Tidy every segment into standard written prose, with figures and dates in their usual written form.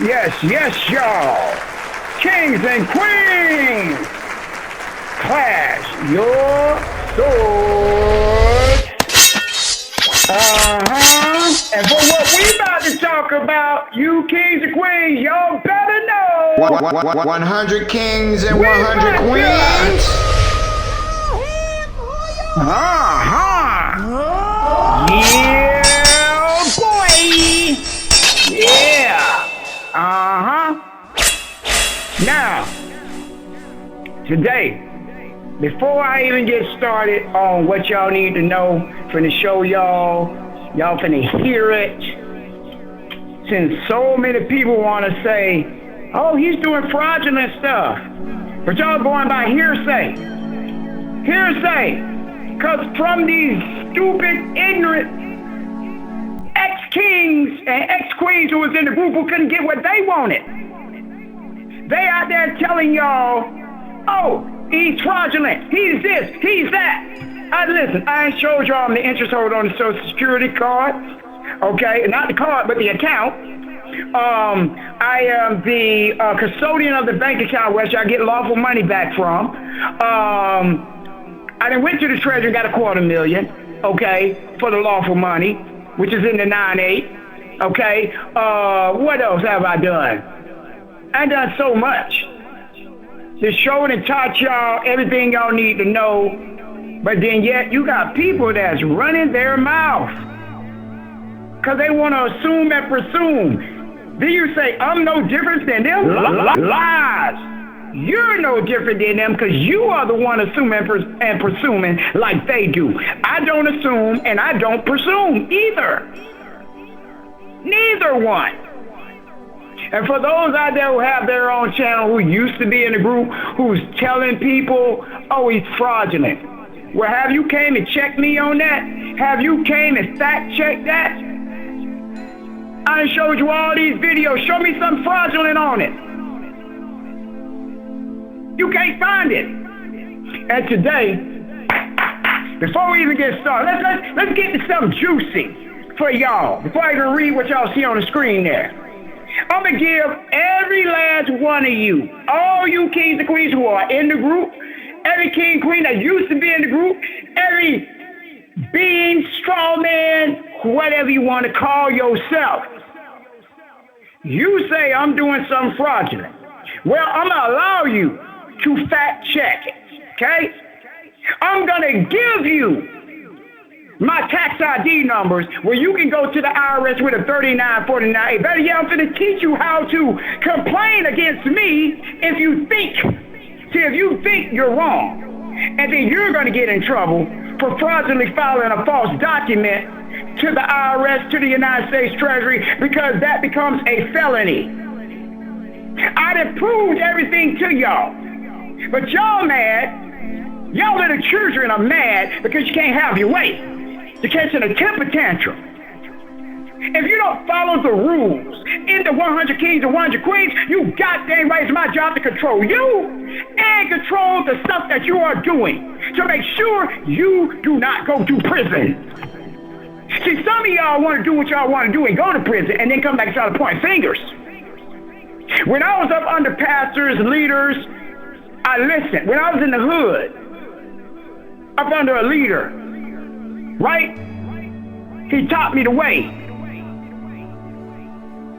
Yes, y'all. Kings and queens, clash your swords. And for what we about to talk about, you kings and queens, y'all better know. 100 kings and 100 queens. Yeah, boy. Yeah. Now, today, before I even get started on what y'all need to know, finna show y'all finna hear it. Since so many people want to say, oh, he's doing fraudulent stuff, but y'all going by hearsay. Because from these stupid, ignorant ex-kings and ex-queens who was in the group who couldn't get what they wanted. They out there telling y'all, oh, he's fraudulent, he's this, he's that. Listen, I ain't showed y'all the interest hold on the Social Security card, okay? Not the card, but the account. I am the custodian of the bank account where I get lawful money back from. I then went to the treasury and got $250,000, okay, for the lawful money, which is in the 9/8, okay? What else have I done? I done so much. Just showed and taught y'all everything y'all need to know, but then yet you got people that's running their mouth because they want to assume and presume. Then you say, I'm no different than them? Lies. You're no different than them because you are the one assuming and presuming like they do. I don't assume and I don't presume either. Neither one. And for those out there who have their own channel, who used to be in the group, who's telling people, oh, he's fraudulent. Well, have you came and checked me on that? Have you came and fact checked that? I showed you all these videos. Show me something fraudulent on it. You can't find it. And today, before we even get started, let's get to something juicy for y'all. Before I can read what y'all see on the screen there. I'm going to give every last one of you, all you kings and queens who are in the group, every king and queen that used to be in the group, every being, straw man, whatever you want to call yourself. You say I'm doing something fraudulent. Well, I'm going to allow you to fact check it, okay? I'm going to give you my tax ID numbers where you can go to the IRS with a 3949. Better yet, I'm going to teach you how to complain against me if you think you're wrong. And then you're going to get in trouble for fraudulently filing a false document to the IRS, to the United States Treasury, because that becomes a felony. I done proved everything to y'all. But y'all mad. Y'all little children are mad because you can't have your way. You're catching a temper tantrum. If you don't follow the rules in the 100 Kings and 100 Queens, you goddamn right, it's my job to control you and control the stuff that you are doing to make sure you do not go to prison. See, some of y'all want to do what y'all want to do and go to prison and then come back and try to point fingers. When I was up under pastors, leaders, I listened. When I was in the hood, up under a leader, right? He taught me the way.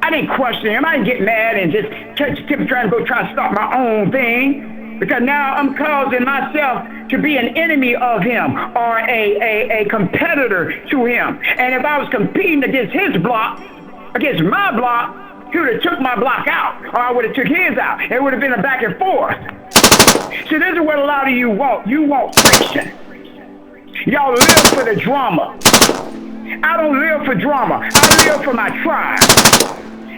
I didn't question him. I didn't get mad and just catch the tip and try to start my own thing, because now I'm causing myself to be an enemy of him or a competitor to him. And if I was competing against his block, against my block, he would have took my block out, or I would have took his out. It would have been a back and forth. See, this is what a lot of you want. You want friction. Y'all live for the drama. I don't live for drama. I live for my tribe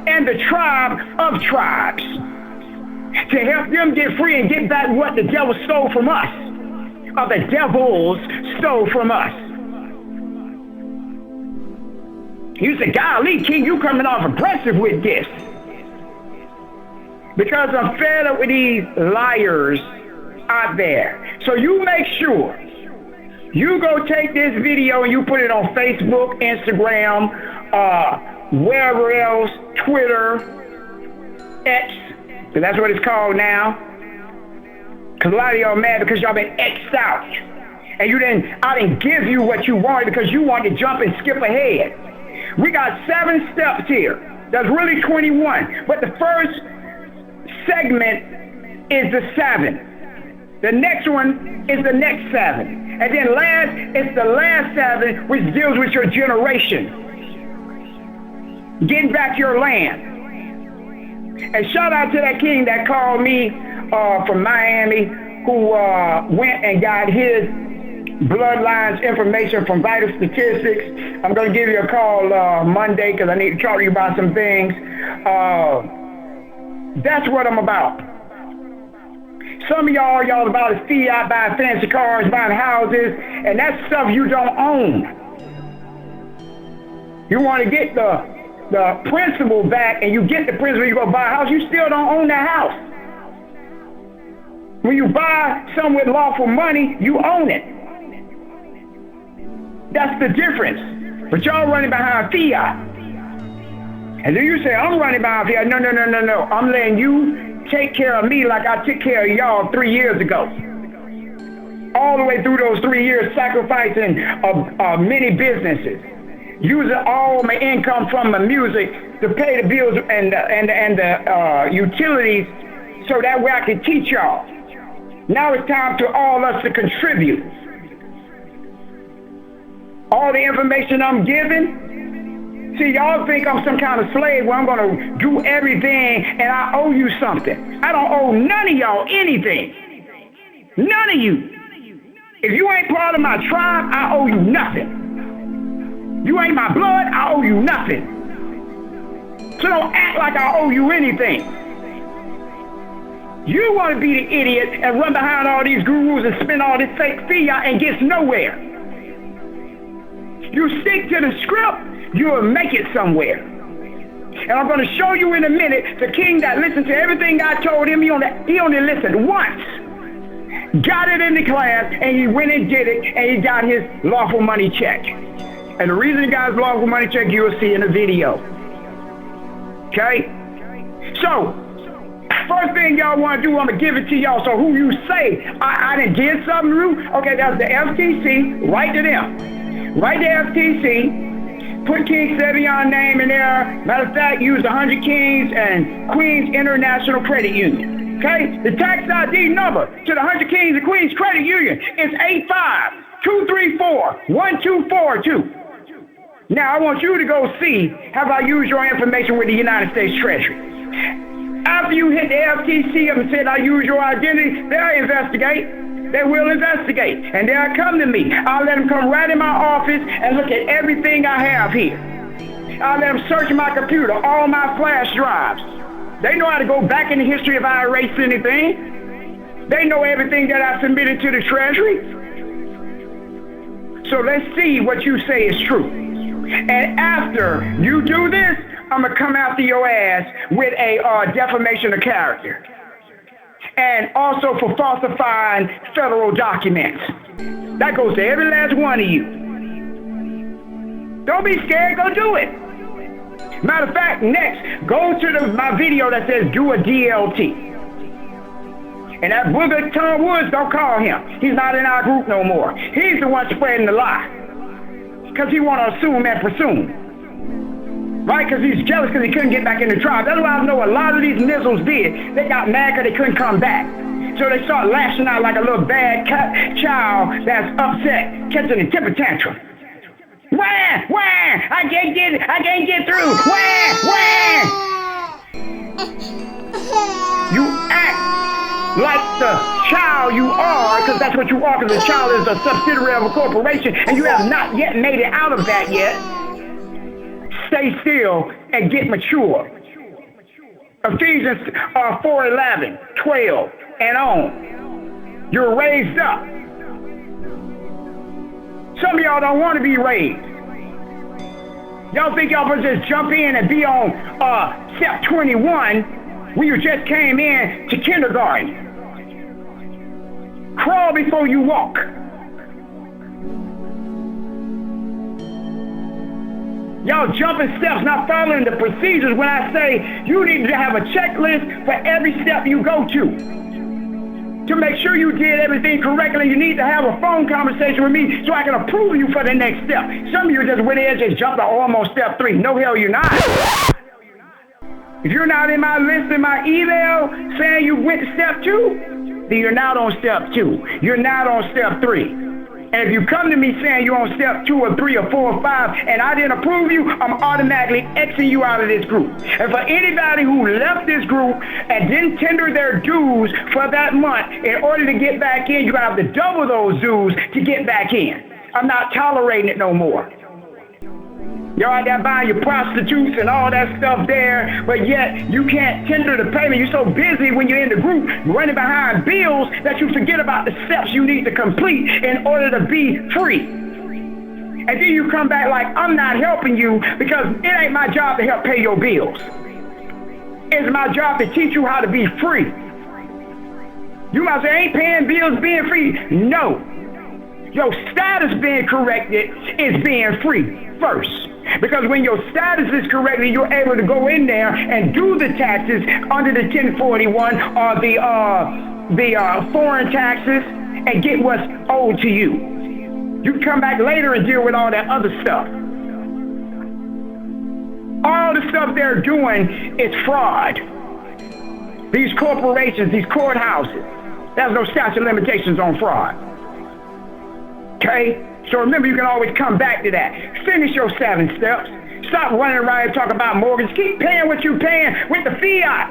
and the tribe of tribes, to help them get free and get back what the devil stole from us, or the devils stole from us. You say, golly, King, you coming off aggressive with this. Because I'm fed up with these liars out there. So you make sure you go take this video and you put it on Facebook, Instagram, wherever else, Twitter, X, because that's what it's called now. Because a lot of y'all mad because y'all been X'd out. And I didn't give you what you wanted because you wanted to jump and skip ahead. We got 7 steps here. That's really 21. But the first segment is the 7. The next one is the next 7. And then last, it's the last 7, which deals with your generation. Getting back your land. And shout out to that king that called me from Miami, who went and got his bloodlines information from Vital Statistics. I'm going to give you a call Monday because I need to talk to you about some things. That's what I'm about. Some of y'all about is fiat, buying fancy cars, buying houses, and that's stuff you don't own. You want to get the principal back, and you get the principal, you go buy a house, you still don't own that house. When you buy something with lawful money, you own it. That's the difference. But y'all running behind fiat. And then you say, I'm running behind fiat. No. I'm letting you take care of me like I took care of y'all 3 years ago. All the way through those 3 years, sacrificing many businesses. Using all my income from my music to pay the bills and the utilities so that way I can teach y'all. Now it's time to all us to contribute. All the information I'm giving, see, y'all think I'm some kind of slave where I'm going to do everything and I owe you something. I don't owe none of y'all anything. None of you. If you ain't part of my tribe, I owe you nothing. You ain't my blood, I owe you nothing. So don't act like I owe you anything. You want to be the idiot and run behind all these gurus and spend all this fake fiat and gets nowhere. You stick to the script, you'll make it somewhere. And I'm going to show you in a minute the king that listened to everything I told him. He only listened once. Got it in the class, and he went and did it, and he got his lawful money check. And the reason he got his lawful money check, you will see in the video. Okay? So, first thing y'all want to do, I'm going to give it to y'all. So who you say, I done did something rude? Okay, that's the FTC. Write to them. Write to FTC. Put King Stevian name in there. Matter of fact, use 100 Kings and Queens International Credit Union. Okay? The tax ID number to the 100 Kings and Queens Credit Union is 85-234-1242. Now, I want you to go see, have I used your information with the United States Treasury? After you hit the FTC and said I use your identity, they'll investigate. They will investigate. And they'll come to me. I'll let them come right in my office and look at everything I have here. I'll let them search my computer, all my flash drives. They know how to go back in the history if I erased anything. They know everything that I submitted to the Treasury. So let's see what you say is true. And after you do this, I'm going to come after your ass with a defamation of character. And also for falsifying federal documents. That goes to every last one of you. Don't be scared, go do it. Matter of fact, next, go to my video that says do a DLT. And that booger Tom Woods, don't call him. He's not in our group no more. He's the one spreading the lie. Because he want to assume and presume. Right? Because he's jealous because he couldn't get back in the tribe. That's why I know a lot of these nizzles did. They got mad because they couldn't come back. So they start lashing out like a little bad child that's upset, catching a temper tantrum. Wah! Wah! I can't get through! Wah! Wah! You act like the child you are, because that's what you are, because the child is a subsidiary of a corporation, and you have not yet made it out of that yet. Stay still and get mature. Ephesians 4:11, 12, and on. You're raised up. Some of y'all don't want to be raised. Y'all think y'all can just jump in and be on step 21 when you just came in to kindergarten. Crawl before you walk. Y'all jumping steps, not following the procedures when I say you need to have a checklist for every step you go to make sure you did everything correctly. You need to have a phone conversation with me so I can approve you for the next step. Some of you just went in and just jumped to almost step 3. No, hell, you're not. If you're not in my list, in my email, saying you went to step 2, then you're not on step 2. You're not on step 3. And if you come to me saying you're on step 2 or 3 or 4 or 5 and I didn't approve you, I'm automatically Xing you out of this group. And for anybody who left this group and didn't tender their dues for that month, in order to get back in, you're going to have to double those dues to get back in. I'm not tolerating it no more. Y'all out there buying your prostitutes and all that stuff there, but yet you can't tender the payment. You're so busy when you're in the group running behind bills that you forget about the steps you need to complete in order to be free. And then you come back like, I'm not helping you because it ain't my job to help pay your bills. It's my job to teach you how to be free. You might say, ain't paying bills being free. No. Your status being corrected is being free first. Because when your status is corrected, you're able to go in there and do the taxes under the 1041 or the foreign taxes and get what's owed to you. You can come back later and deal with all that other stuff. All the stuff they're doing is fraud. These corporations, these courthouses, there's no statute of limitations on fraud. Okay? So remember, you can always come back to that. Finish your 7 steps. Stop running around and talk about mortgage. Keep paying what you're paying with the fiat.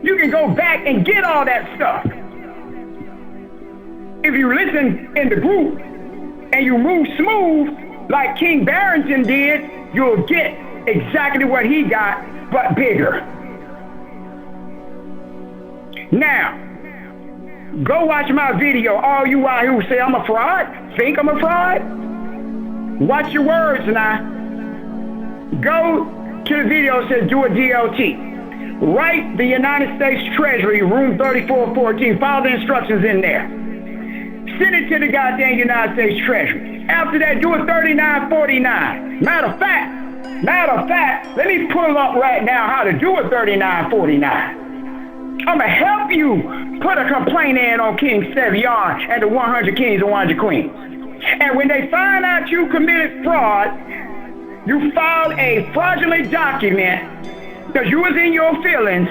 You can go back and get all that stuff. If you listen in the group and you move smooth like King Barrington did, you'll get exactly what he got, but bigger. Now, go watch my video. All you out here who say I'm a fraud, think I'm a fraud, watch your words now. Go to the video that says do a DLT. Write the United States Treasury, room 3414. Follow the instructions in there. Send it to the goddamn United States Treasury. After that, do a 3949. Matter of fact, let me pull up right now how to do a 3949. I'm going to help you put a complaint in on King Stevian and the 100 Kings and 100 Queens. And when they find out you committed fraud, you filed a fraudulent document because you was in your feelings,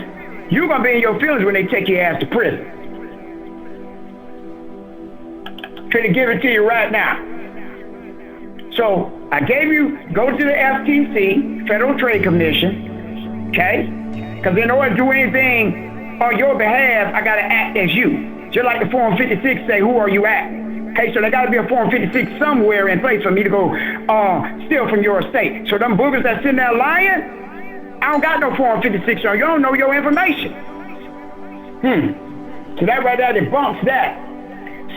you're going to be in your feelings when they take your ass to prison. Trying to give it to you right now. So I gave you, go to the FTC, Federal Trade Commission, okay? Because in order to do anything on your behalf, I got to act as you. Just like the Form 56 say, who are you at? Okay, so there got to be a Form 56 somewhere in place for me to go steal from your estate. So them boogers that sitting there lying, I don't got no Form 56 on you. Don't know your information. So that right there, it bumps that.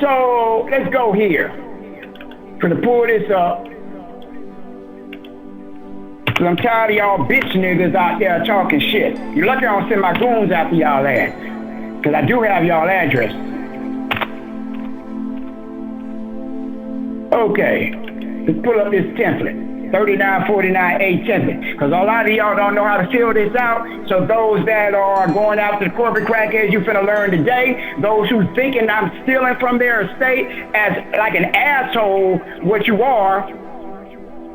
So let's go here. Gonna pull this up. Cause I'm tired of y'all bitch niggas out there talking shit. You're lucky I don't send my goons after y'all ass. Cause I do have y'all address. Okay, let's pull up this template. 3949A template. Cause a lot of y'all don't know how to fill this out. So those that are going after the corporate crackheads, you finna learn today. Those who thinking I'm stealing from their estate as like an asshole, what you are,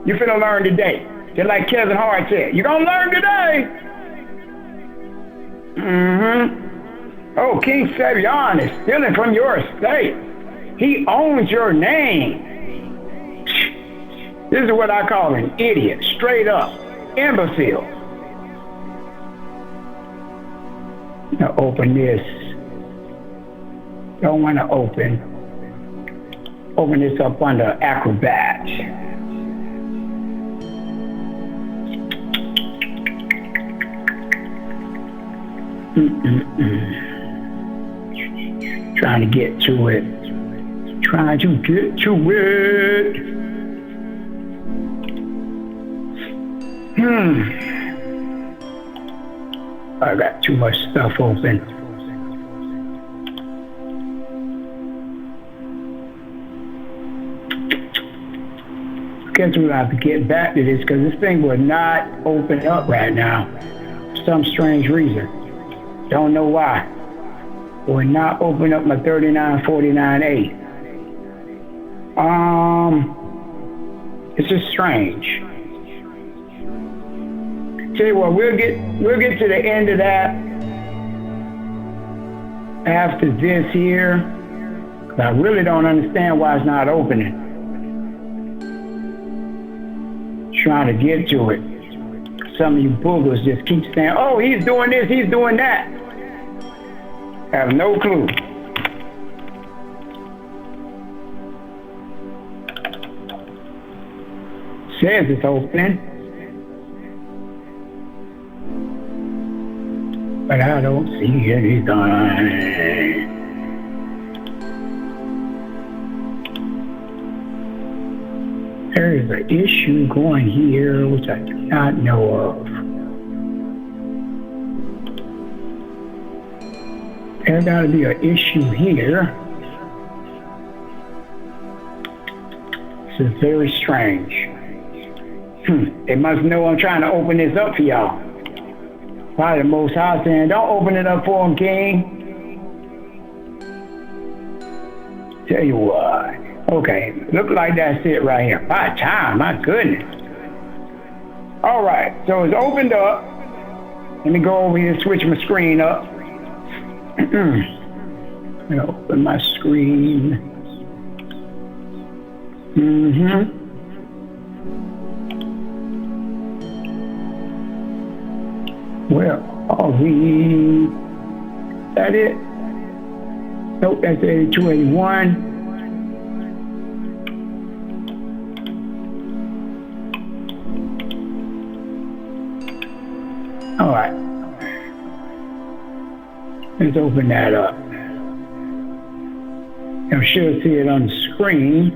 you finna learn today. Just like Kevin Hart said, you're gonna learn today. Oh, King Stevian is stealing from your estate. He owns your name. This is what I call an idiot, straight up, imbecile. Now open this. Don't want to open this up under Acrobat. Trying to get to it. Trying to get to it. I got too much stuff open. Guess we'll have to get back to this because this thing will not open up right now. For some strange reason. Don't know why. Will not open up my 3949A. It's just strange. Tell you what, we'll get to the end of that after this here. I really don't understand why it's not opening. Trying to get to it. Some of you boogers just keep saying, oh, he's doing this, he's doing that. I have no clue. Says it's opening. But I don't see anything. There is an issue going here which I do not know of. There's got to be an issue here. This is very strange. They must know I'm trying to open this up for y'all. Probably the Most High saying, don't open it up for them, King. Tell you what. Okay, look like that's it right here. By time, my goodness. All right, so it's opened up. Let me go over here and switch my screen up. I'm gonna open my screen. Where are we? Is that it? Nope, that's 8281. All right. Let's open that up. I'm sure see it on the screen.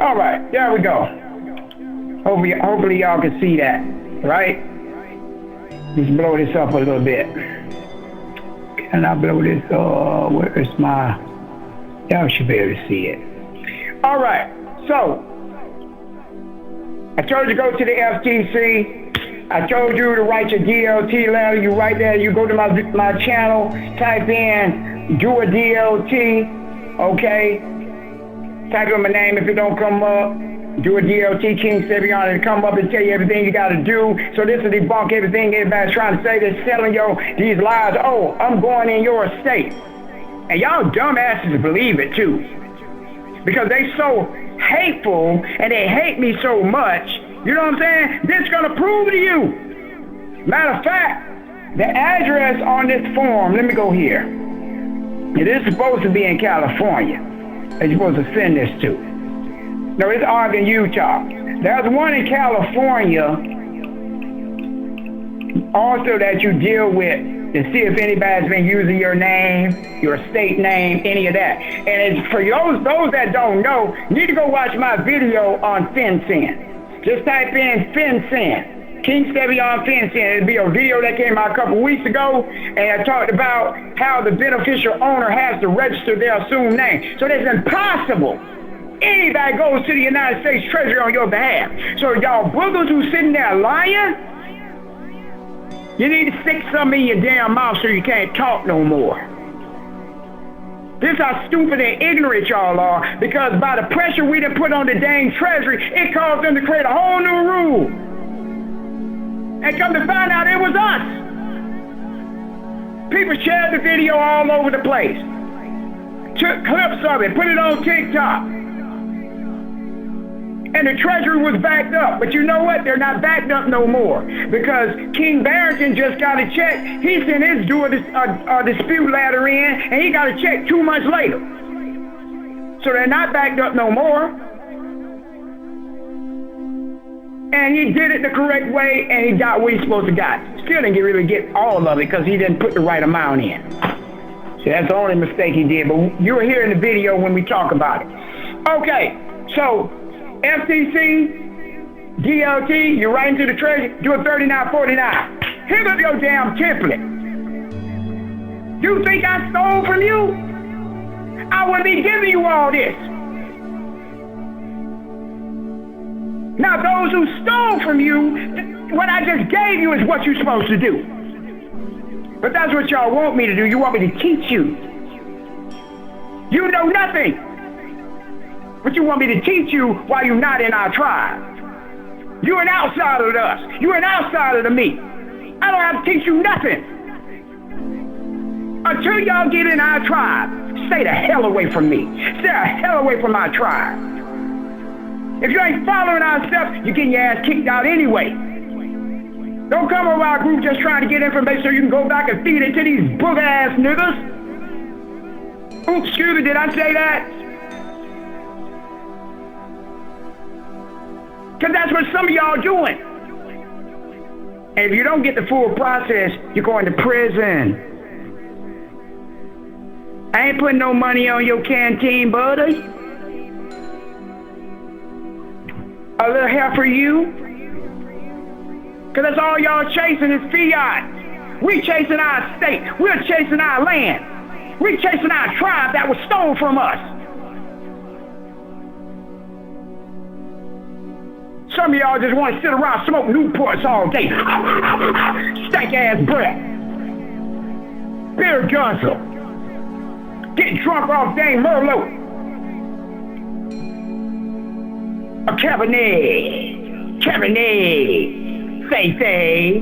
All right, there we go. Hopefully y'all can see that, right? Let's blow this up a little bit. Can I blow this up? Where is my... Y'all should be able to see it. All right, so I told you to go to the FTC. I told you to write your DLT letter. You write that. You go to my channel, type in, do a DLT, okay? Type in my name if it don't come up. Do a DLT, King Stevian, and come up and tell you everything you got to do. So this will debunk everything everybody's trying to say. They're selling you these lies. Oh, I'm going in your estate. And y'all dumbasses believe it too. Because they so hateful and they hate me so much. You know what I'm saying? This is going to prove to you. Matter of fact, the address on this form, let me go here. It is supposed to be in California. They're supposed to send this to. No, it's Oregon, Utah. There's one in California also that you deal with to see if anybody's been using your name, your state name, any of that. And it's for those that don't know, you need to go watch my video on FinCEN. Just type in FinCEN. King Stevian FinCEN. It'll be a video that came out a couple weeks ago, and I talked about how the beneficial owner has to register their assumed name. So it's impossible anybody goes to the United States Treasury on your behalf. So y'all boogers who sitting there lying, you need to stick something in your damn mouth so you can't talk no more. This is how stupid and ignorant y'all are, because by the pressure we done put on the dang Treasury, it caused them to create a whole new rule. And come to find out it was us. People shared the video all over the place. Took clips of it, put it on TikTok. And the Treasury was backed up. But you know what? They're not backed up no more. Because King Barrington just got a check. He sent his dispute letter in, and he got a check 2 months later. So they're not backed up no more. And he did it the correct way, and he got what he's supposed to get. Still didn't really get all of it because he didn't put the right amount in. So that's the only mistake he did. But you were here in the video when we talk about it. Okay, so FTC, DLT, you write into the Treasury, do a 3949. Here goes your damn template. You think I stole from you? I wouldn't be giving you all this. Now those who stole from you, what I just gave you is what you're supposed to do. But that's what y'all want me to do. You want me to teach you. You know nothing. But you want me to teach you while you're not in our tribe. You're an outsider to us. You're an outsider to me. I don't have to teach you nothing. Until y'all get in our tribe, stay the hell away from me. Stay the hell away from my tribe. If you ain't following our steps, you're getting your ass kicked out anyway. Don't come over our group just trying to get information so you can go back and feed it to these book-ass niggas. Oops, excuse me, did I say that? Because that's what some of y'all doing. And if you don't get the full process, you're going to prison. I ain't putting no money on your canteen, buddy. A little help for you. Because that's all y'all chasing is fiat. We chasing our state. We're chasing our land. We're chasing our tribe that was stolen from us. Some of y'all just want to sit around smoke Newports all day. Stank ass breath. Beer guzzle. Get drunk off dang Merlot. A Cabernet. Say.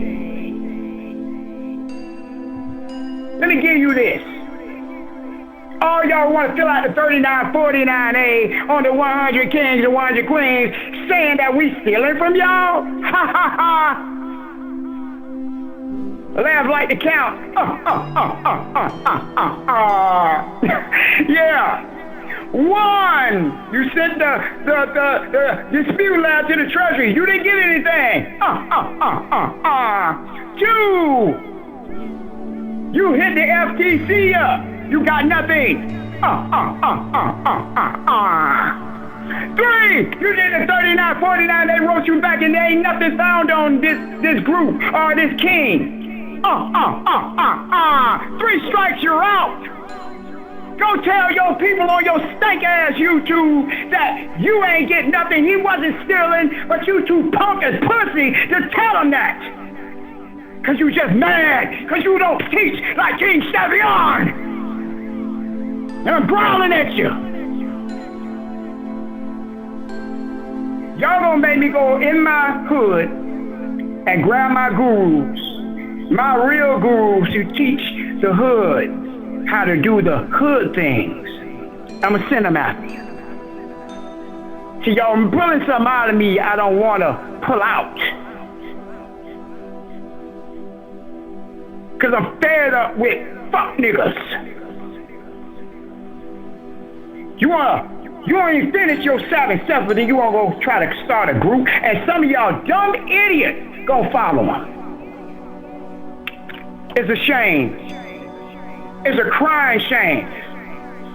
Let me give you this. All y'all want to fill out the 3949A on the 100 kings and 100 queens saying that we stealing from y'all? Ha ha ha! Laugh like the count. Yeah. One, you sent the dispute lab to the treasury. You didn't get anything. Two, you hit the FTC up. You got nothing. Three, you did the 3949. They wrote you back and there ain't nothing found on this group or this king. 3 strikes, you're out. Go tell your people on your stank ass YouTube that you ain't getting nothing. He wasn't stealing, but you two punk as pussy to tell him that. Cause you just mad, cause you don't teach like King Stevian. And I'm growling at you. Y'all gonna make me go in my hood and grab my gurus, my real gurus who teach the hood how to do the hood things. I'ma send them after you. See, y'all pulling something out of me I don't wanna pull out. Cause I'm fed up with fuck niggas. You ain't even finish your savage stuff, but then you wanna go try to start a group, and some of y'all dumb idiots go follow them. It's a shame. It's a crying shame.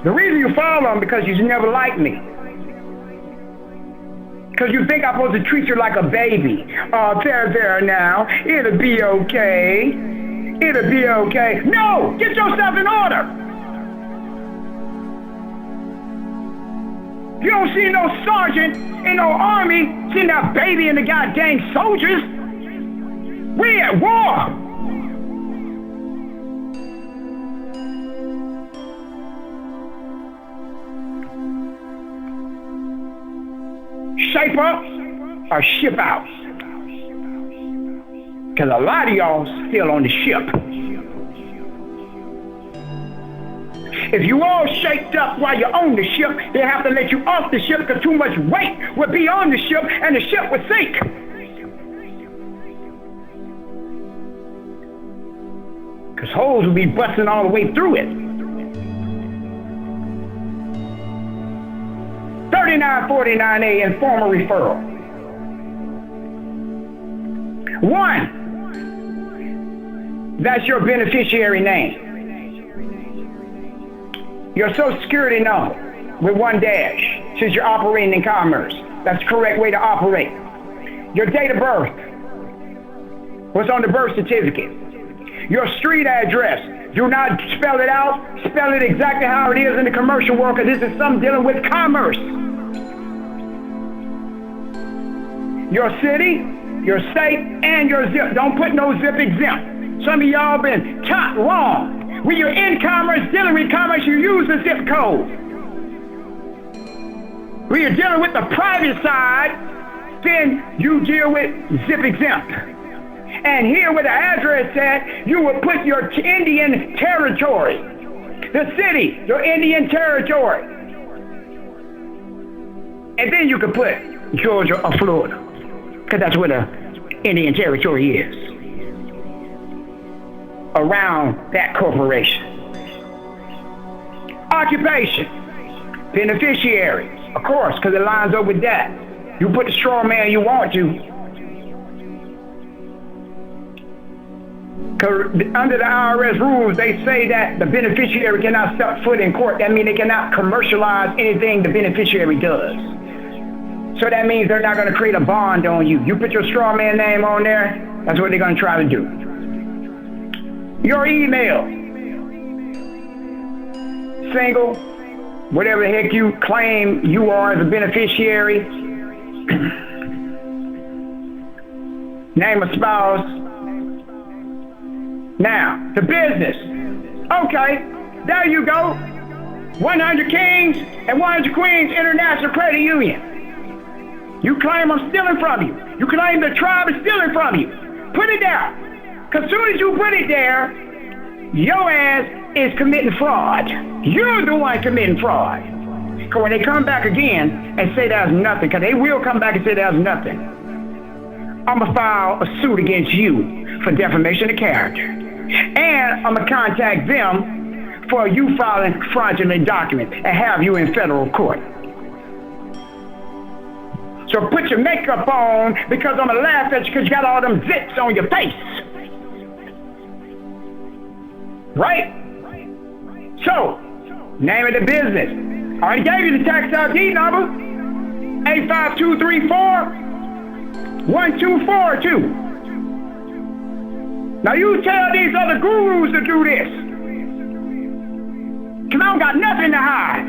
The reason you follow them because you never liked me. Because you think I'm supposed to treat you like a baby. Oh, there now. It'll be okay. It'll be okay. No! Get yourself in order! You don't see no sergeant in no army seeing that baby and the goddamn soldiers. We at war! Shape up or ship out. Because a lot of y'all still on the ship. If you all shaped up while you're on the ship, they have to let you off the ship because too much weight would be on the ship and the ship would sink. Because holes would be busting all the way through it. 3949A informal referral. 1. That's your beneficiary name. Your social security number with 1 dash, since you're operating in commerce. That's the correct way to operate. Your date of birth. What's on the birth certificate. Your street address. Do not spell it out. Spell it exactly how it is in the commercial world, because this is something dealing with commerce. your city, your state, and your zip. Don't put no zip exempt. Some of y'all been taught wrong. When you're in commerce, dealing with commerce, you use the zip code. When you're dealing with the private side, then you deal with zip exempt. And here where the address at, you will put your Indian territory. The city, your Indian territory. And then you can put Georgia or Florida, because that's where the Indian territory is. Around that corporation. Occupation, beneficiaries, of course, because it lines up with that. You put the straw man you want to. Because under the IRS rules, they say that the beneficiary cannot step foot in court. That means they cannot commercialize anything the beneficiary does. So that means they're not going to create a bond on you. You put your straw man name on there, that's what they're going to try to do. Your email, single, whatever the heck you claim you are as a beneficiary, name of spouse. Now, the business. Okay, there you go. 100 Kings and 100 Queens International Credit Union. You claim I'm stealing from you. You claim the tribe is stealing from you. Put it down. Because as soon as you put it there, your ass is committing fraud. You're the one committing fraud. Because when they come back again and say there's nothing, because they will come back and say there's nothing, I'm going to file a suit against you for defamation of character. And I'm going to contact them for you filing fraudulent documents and have you in federal court. So put your makeup on, because I'm going to laugh at you because you got all them zits on your face. Right? So, name of the business. I already gave you the tax ID number. 85234-1242. Now you tell these other gurus to do this. Because I don't got nothing to hide.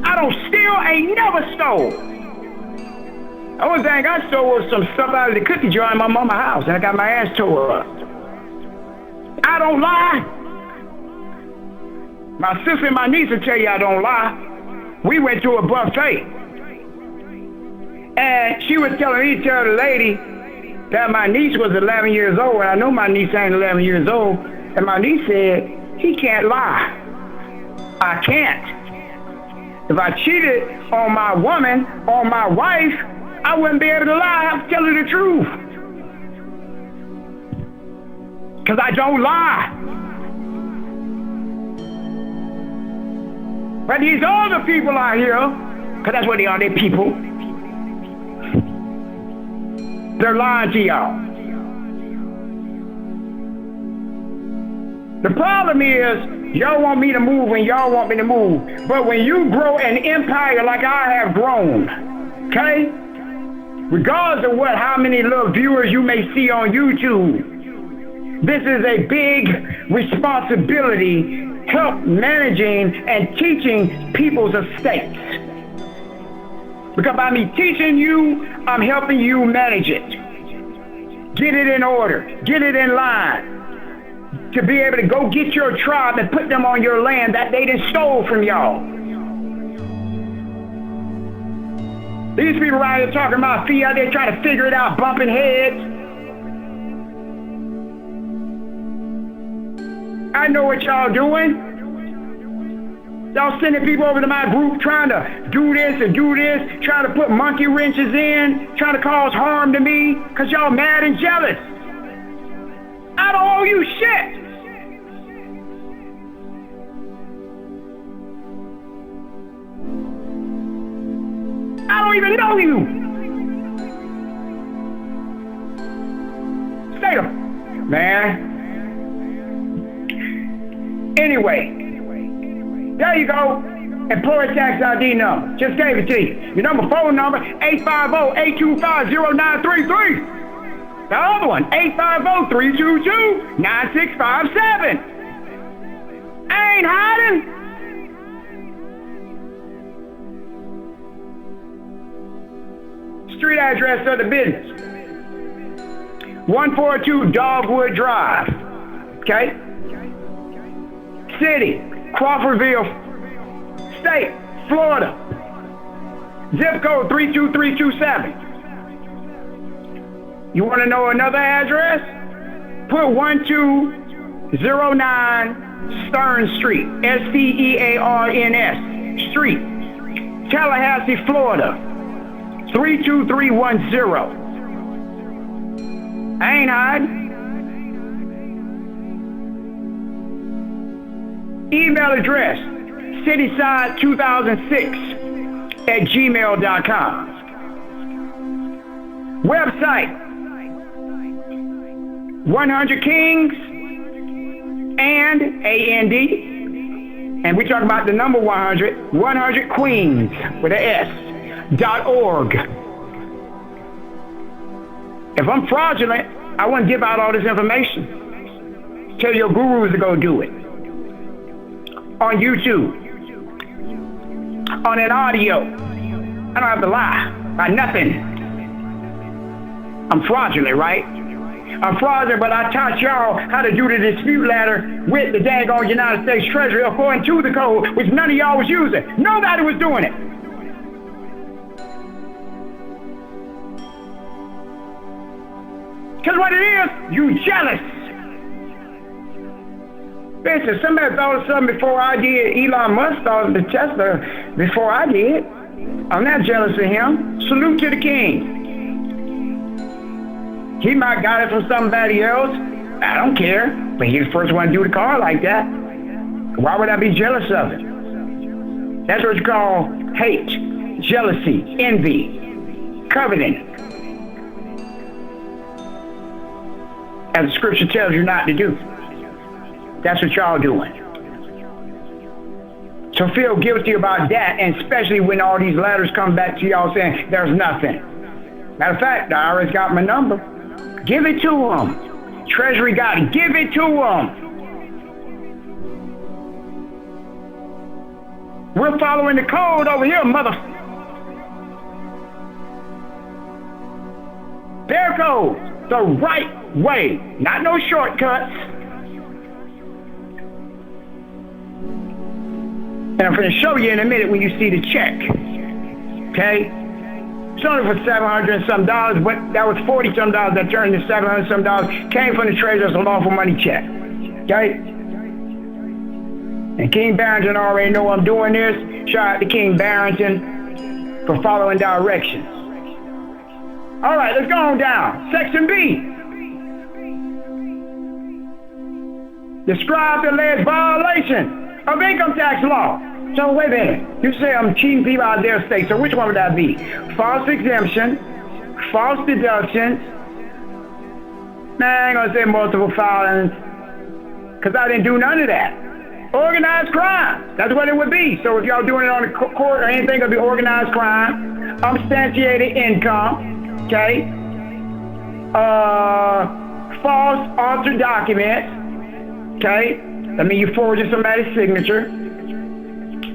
I don't steal, ain't never stole. The only thing I stole was some stuff out of the cookie jar in my mama's house, and I got my ass tore up. I don't lie. My sister and my niece will tell you I don't lie. We went to a buffet, and she was telling me, tell the lady that my niece was 11 years old, and I know my niece ain't 11 years old, and my niece said, he can't lie. I can't. If I cheated on my woman, on my wife, I wouldn't be able to lie. I have to tell her the truth. Because I don't lie. But these other people out here, because that's what they are, they're people, they're lying to y'all. The problem is, y'all want me to move when y'all want me to move. But when you grow an empire like I have grown, okay? Regardless of how many little viewers you may see on YouTube, this is a big responsibility, help managing and teaching people's estates. Because by me teaching you, I'm helping you manage it. Get it in order, get it in line, to be able to go get your tribe and put them on your land that they done stole from y'all. These people around here talking about fiat, they're trying to figure it out, bumping heads. I know what y'all doing. Y'all sending people over to my group trying to do this and do this, trying to put monkey wrenches in, trying to cause harm to me, because y'all mad and jealous. I don't owe you shit. I don't even know you. Stay up, man. Anyway, there you go. Employer tax ID number. Just gave it to you. Your phone number, 850-825-0933. The other one, 850-322-9657. I ain't hiding. street address of the business. 142 Dogwood Drive. Okay? City, Crawfordville. State, Florida. Zip code 32327. You want to know another address? Put 1209 Stearns Street, Stearns Street, Tallahassee, Florida, 32310. I ain't hiding. Email address, cityside2006@gmail.com. Website, 100 Kings and AND. And we talk about the number 100, 100 Queens with an S.org. If I'm fraudulent, I wouldn't give out all this information. Tell your gurus to go do it. On YouTube. On an audio. I don't have to lie about nothing. I'm fraudulent, right? I'm fraudulent, but I taught y'all how to do the dispute ladder with the daggone United States Treasury according to the code, which none of y'all was using. Nobody was doing it. Because what it is, you jealous. Listen, somebody thought of something before I did. Elon Musk thought of the Tesla before I did. I'm not jealous of him. Salute to the king. He might got it from somebody else. I don't care. But he's the first one to do the car like that. Why would I be jealous of it? That's what you call hate, jealousy, envy, coveting. As the scripture tells you not to do. That's what y'all doing. So feel guilty about that, and especially when all these letters come back to y'all saying there's nothing. Matter of fact, the IRS got my number. Give it to them. Treasury got it. Give it to them. We're following the code over here, mother. Their code, the right way, not no shortcuts. And I'm going to show you in a minute when you see the check. Okay? It's only for $700 and some dollars, but that was $40 some dollars that turned into $700 some dollars. Came from the Treasury as a lawful money check. Okay? And King Barrington already know I'm doing this. Shout out to King Barrington for following directions. All right, let's go on down. Section B. Describe the alleged violation of income tax law. So wait a minute. You say I'm cheating people out of their state. So which one would that be? False exemption, false deductions. Man, I ain't gonna say multiple filings, because I didn't do none of that. Organized crime. That's what it would be. So if y'all doing it on the court or anything, it'll be organized crime. Unsubstantiated income. Okay. False altered documents. Okay. I mean, you forged somebody's signature.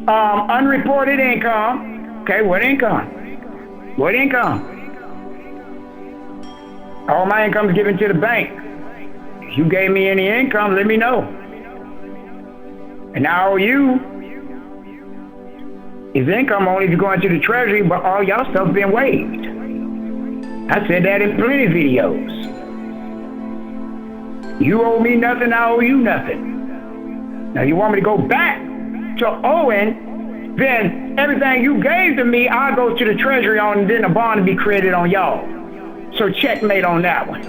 Unreported income. Okay, what income? What income? All my income is given to the bank. If you gave me any income, let me know. And I owe you is income only if you're going to the Treasury, but all y'all stuff's been waived. I said that in plenty of videos. You owe me nothing, I owe you nothing. Now you want me to go back to owing, then everything you gave to me, I'll go to the Treasury on, and then a bond will be created on y'all. So checkmate on that one.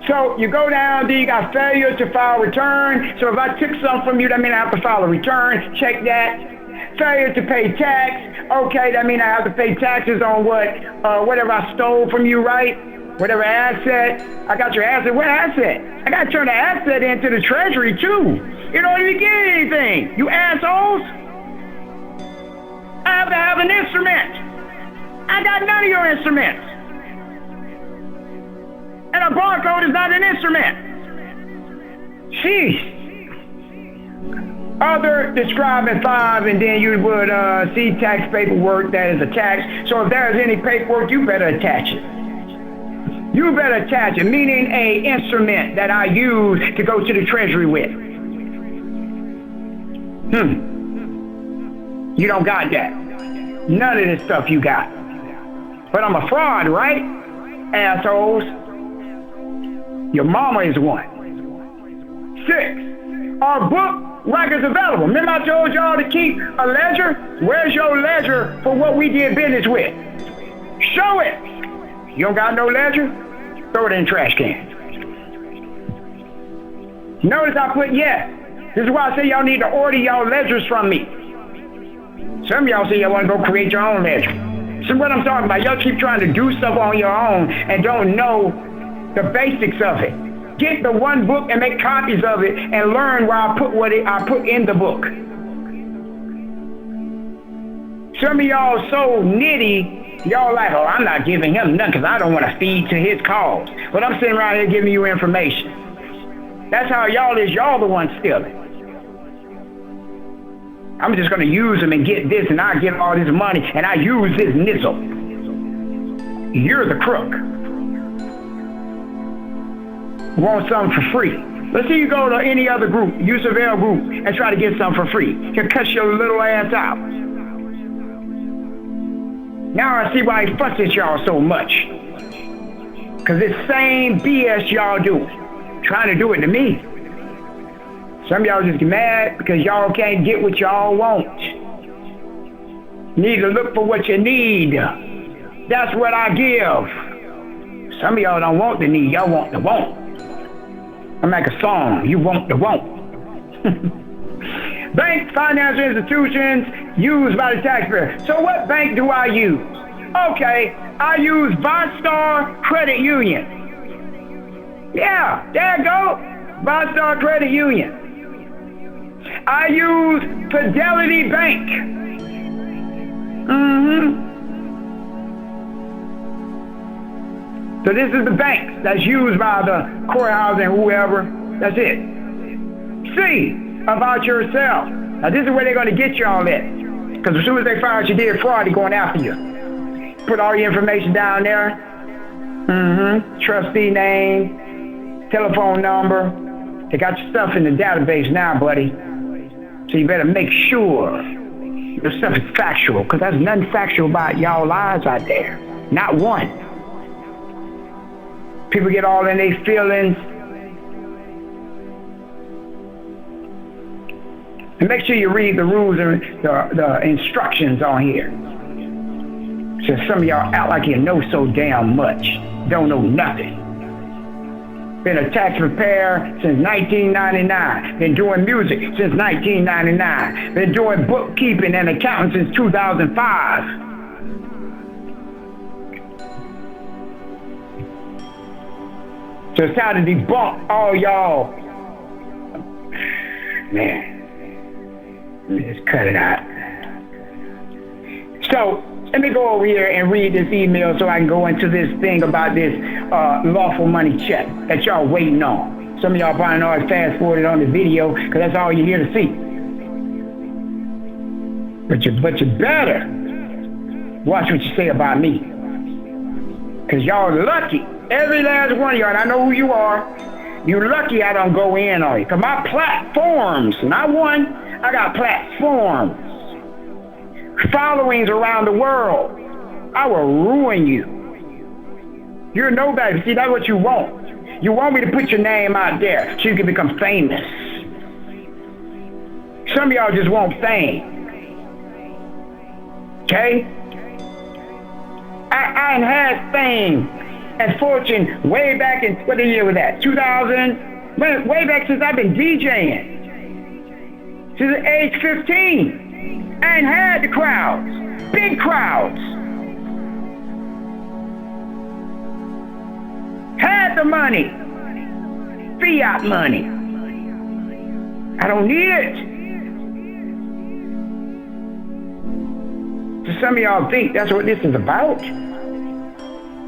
So you go down, then you got failure to file return. So if I took something from you, that means I have to file a return. Check that. Failure to pay tax. Okay, that means I have to pay taxes on whatever I stole from you, right? Whatever asset. I got your asset. What asset? I got to turn the asset into the Treasury too, in order to get anything. You assholes. I have to have an instrument. I got none of your instruments. And a barcode is not an instrument. Jeez. Other describing 5, and then you would see tax paperwork that is attached. So if there's any paperwork, you better attach it. You better attach it, meaning a instrument that I use to go to the treasury with. You don't got that. None of this stuff you got. But I'm a fraud, right? Assholes. Your mama is one. 6, are book records available? Remember I told y'all to keep a ledger? Where's your ledger for what we did business with? Show it. You don't got no ledger? Throw it in the trash can. Notice I put yes. This is why I say y'all need to order y'all ledgers from me. Some of y'all say y'all want to go create your own ledger. See what I'm talking about? Y'all keep trying to do stuff on your own and don't know the basics of it. Get the one book and make copies of it and learn where I put I put in the book. Some of y'all so nitty. Y'all like, oh, I'm not giving him nothing because I don't want to feed to his cause. But I'm sitting around here giving you information. That's how y'all is. Y'all the ones stealing. I'm just going to use them and get this, and I get all this money, and I use this nizzle. You're the crook. Want something for free. Let's say you go to any other group, use a Veil group, and try to get something for free. You cuss your little ass out. Now I see why he fuss at y'all so much. Because it's same BS y'all do. Trying to do it to me. Some of y'all just get mad because y'all can't get what y'all want. Need to look for what you need. That's what I give. Some of y'all don't want the need, y'all want the want. I'm like a song, you want the want. Banks, financial institutions used by the taxpayer. So what bank do I use? Okay, I use ViStar Credit Union. Yeah, there you go. ViStar Credit Union. I use Fidelity Bank. So this is the banks that's used by the courthouse and whoever. That's it. C, about yourself. Now this is where they're going to get y'all at. Because as soon as they find out you did fraud, they're going after you. Put all your information down there. Trustee name, telephone number. They got your stuff in the database now, buddy. So you better make sure your stuff is factual, because there's nothing factual about y'all lives out there. Not one. People get all in their feelings. And make sure you read the rules and the instructions on here. So some of y'all act like you know so damn much. Don't know nothing. Been a tax preparer since 1999. Been doing music since 1999. Been doing bookkeeping and accounting since 2005. So it's time to debunk all y'all. Man. Let me just cut it out. So, let me go over here and read this email so I can go into this thing about this lawful money check that y'all waiting on. Some of y'all probably always fast forwarded on the video because that's all you're here to see. But you better watch what you say about me. Because y'all are lucky. Every last one of y'all, and I know who you are. You're lucky I don't go in on you. Because my platforms, not one, I got platforms. Followings around the world. I will ruin you. You're nobody. See, that's what you want. You want me to put your name out there so you can become famous. Some of y'all just want fame. Okay? I had fame and fortune way back in, what year was that? 2000? Way back since I've been DJing. Since age 15. I ain't had the crowds, big crowds. Had the money, fiat money. I don't need it. So some of y'all think that's what this is about.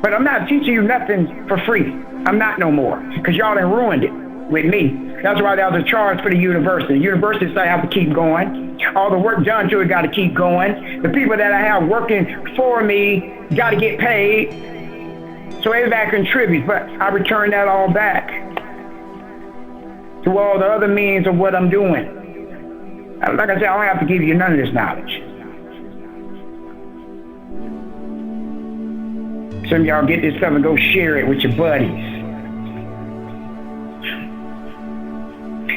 But I'm not teaching you nothing for free. I'm not no more, because y'all done ruined it. with me. That's why there was a charge for the university. The university said I have to keep going. All the work done to it got to keep going. The people that I have working for me got to get paid. So everybody contributes, but I return that all back to all the other means of what I'm doing. Like I said, I don't have to give you none of this knowledge. Some of y'all get this stuff and go share it with your buddies.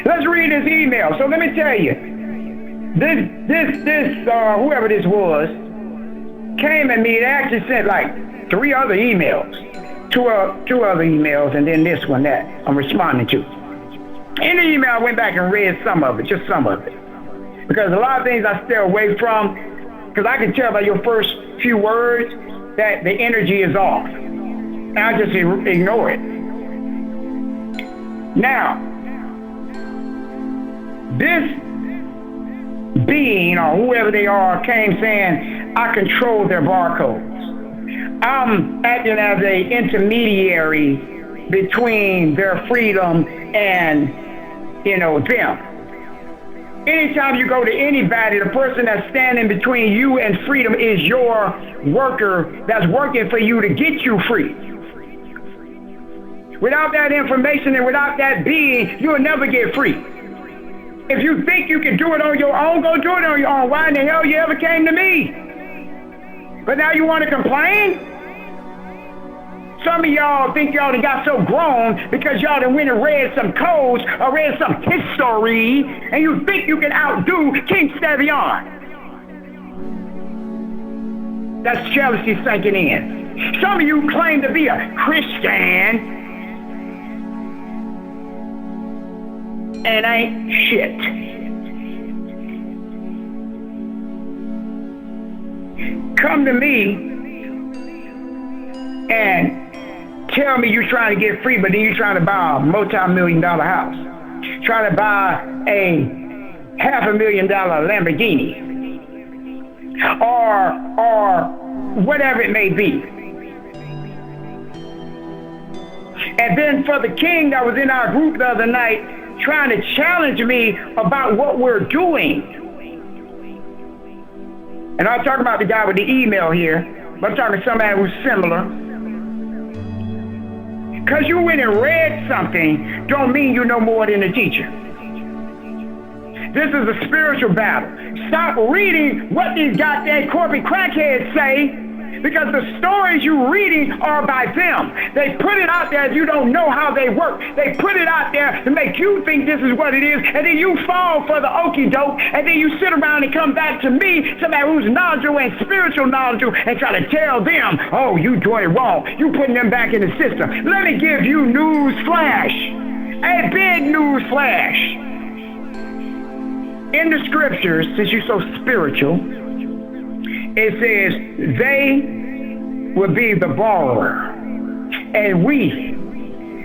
Let's read this email. So let me tell you, whoever this was, came at me and actually sent like 3 other emails, two other emails, and then this one that I'm responding to. In the email, I went back and read some of it, just some of it, because a lot of things I stay away from, because I can tell by your first few words that the energy is off, and I just ignore it. Now, this being or whoever they are came saying I control their barcodes. I'm acting as an intermediary between their freedom and, them. Anytime you go to anybody, the person that's standing between you and freedom is your worker that's working for you to get you free. Without that information and without that being, you'll never get free. If you think you can do it on your own, go do it on your own. Why in the hell you ever came to me? But now you want to complain? Some of y'all think y'all done got so grown because y'all done went and read some codes or read some history, and you think you can outdo King Stevian. That's jealousy sinking in. Some of you claim to be a Christian and ain't shit. Come to me and tell me you're trying to get free, but then you're trying to buy a multi-million-dollar house, trying to buy a $500,000 Lamborghini, or whatever it may be. And then for the king that was in our group the other night trying to challenge me about what we're doing. And I'm talking about the guy with the email here, but I'm talking to somebody who's similar. Because you went and read something don't mean you know more than the teacher. This is a spiritual battle. Stop reading what these goddamn corporate crackheads say, because the stories you're reading are by them. They put it out there if you don't know how they work. They put it out there to make you think this is what it is, and then you fall for the okie doke, and then you sit around and come back to me, somebody who's knowledgeable and spiritual knowledgeable, and try to tell them, oh, you doing it wrong. You putting them back in the system. Let me give you news flash. A big news flash. In the scriptures, since you're so spiritual, it says, they will be the borrower, and we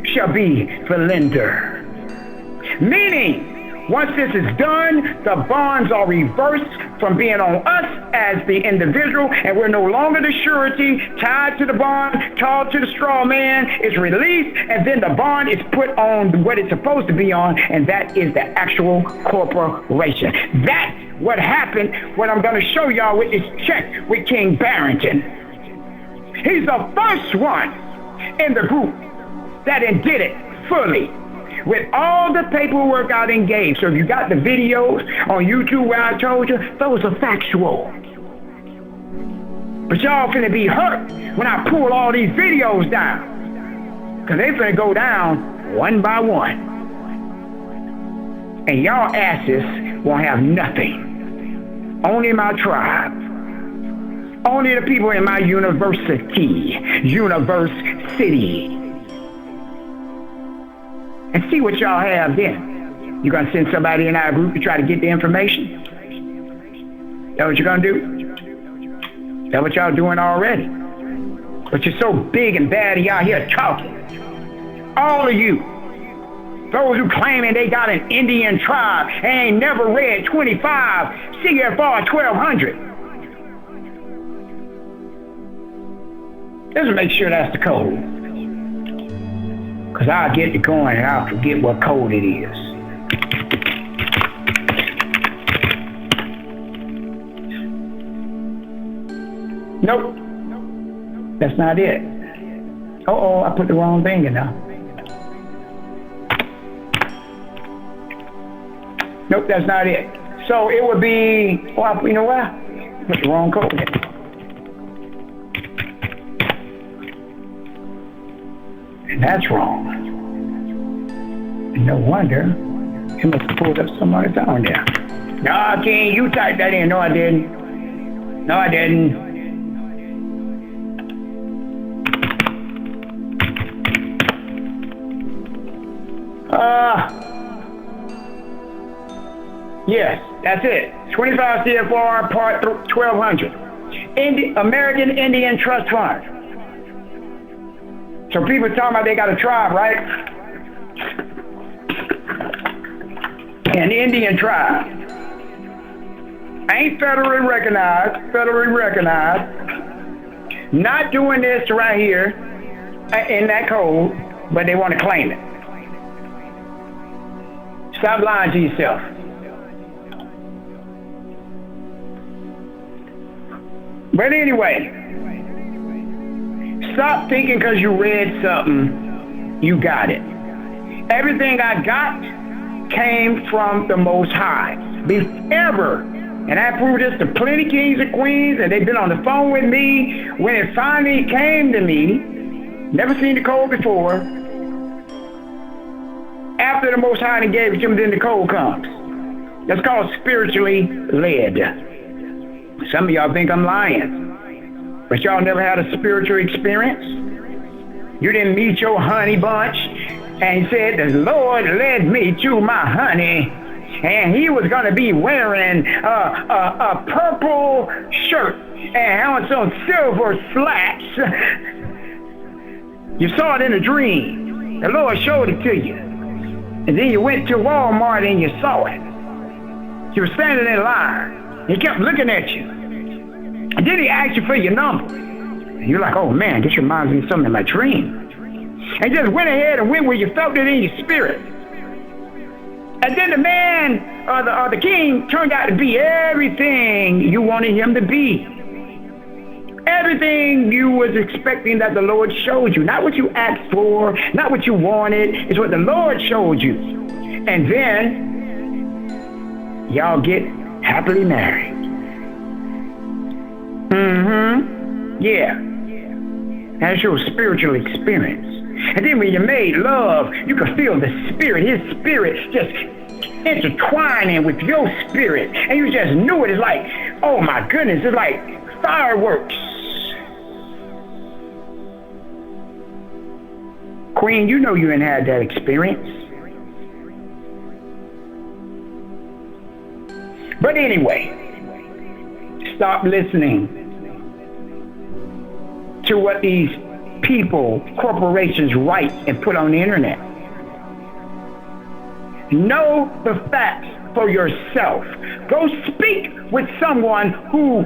shall be the lender. Meaning, once this is done, the bonds are reversed from being on us as the individual, and we're no longer the surety tied to the bond, tied to the straw man. It's released, and then the bond is put on what it's supposed to be on, and that is the actual corporation. That's what happened, what I'm going to show y'all with this check with King Barrington. He's the first one in the group that did it fully, with all the paperwork I done gave. So if you got the videos on YouTube where I told you, those are factual. But y'all finna be hurt when I pull all these videos down, because they finna go down one by one. And y'all asses won't have nothing. Only my tribe. Only the people in my university. And see what y'all have then. You gonna send somebody in our group to try to get the information? That what you're gonna do? That what y'all doing already? But you're so big and bad and y'all here talking. All of you. Those who claiming they got an Indian tribe and ain't never read 25 CFR 1200. Let's make sure that's the code. Because I'll get to going and I'll forget what code it is. Nope. That's not it. Uh-oh, I put the wrong thing in now. Nope, that's not it. So it would be, well, you know what? Put the wrong code in. And that's wrong. And no wonder it must have pulled up somebody down there. No, King, you typed that in. No, I didn't. No, I didn't. Yes, that's it. 25 CFR Part 1200. American Indian Trust Fund. So people talking about they got a tribe, right? An Indian tribe. Ain't federally recognized. Not doing this right here in that code, but they want to claim it. Stop lying to yourself. But anyway, stop thinking because you read something, you got it. Everything I got came from the Most High. Ever. And I proved this to plenty kings and queens, and they've been on the phone with me. When it finally came to me, never seen the code before. After the Most High gave it to them, then the code comes. That's called spiritually led. Some of y'all think I'm lying, but y'all never had a spiritual experience. You didn't meet your honey bunch and said, the Lord led me to my honey, and he was going to be wearing a purple shirt and on some silver slacks. You saw it in a dream. The Lord showed it to you. And then you went to Walmart and you saw it. You were standing in line. He kept looking at you. And then he asked you for your number. And you're like, oh man, this reminds me of something in my dream. And just went ahead and went where you felt it in your spirit. And then the man, or the king, turned out to be everything you wanted him to be. Everything you was expecting that the Lord showed you. Not what you asked for, not what you wanted. It's what the Lord showed you. And then, y'all get happily married. Yeah. That's your spiritual experience. And then when you made love, you could feel the spirit, his spirit just intertwining with your spirit. And you just knew it. It's like, oh my goodness, it's like fireworks. Queen, you know you ain't had that experience. But anyway, stop listening to what these people, corporations write and put on the internet. Know the facts for yourself. Go speak with someone who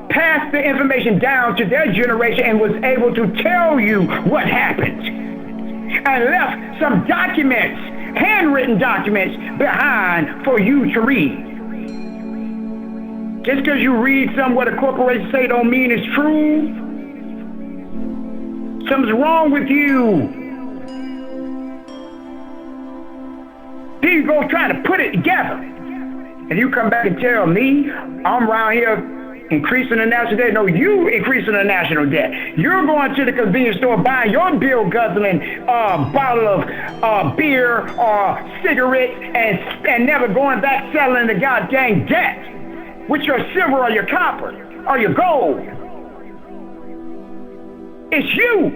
passed the information down to their generation and was able to tell you what happened and left some documents, handwritten documents behind for you to read. Just because you read what a corporation say don't mean it's true. Something's wrong with you. Then you go try to put it together. And you come back and tell me I'm around here increasing the national debt. No, you increasing the national debt. You're going to the convenience store buying your bill guzzling bottle of beer or cigarettes and never going back selling the goddamn debt with your silver or your copper or your gold. It's you.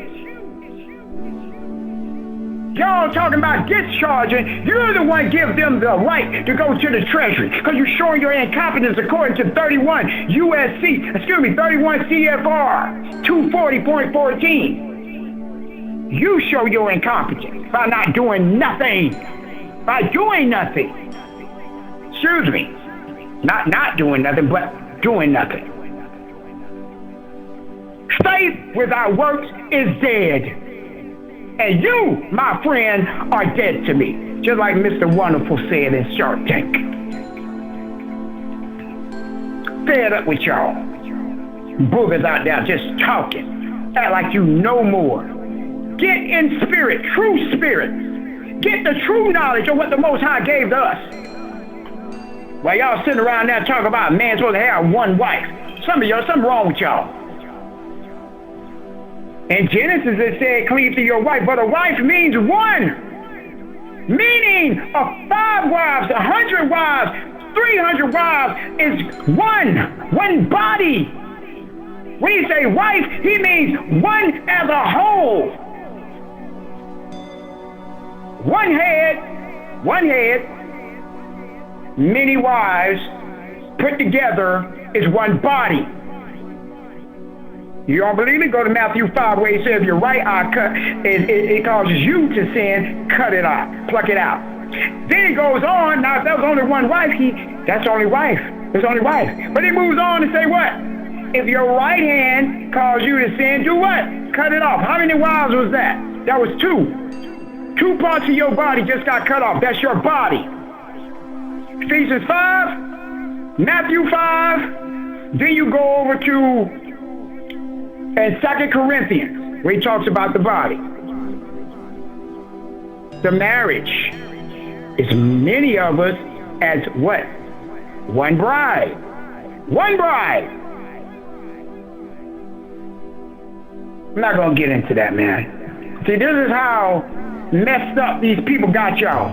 Y'all talking about discharging. You're the one give them the right to go to the treasury because you're showing your incompetence according to 31 CFR 240.14. You show your incompetence by not doing nothing. By doing nothing. Excuse me. Not doing nothing, but doing nothing. Faith without works is dead. And you, my friend, are dead to me. Just like Mr. Wonderful said in Shark Tank. Fed up with y'all. Boogers out there just talking. Act like you know more. Get in spirit, true spirit. Get the true knowledge of what the Most High gave to us. While y'all sitting around there talking about a man's supposed to have one wife. Some of y'all, something wrong with y'all. In Genesis it said cleave to your wife, but a wife means one. Meaning of 5 wives, 100 wives, 300 wives is one body. When he say wife, he means one as a whole. One head, many wives put together is one body. You don't believe me? Go to Matthew 5 where he says your right eye it causes you to sin, cut it out, pluck it out. Then he goes on, now if that was only one wife, that's only wife. There's only wife. But he moves on to say what? If your right hand causes you to sin, do what? Cut it off. How many wives was that? That was 2. 2 parts of your body just got cut off. That's your body. Ephesians 5, Matthew 5, then you go over to and 2 Corinthians, where he talks about the body. The marriage is many of us as what? One bride. One bride. I'm not going to get into that, man. See, this is how messed up these people got y'all.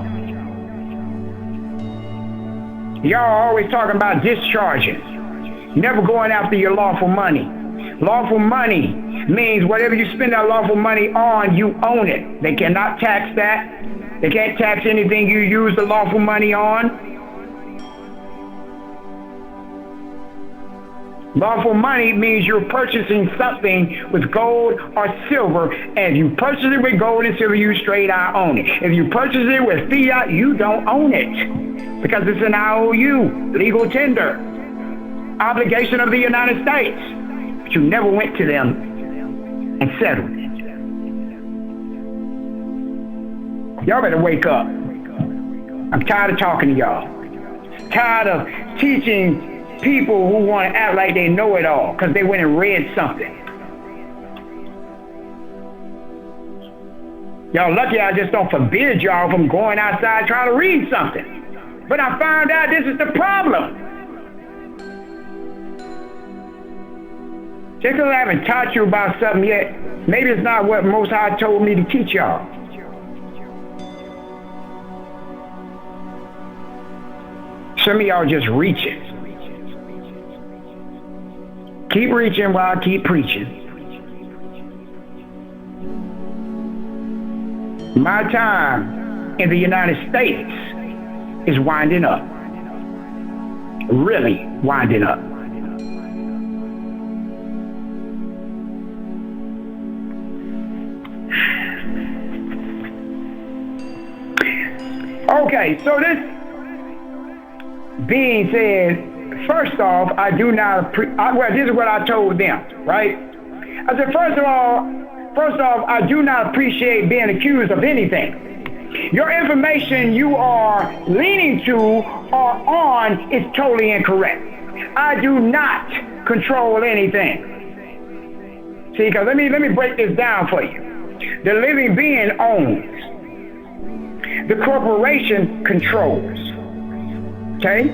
Y'all always talking about discharging. Never going after your lawful money. Lawful money means whatever you spend that lawful money on, you own it. They cannot tax that. They can't tax anything you use the lawful money on. Lawful money means you're purchasing something with gold or silver, and if you purchase it with gold and silver, you straight out own it. If you purchase it with fiat, you don't own it because it's an IOU, legal tender, obligation of the United States. But you never went to them and settled it. Y'all better wake up. I'm tired of talking to y'all. Tired of teaching people who want to act like they know it all because they went and read something. Y'all lucky I just don't forbid y'all from going outside trying to read something. But I found out this is the problem. Just because I haven't taught you about something yet, maybe it's not what Most High told me to teach y'all. Some of y'all just reaching. Keep reaching while I keep preaching. My time in the United States is winding up. Really winding up. Okay, so this being said, first off, I do not, well, this is what I told them, right? I said, first off, I do not appreciate being accused of anything. Your information you are leaning to or on is totally incorrect. I do not control anything. See, because let me break this down for you. The living being owns. The corporation controls. Okay?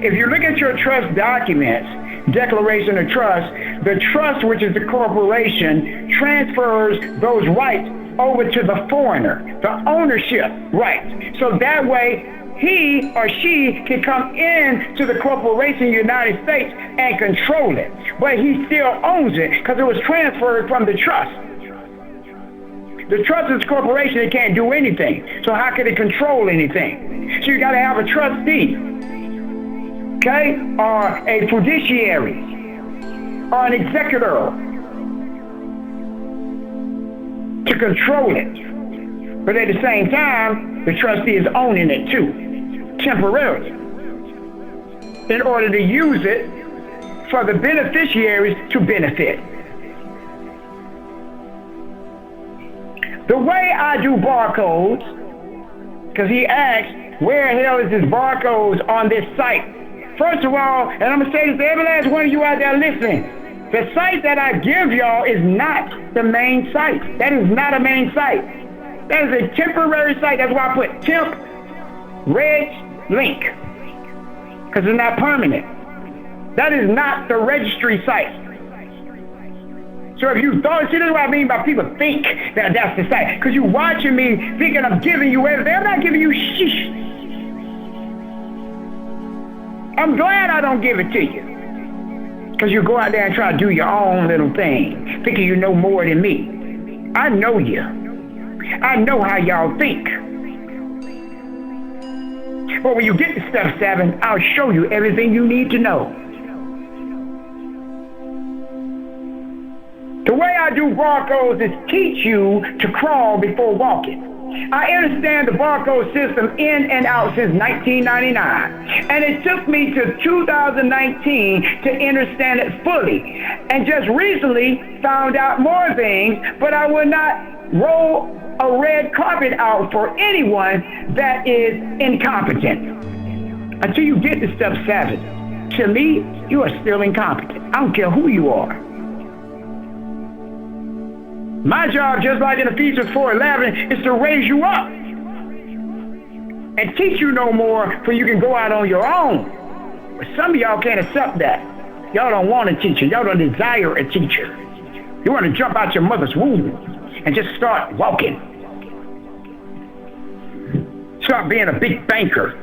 If you look at your trust documents, declaration of trust, the trust, which is the corporation, transfers those rights over to the foreigner, the ownership rights. So that way, he or she can come in to the corporation United States and control it. But he still owns it because it was transferred from the trust. The trust is a corporation, it can't do anything. So how can it control anything? So you got to have a trustee, okay, or a fiduciary, or an executor to control it. But at the same time, the trustee is owning it too, temporarily, in order to use it for the beneficiaries to benefit. The way I do barcodes, because he asked, where the hell is this barcodes on this site? First of all, and I'm going to say this to every last one of you out there listening, the site that I give y'all is not the main site. That is not a main site. That is a temporary site. That's why I put temp reg link, because it's not permanent. That is not the registry site. So if you thought, see, this is what I mean by people think that that's the site. Because you're watching me thinking I'm giving you everything. I'm not giving you shit. I'm glad I don't give it to you. Because you go out there and try to do your own little thing, thinking you know more than me. I know you. I know how y'all think. But when you get to step 7, I'll show you everything you need to know. The way I do barcodes is teach you to crawl before walking. I understand the barcode system in and out since 1999, and it took me to 2019 to understand it fully, and just recently found out more things, but I will not roll a red carpet out for anyone that is incompetent. Until you get to step 7, to me, you are still incompetent. I don't care who you are. My job, just like in Ephesians 4:11, is to raise you up and teach you no more so you can go out on your own. But some of y'all can't accept that. Y'all don't want a teacher. Y'all don't desire a teacher. You want to jump out your mother's womb and just start walking. Start being a big banker.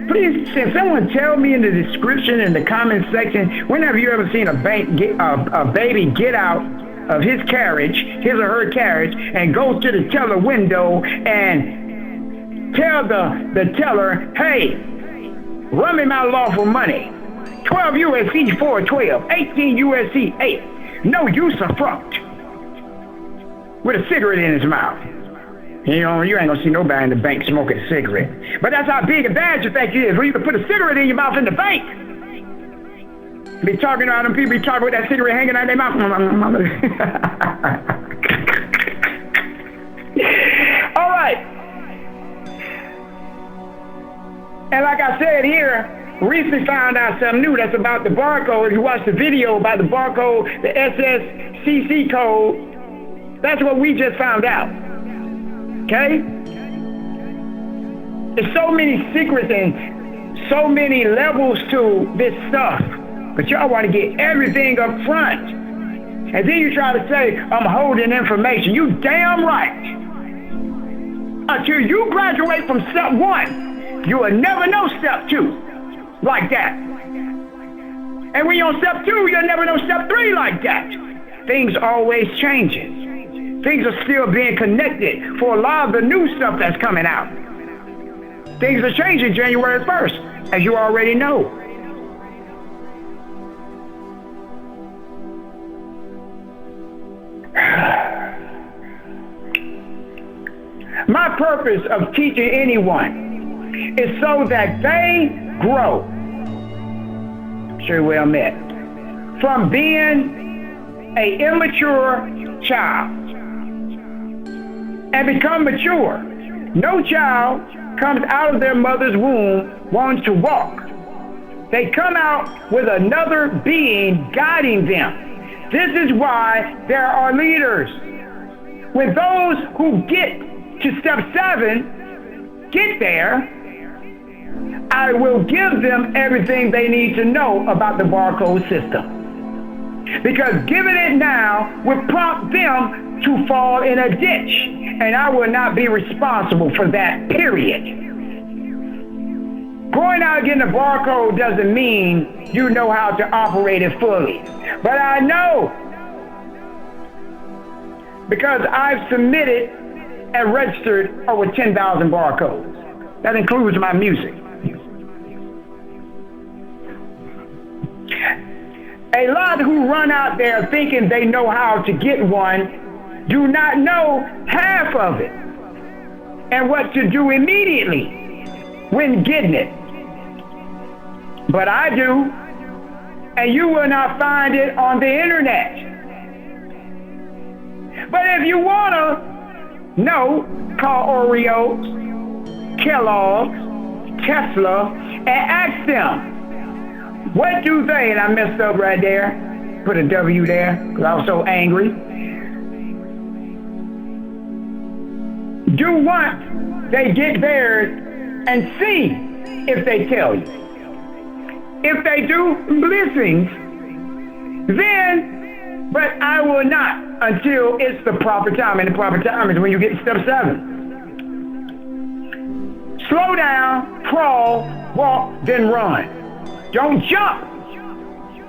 Please, can someone tell me in the description, in the comment section, when have you ever seen a baby get out of his carriage, his or her carriage, and go to the teller window and tell the teller, hey, run me my lawful money. 12 USC 412, 18 USC 8. No use of front. With a cigarette in his mouth. You know, you ain't gonna see nobody in the bank smoking a cigarette. But that's how big and bad you think it is. When you can put a cigarette in your mouth in the bank. Be talking to them people, be talking with that cigarette hanging out their mouth. All right. And like I said here, recently found out something new that's about the barcode. If you watch the video about the barcode, the SSCC code, that's what we just found out. Okay? There's so many secrets and so many levels to this stuff. But y'all want to get everything up front. And then you try to say, I'm holding information. You damn right. Until you graduate from step 1, you will never know step 2 like that. And when you're on step 2, you'll never know step 3 like that. Things are always changing. Things are still being connected for a lot of the new stuff that's coming out. Things are changing January 1st, as you already know. My purpose of teaching anyone is so that they grow, sure well met, from being an immature child and become mature. No child comes out of their mother's womb wanting to walk. They come out with another being guiding them. This is why there are leaders. When those who get to step 7 get there, I will give them everything they need to know about the barcode system. Because giving it now will prompt them to fall in a ditch, and I will not be responsible for that, period. Going out and getting a barcode doesn't mean you know how to operate it fully. But I know, because I've submitted and registered over 10,000 barcodes. That includes my music. A lot who run out there thinking they know how to get one do not know half of it and what to do immediately when getting it. But I do, and you will not find it on the internet. But if you wanna know, call Oreos, Kellogg's, Tesla, and ask them, what do they, and I messed up right there, put a W there, because I was so angry, do once they get theirs and see if they tell you. If they do blessings, then, but I will not until it's the proper time, and the proper time is when you get to step 7. Slow down, crawl, walk, then run. Don't jump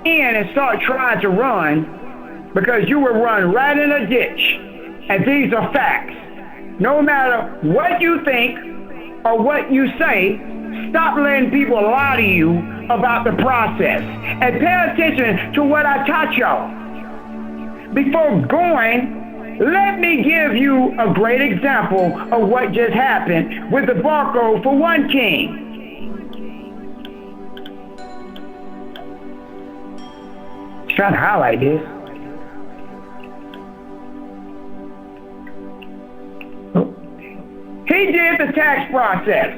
in and start trying to run, because you will run right in a ditch. And these are facts. No matter what you think or what you say, stop letting people lie to you about the process. And pay attention to what I taught y'all. Before going, let me give you a great example of what just happened with the barcode for 1 king. Trying to highlight this. He did the tax process.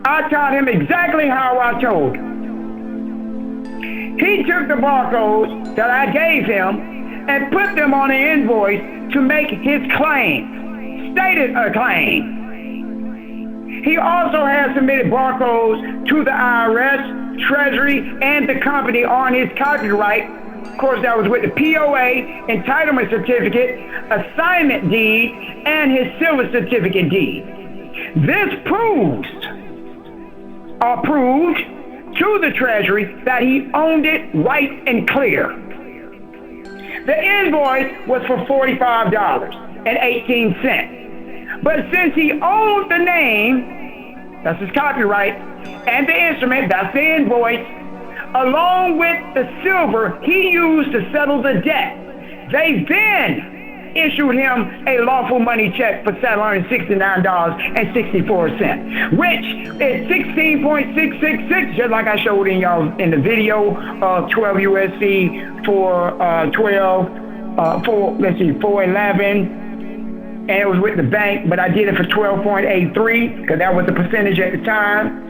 I taught him exactly how I told him. He took the barcodes that I gave him and put them on an invoice to make his claim, stated a claim. He also has submitted barcodes to the IRS, Treasury, and the company on his copyright. Of course, that was with the POA, Entitlement Certificate, Assignment Deed, and his Silver Certificate Deed. This proved to the Treasury that he owned it right and clear. The invoice was for $45.18. But since he owned the name, that's his copyright, and the instrument, that's the invoice, along with the silver he used to settle the debt, they then issued him a lawful money check for $769.64, which is 16.666, just like I showed in y'all in the video of 12 USC for 411, and it was with the bank, but I did it for 12.83 because that was the percentage at the time.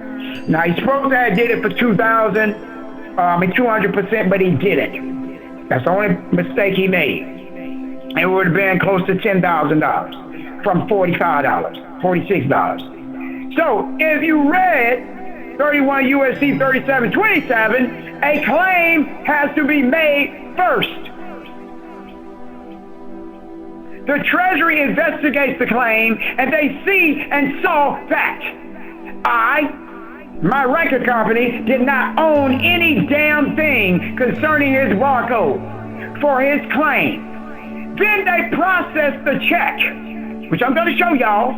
Now he's supposed to have did it for 200%, but he didn't. That's the only mistake he made. It would have been close to $10,000 from $45, $46. So if you read 31 USC 3727, a claim has to be made first. The Treasury investigates the claim, and they see and saw that my record company did not own any damn thing concerning his barcode for his claim. Then they processed the check, which I'm going to show y'all,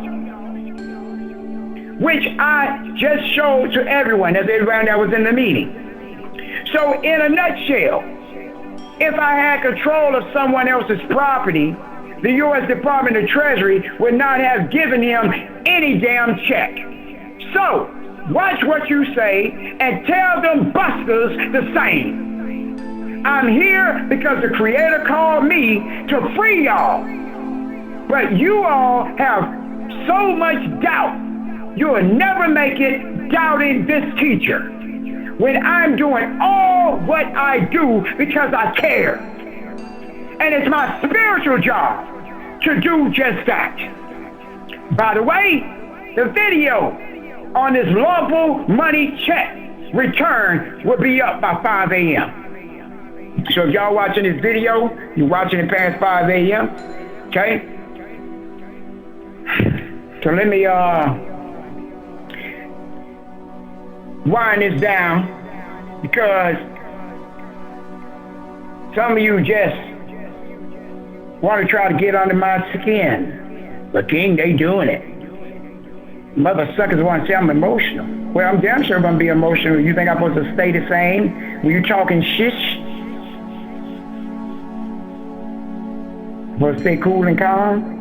which I just showed to everyone, as everyone that was in the meeting. So in a nutshell, if I had control of someone else's property, the U.S. Department of Treasury would not have given him any damn check. So watch what you say and tell them busters the same. I'm here because the Creator called me to free y'all. But you all have so much doubt, you'll never make it doubting this teacher. When I'm doing all what I do because I care. And it's my spiritual job to do just that. By the way, the video on this lawful money check return will be up by 5 a.m. So if y'all watching this video, you're watching it past 5 a.m., okay? So let me wind this down, because some of you just want to try to get under my skin. But King, they doing it. Mother suckers want to say I'm emotional. Well, I'm damn sure I'm going to be emotional. You think I'm supposed to stay the same when you talking shish? Supposed to stay cool and calm?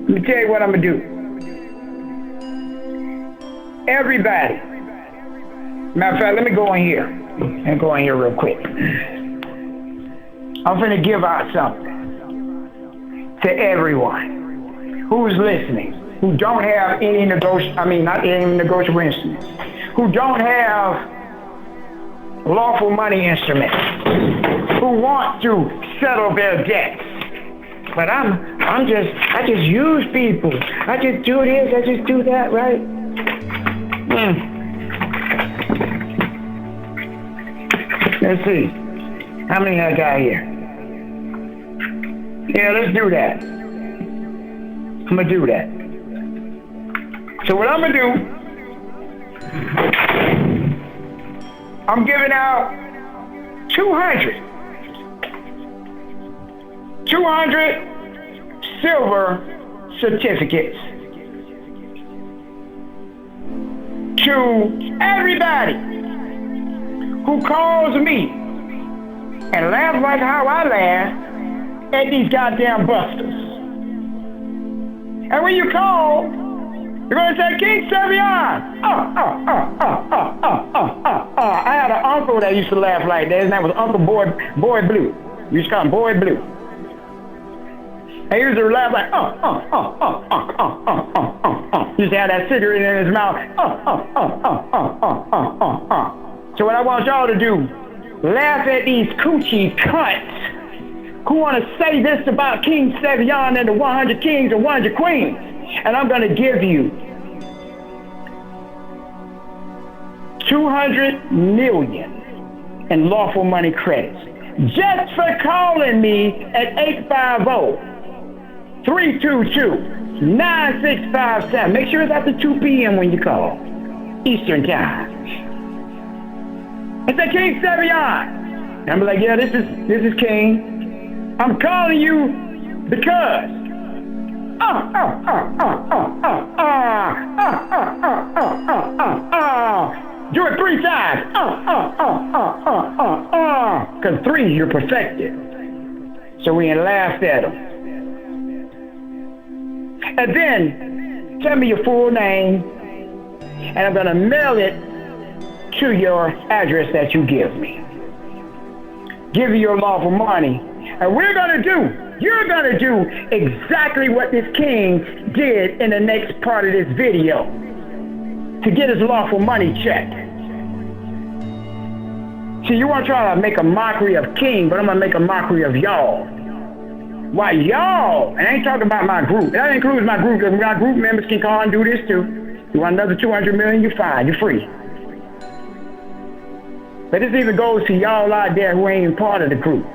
Let me tell you what I'm going to do. Everybody. Matter of fact, let me go in here. And go in here real quick. I'm finna give out something to everyone who's listening, who don't have any not any negotiable instruments, who don't have lawful money instruments, who want to settle their debts. But I just use people. I just do this, I just do that, right? Let's see. How many I got here? Yeah, let's do that. I'm gonna do that. So what I'm gonna do, I'm giving out 200 silver certificates to everybody who calls me and laughs like how I laugh at these goddamn busters. And when you call, you're gonna say, King Stevian. I had an uncle that used to laugh like that. His name was Uncle Boy Blue. We used to call him Boy Blue. And he used to laugh like, He used to have that cigarette in his mouth, So what I want y'all to do, laugh at these coochie cunts who want to say this about King Stevian and the 100 kings and 100 queens. And I'm going to give you 200 million in lawful money credits just for calling me at 850-322-9657. Make sure it's after 2 p.m. when you call, Eastern Time. I said, King Stevian. And I'm like, yeah, this is King. I'm calling you because do it 3 times. Because 3 you're perfected. So we laughed at him. And then tell me your full name, and I'm gonna mail it to your address that you give me. Give you your lawful money. And you're gonna do exactly what this king did in the next part of this video to get his lawful money checked. See, you want to try to make a mockery of king, but I'm gonna make a mockery of y'all. Why y'all? And I ain't talking about my group. That includes my group, because my group members can call and do this too. You want another 200 million, you're fine, you're free. But this even goes to y'all out there who ain't even part of the group.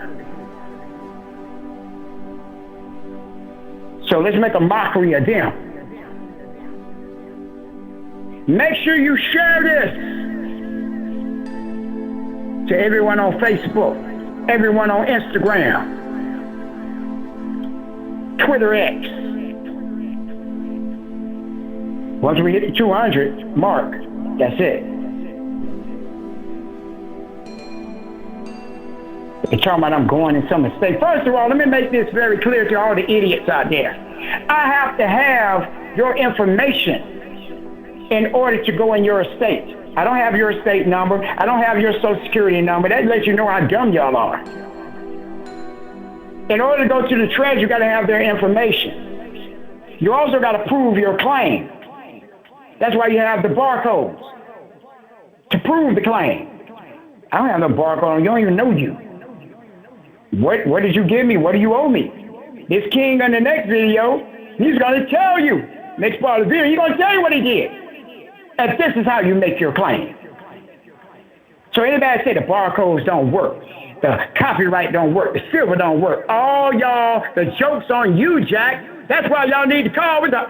So let's make a mockery of them. Make sure you share this to everyone on Facebook, everyone on Instagram, Twitter X. Once we hit the 200 mark, that's it. They're talking about I'm going in some mistake. First of all, let me make this very clear to all the idiots out there. I have to have your information in order to go in your estate. I don't have your estate number. I don't have your social security number. That lets you know how dumb y'all are. In order to go to the treasury, you got to have their information. You also got to prove your claim. That's why you have the barcodes, to prove the claim. I don't have no barcode on you. Don't even know you. What did you give me? What do you owe me? This king on the next video, he's going to tell you. Next part of the video, he's going to tell you what he did. And this is how you make your claim. So anybody say the barcodes don't work, the copyright don't work, the silver don't work, all y'all, the joke's on you, Jack. That's why y'all need to call with the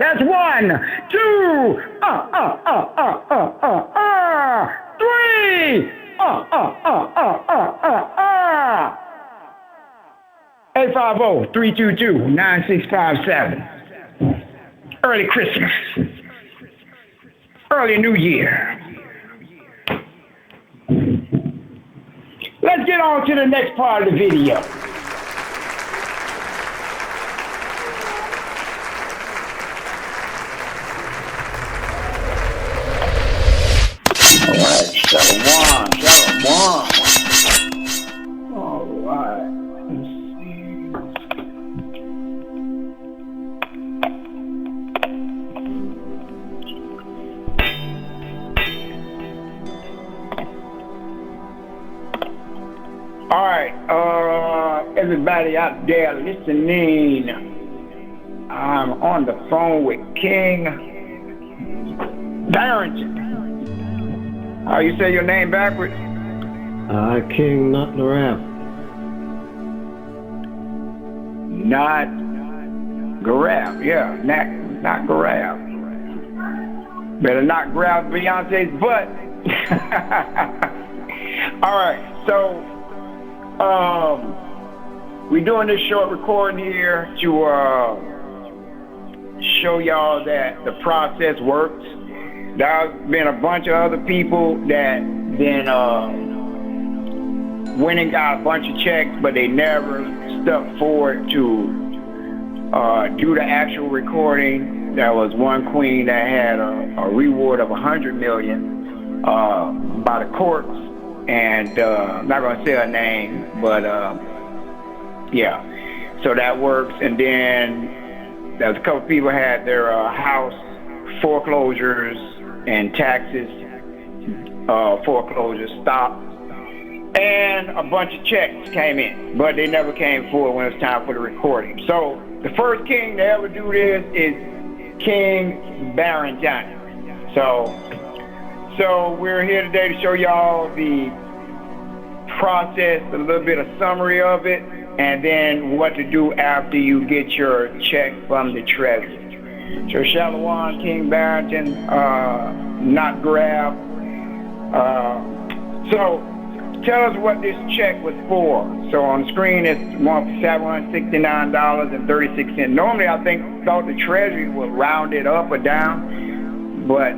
That's 1, 2, 3. 850-322-9657. Early Christmas. Early New Year. Let's get on to the next part of the video. All right, everybody out there listening, I'm on the phone with King Barrington. How you say your name backwards? King Not Garab. Not Garab, yeah, not Garab. Better not grab Beyonce's butt. All right, so we're doing this short recording here to show y'all that the process works. There's been a bunch of other people that then went and got a bunch of checks, but they never stuck forward to do the actual recording. There was one queen that had a reward of $100 million by the courts, and I'm not gonna say her name, but yeah. So that works. And then there's a couple people had their house foreclosures and taxes foreclosures stopped, and a bunch of checks came in, but they never came forward when it was time for the recording. So the first king to ever do this is King Barrington. So we're here today to show y'all the process, a little bit of summary of it, and then what to do after you get your check from the Treasury. So Shalom, King Barrington, not grab. So tell us what this check was for. So on the screen it's $769.36. Normally I thought the Treasury would round it up or down, but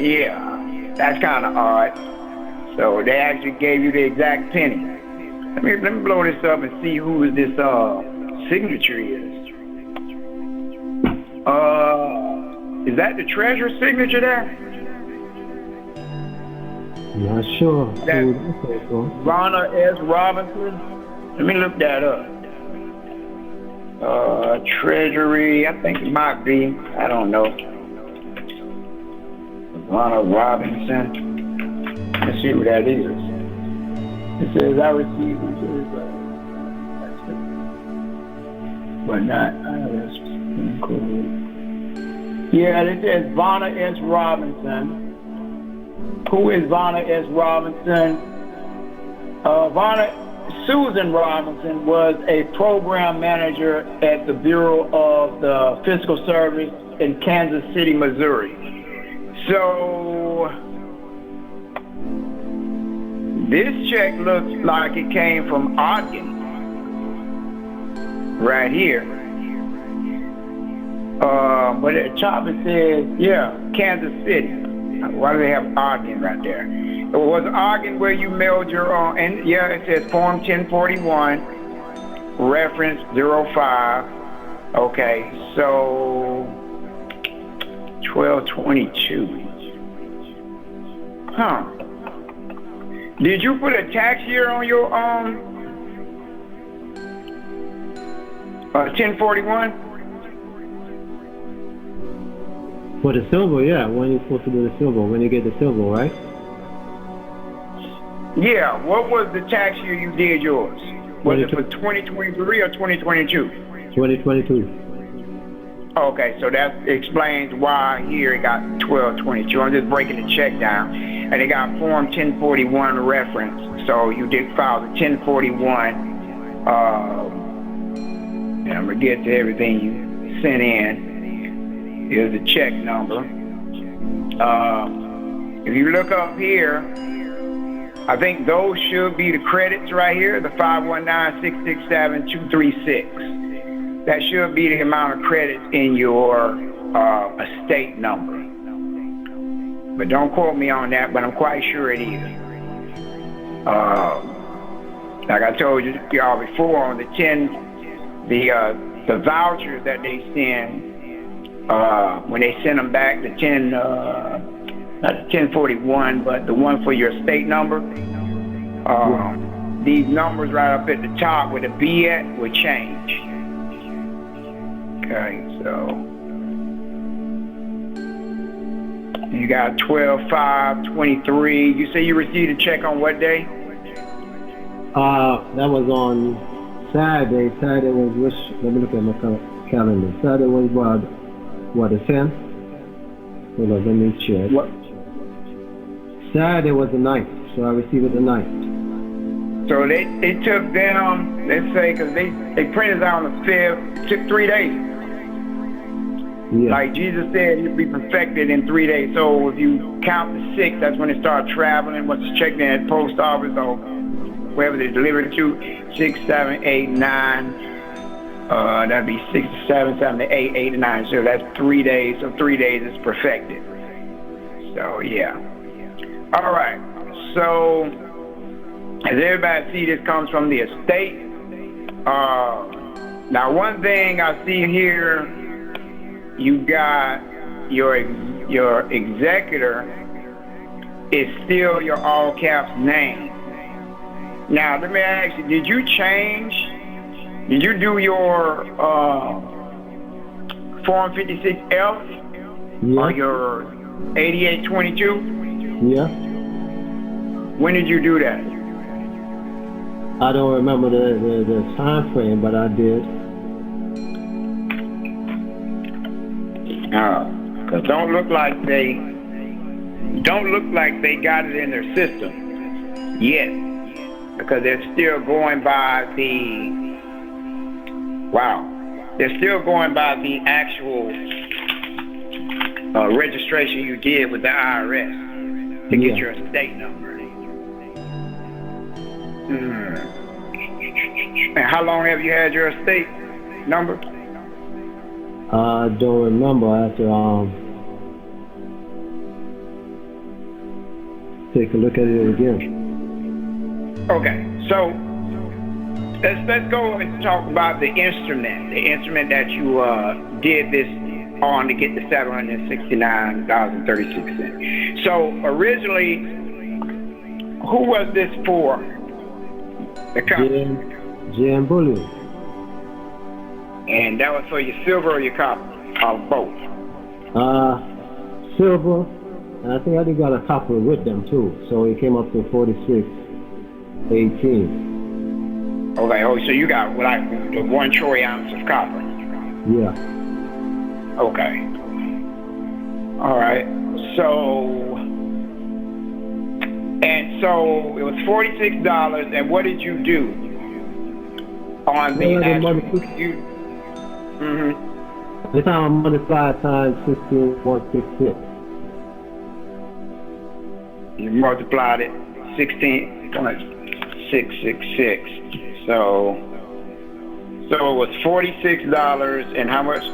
yeah, that's kind of odd. So they actually gave you the exact penny. Let me blow this up and see who this signature is. Is that the treasurer's signature there? Not sure. That's Ronna S. Robinson. Let me look that up. Treasury, I think it might be. I don't know. Ronna Robinson. Let's see who that is. It says I received it, but not IRS. Yeah, it says Vonna S. Robinson. Who is Vonna S. Robinson? Susan Robinson was a program manager at the Bureau of the Fiscal Service in Kansas City, Missouri. So this check looks like it came from Ogden, right here. But at the top it says, yeah, Kansas City. Why do they have Ogden right there? Was Ogden where you mailed your own? And yeah, it says Form 1041, reference 05. Okay, so 1222. Huh. Did you put a tax year on your 1041? For the silver, yeah. When you're supposed to do the silver, when you get the silver, right? Yeah. What was the tax year you did yours? Was it for 2023 or 2022? 2022. Okay, so that explains why here it got 1222. I'm just breaking the check down. And it got Form 1041 reference. So you did file the 1041. And I'm going to get to everything you sent in. Here's the check number. If you look up here, I think those should be the credits right here, the 519-667-236. That should be the amount of credits in your estate number. But don't quote me on that, but I'm quite sure it is. Like I told y'all before, on the vouchers that they send, when they send them back, the not the 1041, but the one for your estate number, these numbers right up at the top where the B at will change. Okay, so you got 12/5/23. You say you received a check on what day? That was on Saturday. Saturday was which? Let me look at my calendar. Saturday was what, the 10th? Hold on, let me check. What? Saturday was the 9th, so I received it the 9th. So they took them, let's say, because they printed out on the 5th, took 3 days. Yeah. Like Jesus said, he'll be perfected in 3 days. So if you count the 6th, that's when they start traveling. Once it's checked in at the post office or wherever they delivered it to, 6, 7, 8, 9. That'd be 6 to 7, 7 to 8, 8 to 9. So that's 3 days. So 3 days is perfected. So yeah. All right. So as everybody see, this comes from the estate. Now one thing I see here, you got your executor is still your all caps name. Now let me ask you, did you do your Form 56F or your 8822? Yeah. When did you do that? I don't remember the time frame, but I did. Because don't look like they got it in their system yet, because they're still going by the actual registration you did with the IRS to get your estate number. And how long have you had your estate number? I don't remember. I have to take a look at it again. Okay, so let's go and talk about the instrument that you did this on to get the $769.36. So originally, who was this for? The company. Jan Bullion. And that was for your silver or your copper? Or both? Silver, and I think I did got a copper with them too. So it came up to 46.18. Okay, so you got like the 1 troy ounce of copper? Yeah. Okay. All right. So it was $46, and what did you do on the actual? The time I multiplied times 16.66. You multiplied it 16.666. So it was $46 and how much?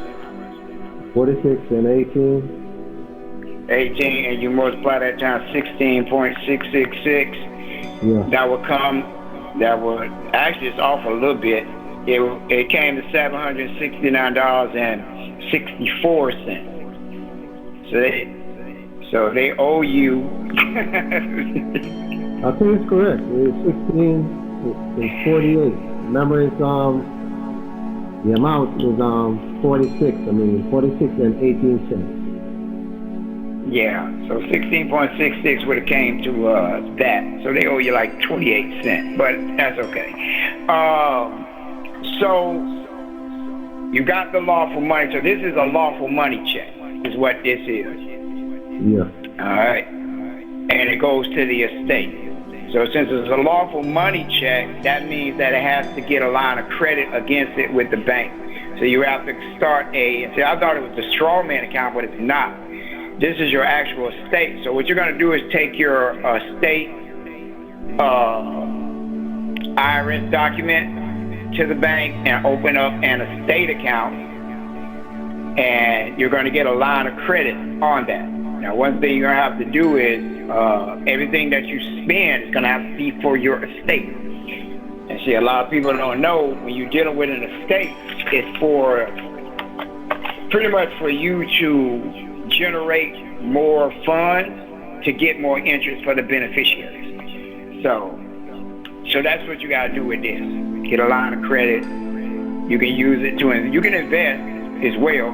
46 and 18. 18, and you multiply that times 16.666. Yeah. That would actually, it's off a little bit. It came to $769.64. So they owe you. I think it's correct. It's 16. It's 48. Remember, it's the amount is 46. 46 and 18 cents. Yeah. So 16.66 would have came to that. So they owe you like 28 cents, but that's okay. So you got the lawful money. So this is a lawful money check, is what this is. Yeah. All right. And it goes to the estate. So since it's a lawful money check, that means that it has to get a line of credit against it with the bank. So you have to start I thought it was a straw man account, but it's not. This is your actual estate. So what you're going to do is take your estate IRS document to the bank and open up an estate account, and you're going to get a line of credit on that. Now, one thing you're going to have to do is everything that you spend is going to have to be for your estate. And see, a lot of people don't know when you're dealing with an estate, it's for pretty much for you to generate more funds to get more interest for the beneficiaries. So that's what you got to do with this. Get a line of credit. You can use it you can invest as well.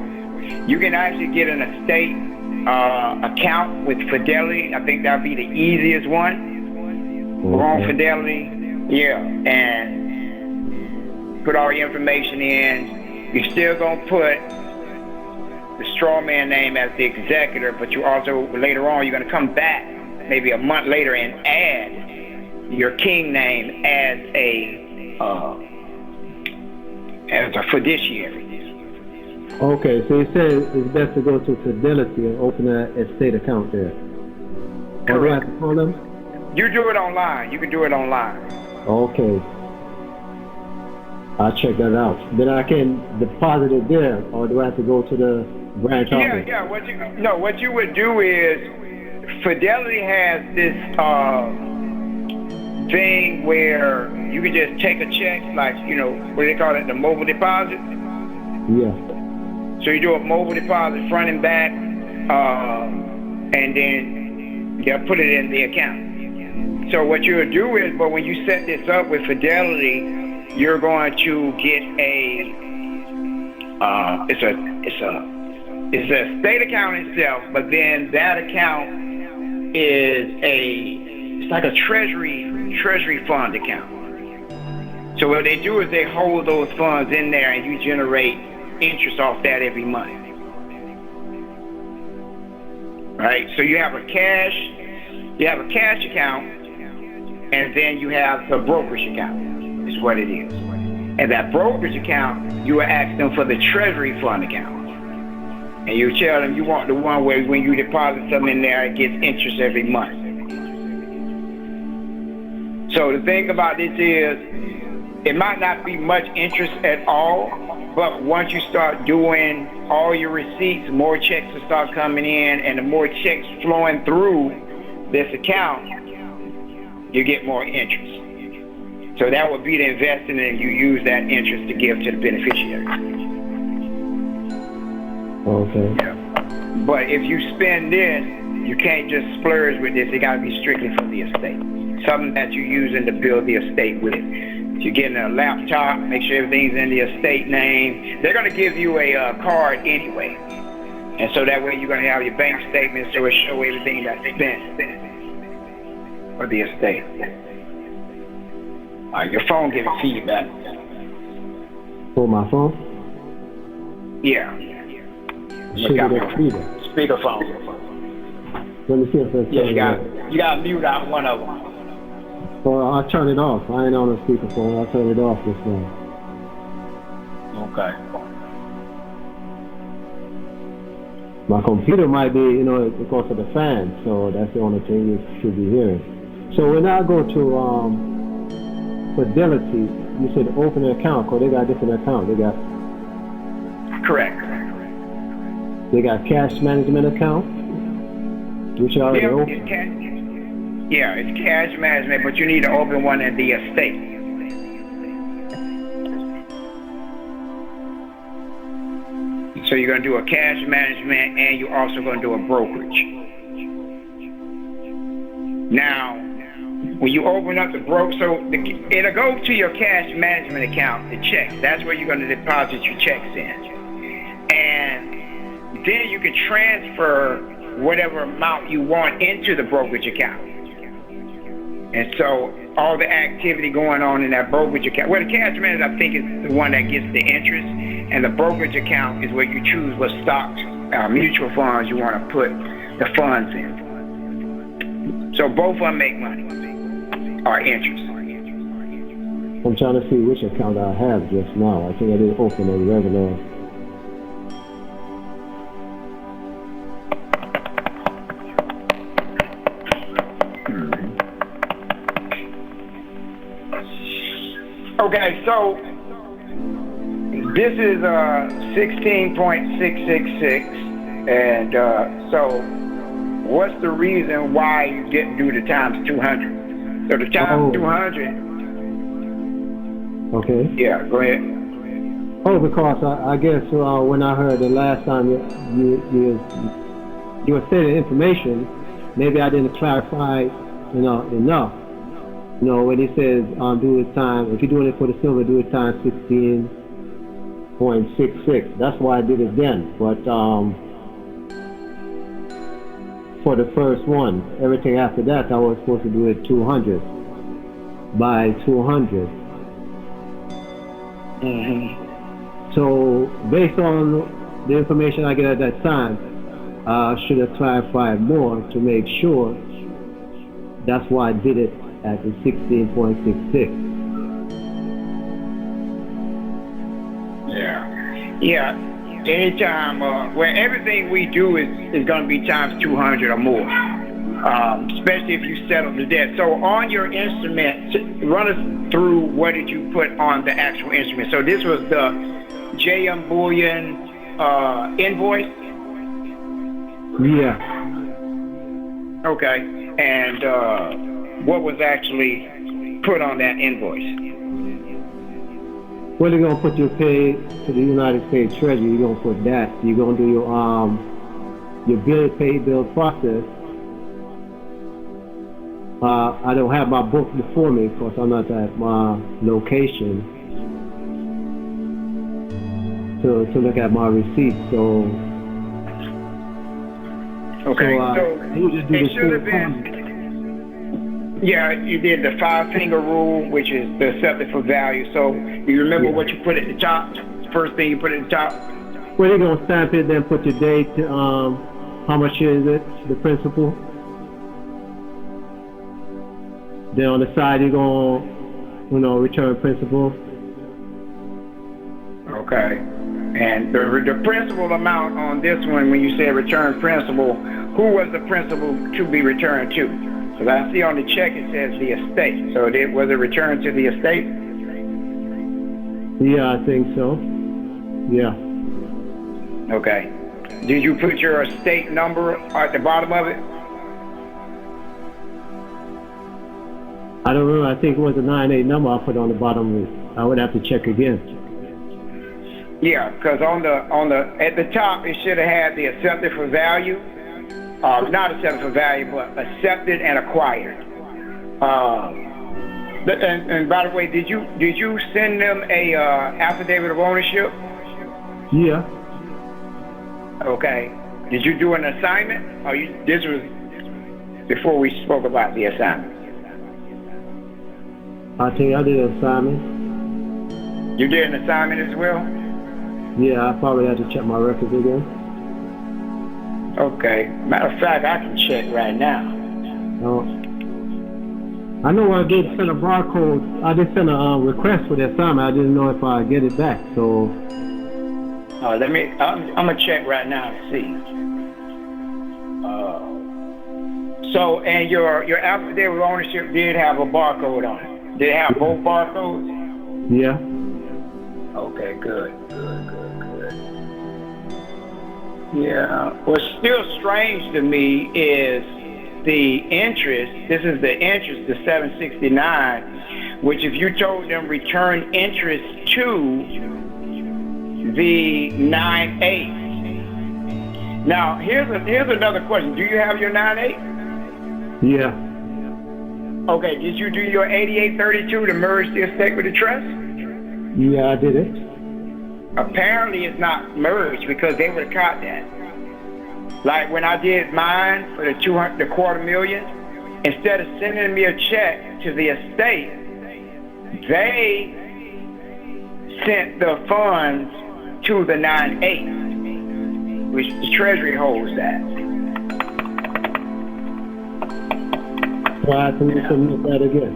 You can actually get an estate account with Fidelity. I think that would be the easiest one. We're on Fidelity. Yeah, and put all your information in. You're still gonna put the straw man name as the executor, but you also later on you're gonna come back maybe a month later and add your king name as a fiduciary. Okay, so you said it's best to go to Fidelity and open an estate account there. Or do I have to call them? You do it online. You can do it online. Okay. I'll check that out. Then I can deposit it there, or do I have to go to the branch office? Yeah. What you would do is, Fidelity has this thing where you can just take a check, like, what do they call it, the mobile deposit? Yeah. So you do a mobile deposit front and back, and then they'll put it in the account. So what you'll do is, but when you set this up with Fidelity, you're going to get it's a state account itself, but then that account is it's like a treasury fund account. So what they do is they hold those funds in there, and you generate interest off that every month. Right? So you have a cash account, and then you have a brokerage account, is what it is. And that brokerage account, you will ask them for the treasury fund account. And you tell them you want the one where when you deposit something in there, it gets interest every month. So the thing about this is, it might not be much interest at all, but once you start doing all your receipts, more checks will start coming in, and the more checks flowing through this account, you get more interest. So that would be the investing, and you use that interest to give to the beneficiary. Okay. Yeah. But if you spend this, you can't just splurge with this. It got to be strictly for the estate. Something that you're using to build the estate with. You're getting a laptop, make sure everything's in the estate name. They're going to give you a card anyway. And so that way you're going to have your bank statement, so it show everything that's spent for the estate. Your phone giving feedback. For my phone? Yeah. Should get that feedback. Speakerphone. Let me see if that's you got to mute out one of them. Well, I'll turn it off. I ain't on a speakerphone. I'll turn it off this time. Okay. My computer might be, because of the fan, so that's the only thing you should be hearing. So when I go to Fidelity, you said open an account, because they got different accounts. Correct. They got cash management account, which are already open. It's cash management, but you need to open one in the estate. So you're going to do a cash management, and you're also going to do a brokerage. Now, when you open up the it'll go to your cash management account, the checks. That's where you're going to deposit your checks in. And then you can transfer whatever amount you want into the brokerage account. And so all the activity going on in that brokerage account, the cash manager, I think, is the one that gets the interest, and the brokerage account is where you choose what stocks, mutual funds you want to put the funds in. So both of them make money, or interest. I'm trying to see which account I have just now. I think I didn't open a regular. Okay, so this is 16.666, and so what's the reason why you didn't do the times 200? So the times 200. Okay. Yeah, go ahead. Oh, because I guess when I heard the last time you were stating information, maybe I didn't clarify, enough. When he says do it time, if you're doing it for the silver, do it times 16.66. That's why I did it then. But for the first one, everything after that, I was supposed to do it 200. by 200. So based on the information I get at that time, I should have clarified more to make sure. That's why I did it at the 16.66. Yeah. Anytime, where everything we do is going to be times 200 or more, especially if you settle the debt. So on your instrument, run us through what did you put on the actual instrument. So this was the JM Bullion invoice? Yeah. Okay. And what was actually put on that invoice? Well, they're gonna put your pay to the United States Treasury. You're gonna put that. You're gonna do your bill process. I don't have my book before me because I'm not at my location to look at my receipts. So. Okay. So you just do it the should have been. Yeah, you did the 5-finger rule, which is the accepted for value. So you remember what you put at the top? First thing you put at the top? Well, you're going to stamp it, then put your date, how much is it, the principal. Then on the side, you're going to, return principal. Okay. And the principal amount on this one, when you say return principal, who was the principal to be returned to? Because I see on the check it says the estate. So was it returned to the estate? Yeah, I think so. Yeah. Okay. Did you put your estate number at the bottom of it? I don't remember. I think it was a 98 number I put on the bottom of it. I would have to check again. Yeah, because at the top it should have had the accepted for value. Not accepted for value, but accepted and acquired. And by the way, did you send them a affidavit of ownership? Yeah. Okay. Did you do an assignment? Or this was before we spoke about the assignment? I think I did an assignment. You did an assignment as well? Yeah, I probably had to check my records again. Okay. Matter of fact, I can check right now. I know I did send a barcode. I did send a request for the assignment. I didn't know if I'd get it back. So. I'm gonna check right now to see. So, and your affidavit of ownership did have a barcode on it. Did it have both barcodes? Yeah. Okay, good. Yeah. What's still strange to me is the interest. This is the interest, the 769, which if you told them return interest to the 9/8. Now, here's another question. Do you have your 9/8? Yeah. Okay. Did you do your 8832 to merge the estate with the trust? Yeah, I did it. Apparently it's not merged because they would have caught that. Like when I did mine for the $250,000, instead of sending me a check to the estate, they sent the funds to the 9/8, which the Treasury holds that. So I have to submit that again.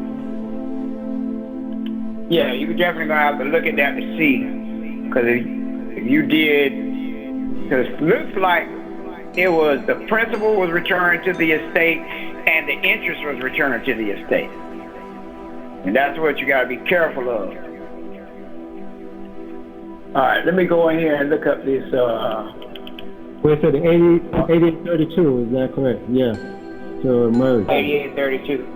Yeah, you're definitely gonna have to look at that to see. Because if you did, because it looks like it was the principal was returned to the estate and the interest was returned to the estate. And that's what you got to be careful of. All right, let me go in here and look up this. Wait, so the 8832, is that correct? Yeah. So merge. 8832.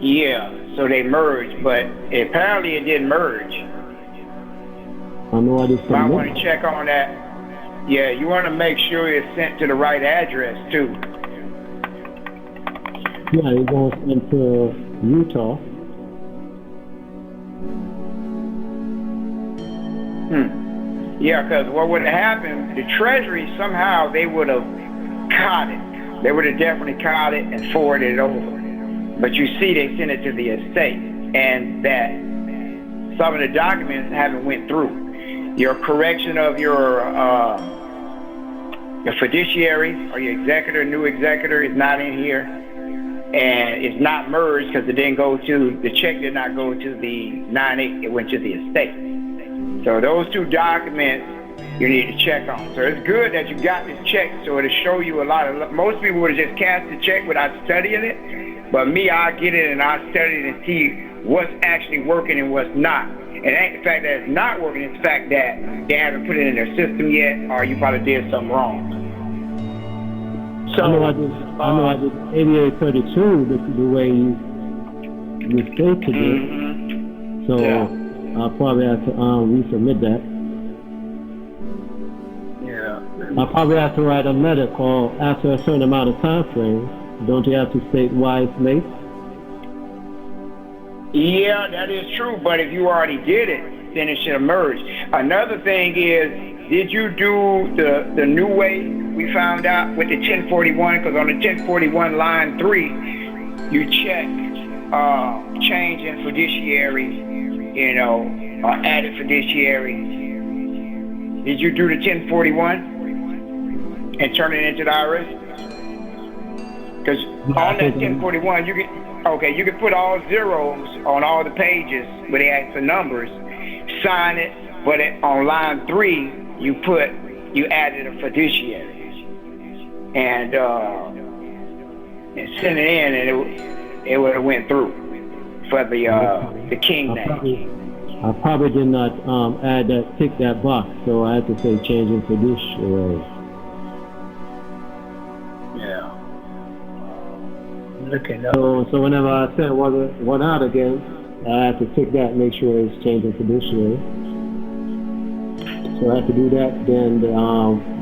Yeah, so they merged, but apparently it didn't merge. I know I did I want to check on that. Yeah, you want to make sure it's sent to the right address too. Yeah, you're going to send to Utah. Yeah, because what would have happened, the Treasury somehow they would have caught it. They would have definitely caught it and forwarded it over. But you see, they sent it to the estate. and that some of the documents haven't went through. Your correction of your fiduciary or your executor, new executor, is not in here, and it's not merged because it didn't go to, the check did not go to the 9/8, it went to the estate. So those two documents you need to check on. So it's good that you got this check, so it'll show you a lot of, most people would have just cast the check without studying it, but me, I get it and I study it and see what's actually working and what's not. It ain't the fact that it's not working, it's the fact that they haven't put it in their system yet, or you probably did something wrong. So, I know I did 8832 the way you stated it. So I'll probably have to resubmit that. Yeah. I'll probably have to write a letter called after a certain amount of time frame. Don't you have to state why it's late? Yeah, that is true, but if you already did it, then it should emerge. Another thing is, did you do the new way we found out with the 1041? Because on the 1041 line 3, you check change in fiduciary, you know, or added fiduciary. Did you do the 1041 and turn it into the IRS? Because on that 1041, you get, okay, you can put all zeros on all the pages where they ask for numbers, sign it, but on line 3, you added a fiduciary, and send it in, and it would have went through for the king name. I probably did not tick that box, so I had to say change in fiduciary. Yeah. Looking up. So whenever I send one out again, I have to tick that, make sure it's changed in fiduciary. So I have to do that, then the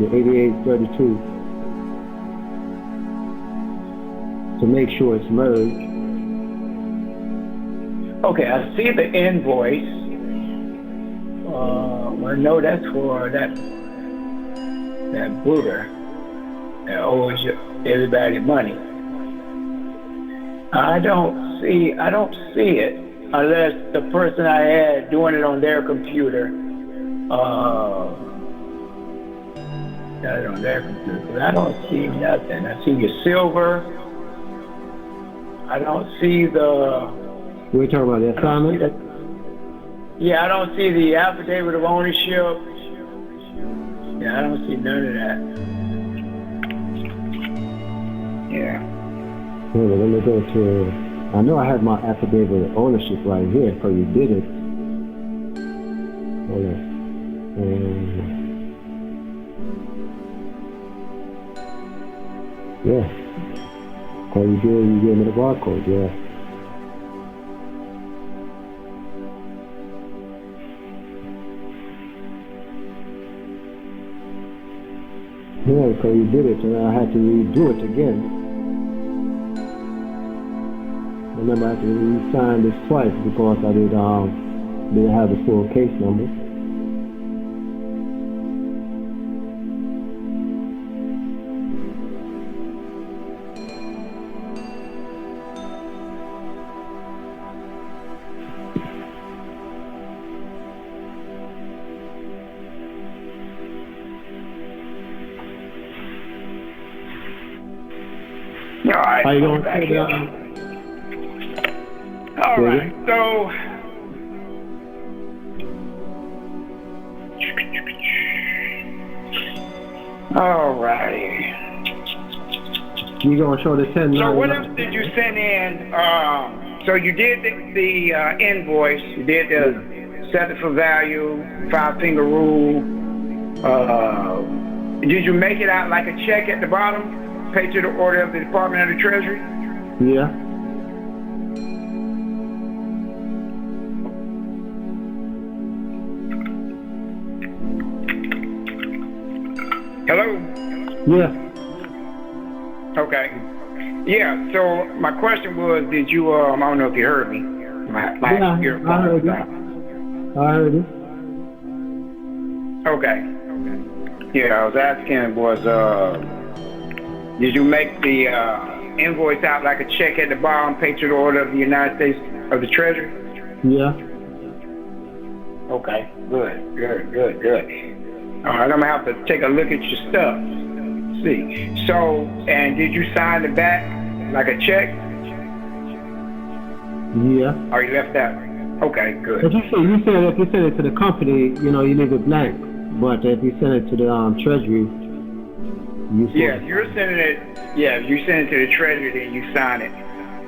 8832 to make sure it's merged. Okay, I see the invoice. Well, no, that's for that Buddha that owes everybody money. I don't see it unless the person I had doing it on their computer. Got it on their computer. I don't see nothing. I see your silver. I don't see the. We're talking about the assignment? Yeah, I don't see the affidavit of ownership. Yeah, I don't see none of that. Yeah. Let me go to. I know I have my affidavit of ownership right here, because you did it. Hold on. Yeah. Because you gave me the barcode, yeah. Yeah, because you did it, and I had to redo it again. Remember, I had to re-sign this twice because I didn't have the full case number. All right. How you doing? All right. So, all righty. You gonna show the 10? So what else did you send in? So you did the invoice. You did the set it for value, 5-finger rule. Did you make it out like a check at the bottom? Paid to the order of the Department of the Treasury? Yeah. Hello? Yeah. Okay. Yeah, so my question was, did you, I don't know if you heard me. Yeah, I heard you. I heard you. Okay. Yeah, I was asking did you make the invoice out like a check at the bottom, paid to the order of the United States of the treasury? Yeah. Okay, good. All right, I'm gonna have to take a look at your stuff. See. So, and did you sign the back like a check? Yeah. Or you left that? Okay, good. But you said if you send it to the company, you leave it blank. But if you send it to the treasury, you Yeah, if you're sending it, if you send it to the treasury, then you sign it.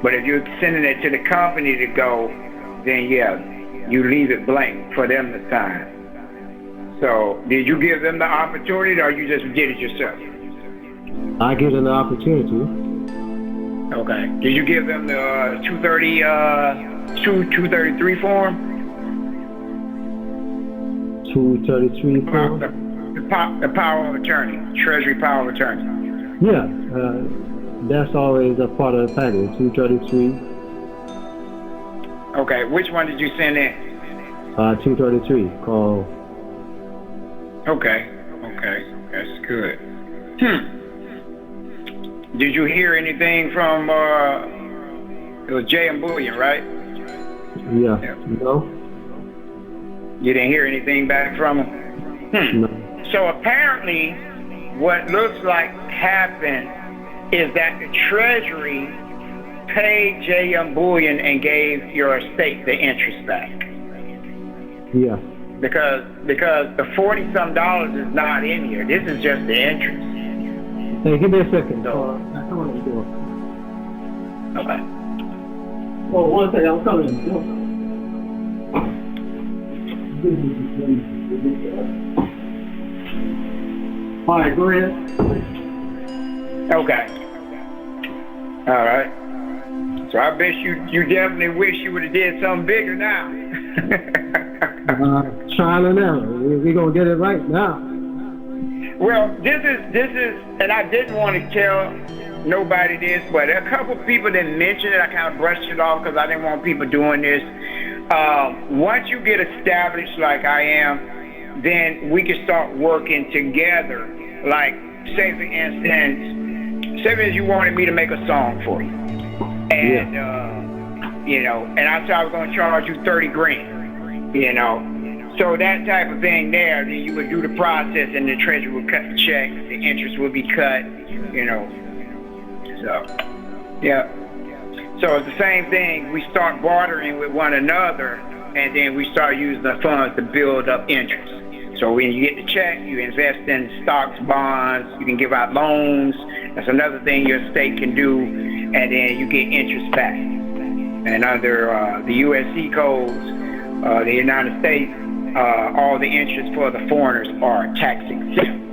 But if you're sending it to the company to go, then you leave it blank for them to sign. So, did you give them the opportunity, or you just did it yourself? I give them the opportunity. Okay. Did you give them the 233 form? 233 form? The power of attorney, treasury power of attorney. Yeah, that's always a part of the package, 233. Okay, which one did you send in? 233, call. Okay, that's good. Did you hear anything from, it was J and Bullion, right? Yeah. No? You didn't hear anything back from him? No. So apparently, what looks like happened is that the Treasury paid J.M. Bullion and gave your estate the interest back. Yeah. Because the $40-some is not in here. This is just the interest. Hey, give me a second. So, come on the door. okay. Oh, one second, I'm coming. All right, go ahead. Okay. All right. So I bet you definitely wish you would have did something bigger now. Trial and error. We're gonna get it right now. Well, this is, and I didn't want to tell nobody this, but a couple people didn't mention it. I kind of brushed it off because I didn't want people doing this. Once you get established like I am, then we can start working together. Like, say for instance, you wanted me to make a song for you. And, and I said I was going to charge you 30 grand, So that type of thing there, then you would do the process and the treasury would cut the check, the interest would be cut, So, yeah. So it's the same thing. We start bartering with one another, and then we start using the funds to build up interest. So when you get the check, you invest in stocks, bonds, you can give out loans. That's another thing your state can do, and then you get interest back. And under the USC codes, the United States, all the interest for the foreigners are tax exempt.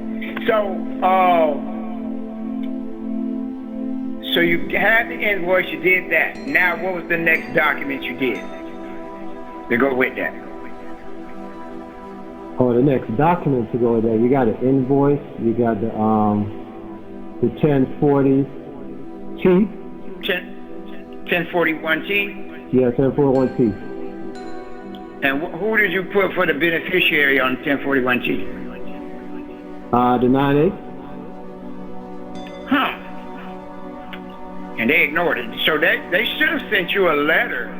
So you had the invoice, you did that. Now what was the next document you did to go with that? Oh, the next document to go with that, you got an invoice, you got the 1040T. 1041T? Yeah, 1041T. And who did you put for the beneficiary on 1041T? The 9A. Huh. And they ignored it. So they should have sent you a letter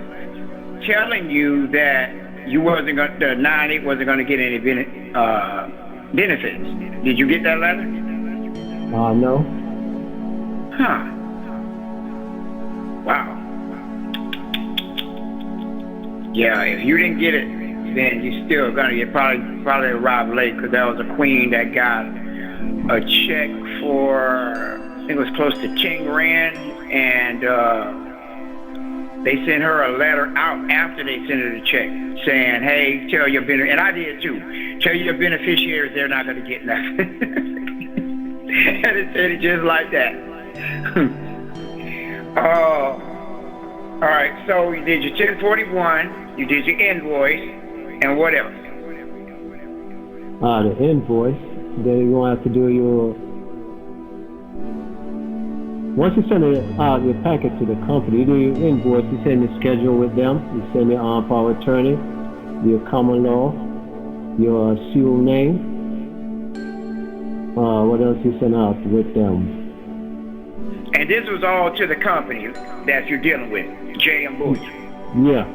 telling you that the 9A wasn't going to get any benefits. Did you get that letter? No. Huh. Wow. Yeah, if you didn't get it, then you're still gonna get probably arrived late, because that was a queen that got a check for, I think it was close to 10 grand, and they sent her a letter out after they sent her the check saying, hey, tell your beneficiaries, and I did too, tell your beneficiaries they're not gonna get nothing. And it said it just like that. All right, so you did your 1041, you did your invoice, and what else? The invoice. Then you're going to have to do your... Once you send your packet to the company, you do your invoice, you send the schedule with them, you send your power of attorney, your common law, your seal name. What else you send out with them? And this was all to the company that you're dealing with, J.M. Bullion. Yeah.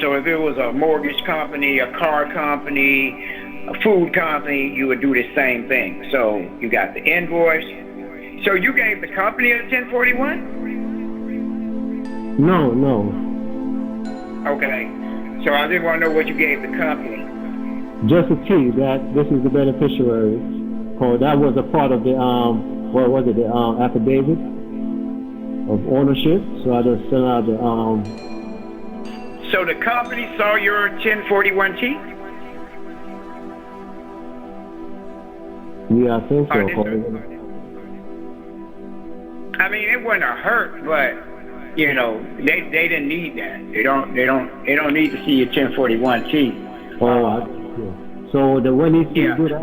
So if it was a mortgage company, a car company, a food company, you would do the same thing. So you got the invoice. So you gave the company a 1041? No. Okay. So I just want to know what you gave the company. Just a T that this is the beneficiary code. That was a part of the what was it? The affidavit of ownership. So I just sent out the So the company saw your 1041T? Yeah, I think so. I mean, it wouldn't have hurt, but you know, they didn't need that. They don't need to see your 1041T. Yeah. So the one needs to do that.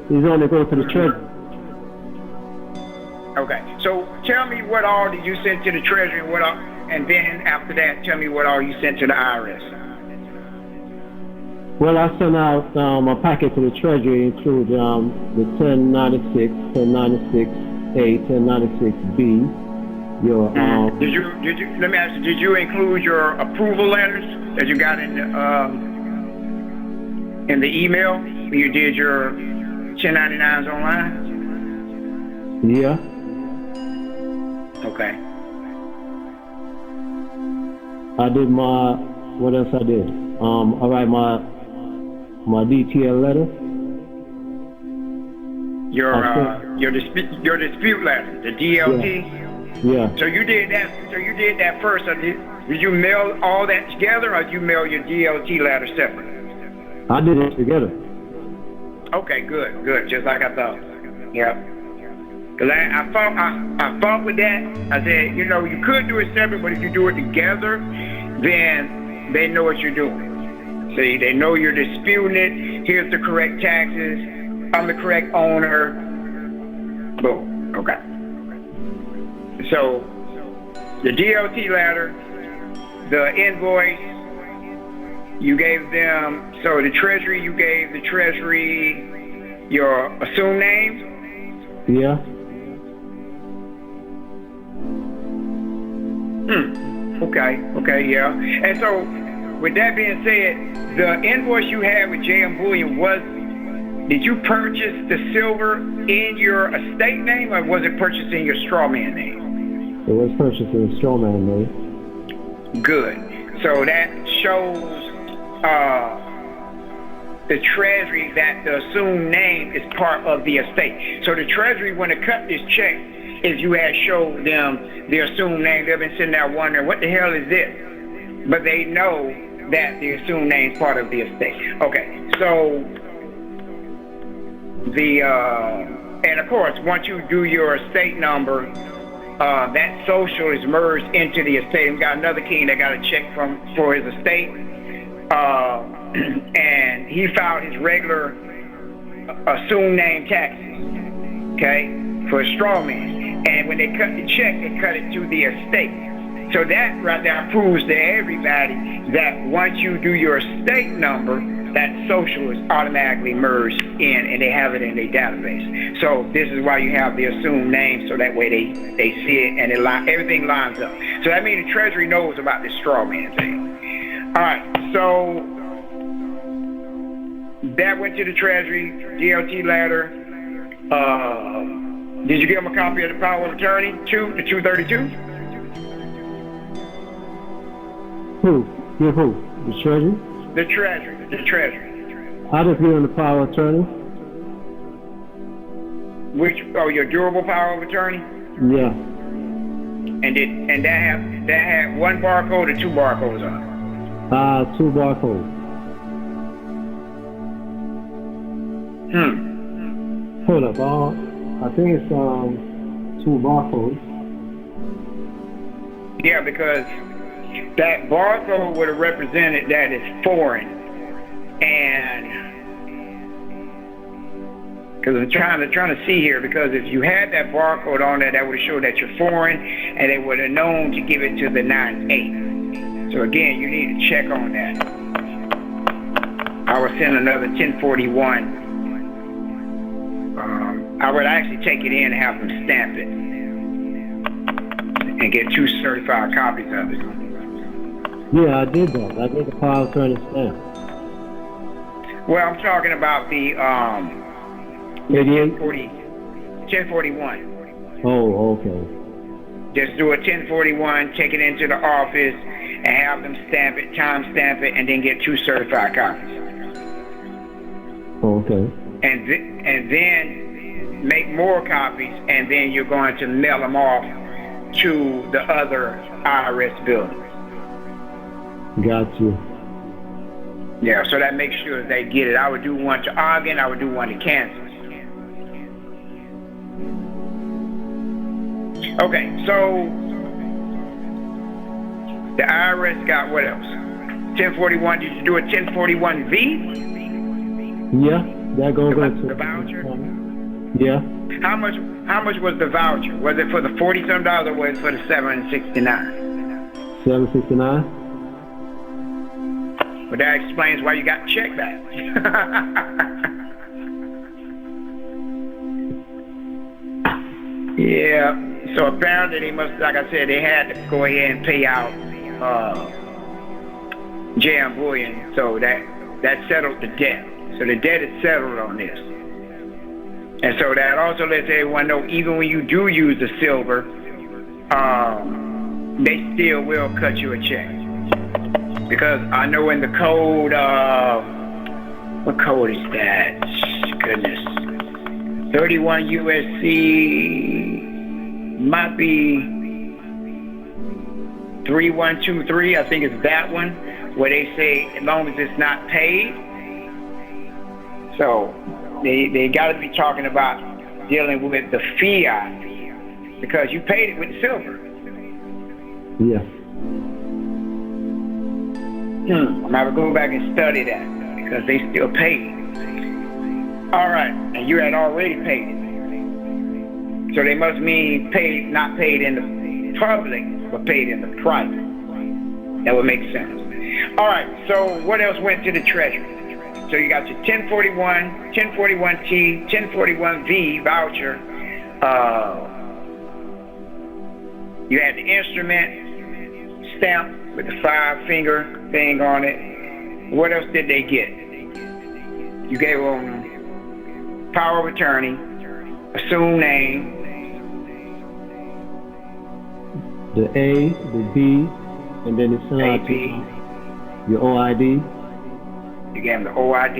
He's only going to the treasury. Okay. So tell me what all did you send to the treasury, and what all, and then after that, tell me what all you sent to the IRS. Well, I sent out a packet to the treasury, include the 1096, 1096A, 1096B. Your did you let me ask you, did you include your approval letters that you got in the email when you did your 1099s online? Yeah. Okay. I did what else I did? I write my DTL letter. Your dispute letter, the DLT. Yeah. So you did that. So you did that first. Did you mail all that together, or did you mail your DLT letter separate? I did it together. Okay, good. Just like I thought. Yeah. Cause I fought with that. I said, you know, you could do it separate, but if you do it together, then they know what you're doing. See, they know you're disputing it. Here's the correct taxes. I'm the correct owner. Boom. Okay. So the DLT letter, the invoice, you gave them. So the treasury, you gave the treasury your assumed name. Yeah. Okay, yeah. And so, with that being said, the invoice you had with JM Bullion did you purchase the silver in your estate name, or was it purchased in your strawman name? It was purchased in the strawman name. Good. So that shows the treasury that the assumed name is part of the estate. So the treasury, when it cut this check, if you had showed them the assumed name, they've been sitting there wondering, what the hell is this? But they know that the assumed name is part of the estate. Okay, so and of course, once you do your estate number, that social is merged into the estate. We've got another king that got a check for his estate, and he filed his regular assumed name taxes, okay, for a straw man. And when they cut the check, they cut it to the estate. So that right there proves to everybody that once you do your estate number, that social is automatically merged in, and they have it in their database. So this is why you have the assumed name, so that way they see it and everything lines up. So that means the treasury knows about this straw man thing. All right, so that went to the treasury, DLT letter. Did you give them a copy of the power of attorney, the 232? Who? Give who? The treasury? The treasury. I just give them the power of attorney. Your durable power of attorney? Yeah. And that had one barcode or two barcodes on it? 2 barcodes. Hold up, I think it's 2 barcodes. Yeah, because that barcode would have represented that it's foreign, and because I'm trying to see here, because if you had that barcode on there, that would have showed that you're foreign, and they would have known to give it to the 9-8. So again, you need to check on that. I will send another 1041. I would actually take it in and have them stamp it and get 2 certified copies of it. Yeah, I did that. I did the power of attorney stamp. Well, I'm talking about the 88? 1041. Oh, okay. Just do a 1041, take it into the office, and have them stamp it, time stamp it, and then get 2 certified copies. Oh, okay. And then make more copies, and then you're going to mail them off to the other IRS buildings. Got you. Yeah, so that makes sure they get it. I would do one to Ogden, I would do one to Kansas. Okay, so the IRS got what else? 1041, did you do a 1041V? Yeah, that goes into the voucher? Yeah. How much was the voucher? Was it for the $40-some or was it for the $769? $769? But that explains why you got the check back. Yeah. So apparently they must, like I said, they had to go ahead and pay out J.M. Bullion, so that settled the debt. So the debt is settled on this. And so that also lets everyone know, even when you do use the silver, they still will cut you a check. Because I know in the code, what code is that? Goodness. 31 USC might be 3123, I think it's that one, where they say as long as it's not paid. So they got to be talking about dealing with the fiat because you paid it with silver. Yeah. I'm going to go back and study that because they still pay it. All right, and you had already paid it. So they must mean paid, not paid in the public, but paid in the private. That would make sense. All right, so what else went to the Treasury? So you got your 1041, 1041T, 1041V voucher. You had the instrument stamp with the 5-finger thing on it. What else did they get? You gave them power of attorney, assumed name, the A, the B, and then it's AP. Your OID. You gave them the OID.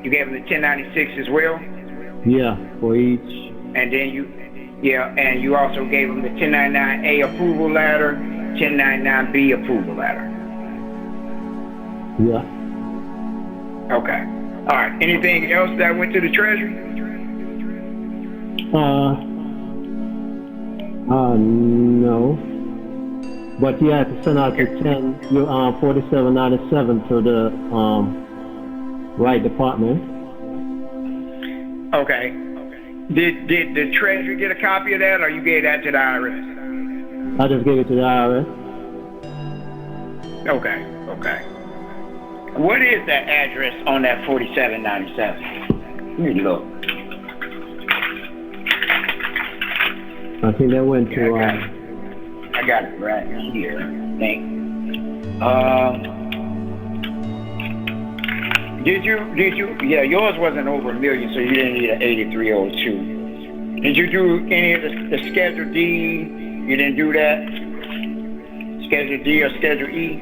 You gave them the 1096 as well. Yeah, for each. And then and you also gave them the 1099A approval letter, 1099B approval letter. Yeah. Okay. All right. Anything else that went to the Treasury? No. But you had to send out the 4797 to the right department. Okay. Did the Treasury get a copy of that, or you gave that to the IRS? I just gave it to the IRS. Okay. What is that address on that 4797? Let me look. I think that went to. I got it right here, I think. Did you? Yeah, yours wasn't over $1 million, so you didn't need an 8302. Did you do any of the Schedule D? You didn't do that? Schedule D or Schedule E?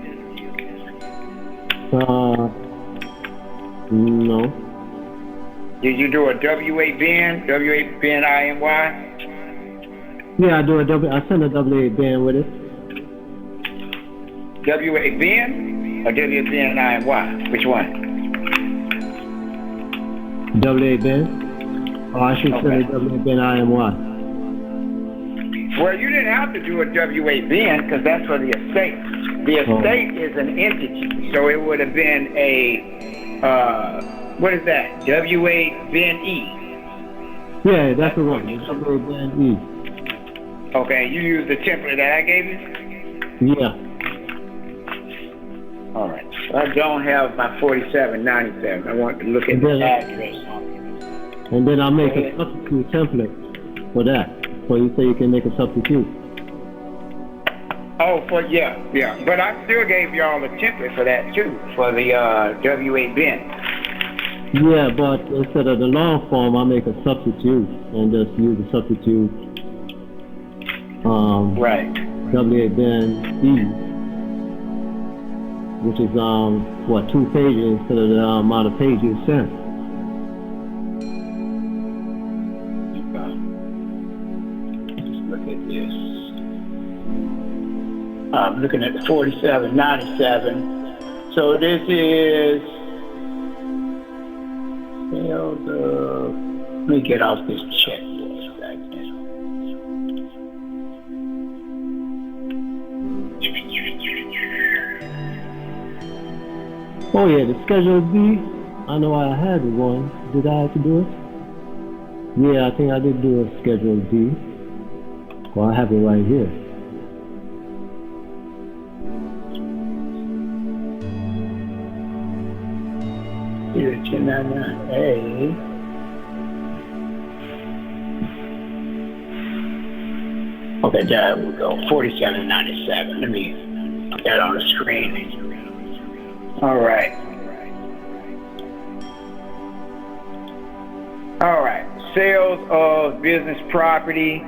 No. Did you do a WA BIN INY? Yeah, I send a WA BIN with it. WA BIN or WA BIN INY? Which one? WA BIN? Oh, I should send a WA BIN INY. Well, you didn't have to do a WA BIN because that's for the estate. The estate is an entity, so it would have been a, what is that? WA BIN E. Yeah, that's the one. WA BIN E. Okay, you used the template that I gave you? Yeah. All right. So I don't have my 4797. I want to look at the address on it. And then I'll make a substitute template for that. So you say you can make a substitute. Oh, yeah. But I still gave y'all a template for that too, for the W8 bin. Yeah, but instead of the long form, I make a substitute and just use a substitute. Right. W8 bin E, which is 2 pages instead of the amount of pages you sent. Just look at this. I'm looking at the 4797. So this is sales of. Let me get off this check. Oh yeah, the Schedule B. I know I had one. Did I have to do it? Yeah, I think I did do a Schedule D. Well, I have it right here. Here, 1099A. Okay, there we go. 4797. Let me put that on the screen. All right. Sales of business property.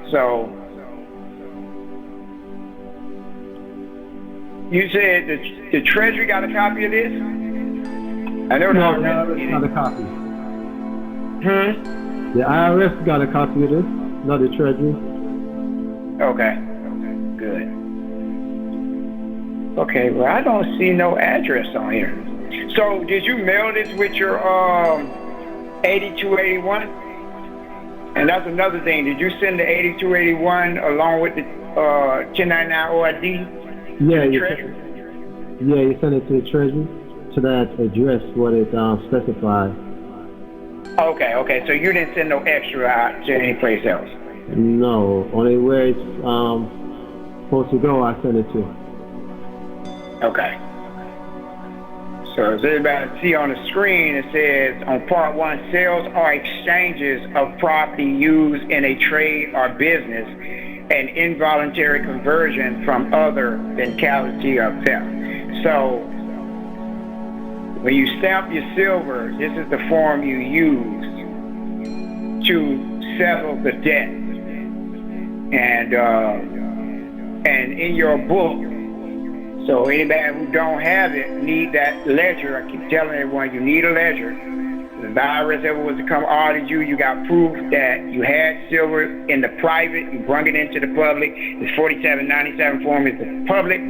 So you said the Treasury got a copy of this? I know no, the IRS got a copy. The IRS got a copy of this, not the Treasury. Okay. Good. Okay, well, I don't see no address on here. So, did you mail this with your 8281? And that's another thing. Did you send the 8281 along with the 1099 OID? Yeah, you sent it to the Treasury, to that address, what it specifies. Okay. So you didn't send no extra out to any place else? No, only where it's supposed to go, I send it to. Okay. So as everybody see on the screen, it says on part 1, sales or exchanges of property used in a trade or business, an involuntary conversion from other than casualty or theft. So when you stamp your silver, this is the form you use to settle the debt. And in your book, so anybody who don't have it need that ledger. I keep telling everyone you need a ledger. If the IRS ever was to come audit you, you got proof that you had silver in the private, you brung it into the public. This 4797 form is the public,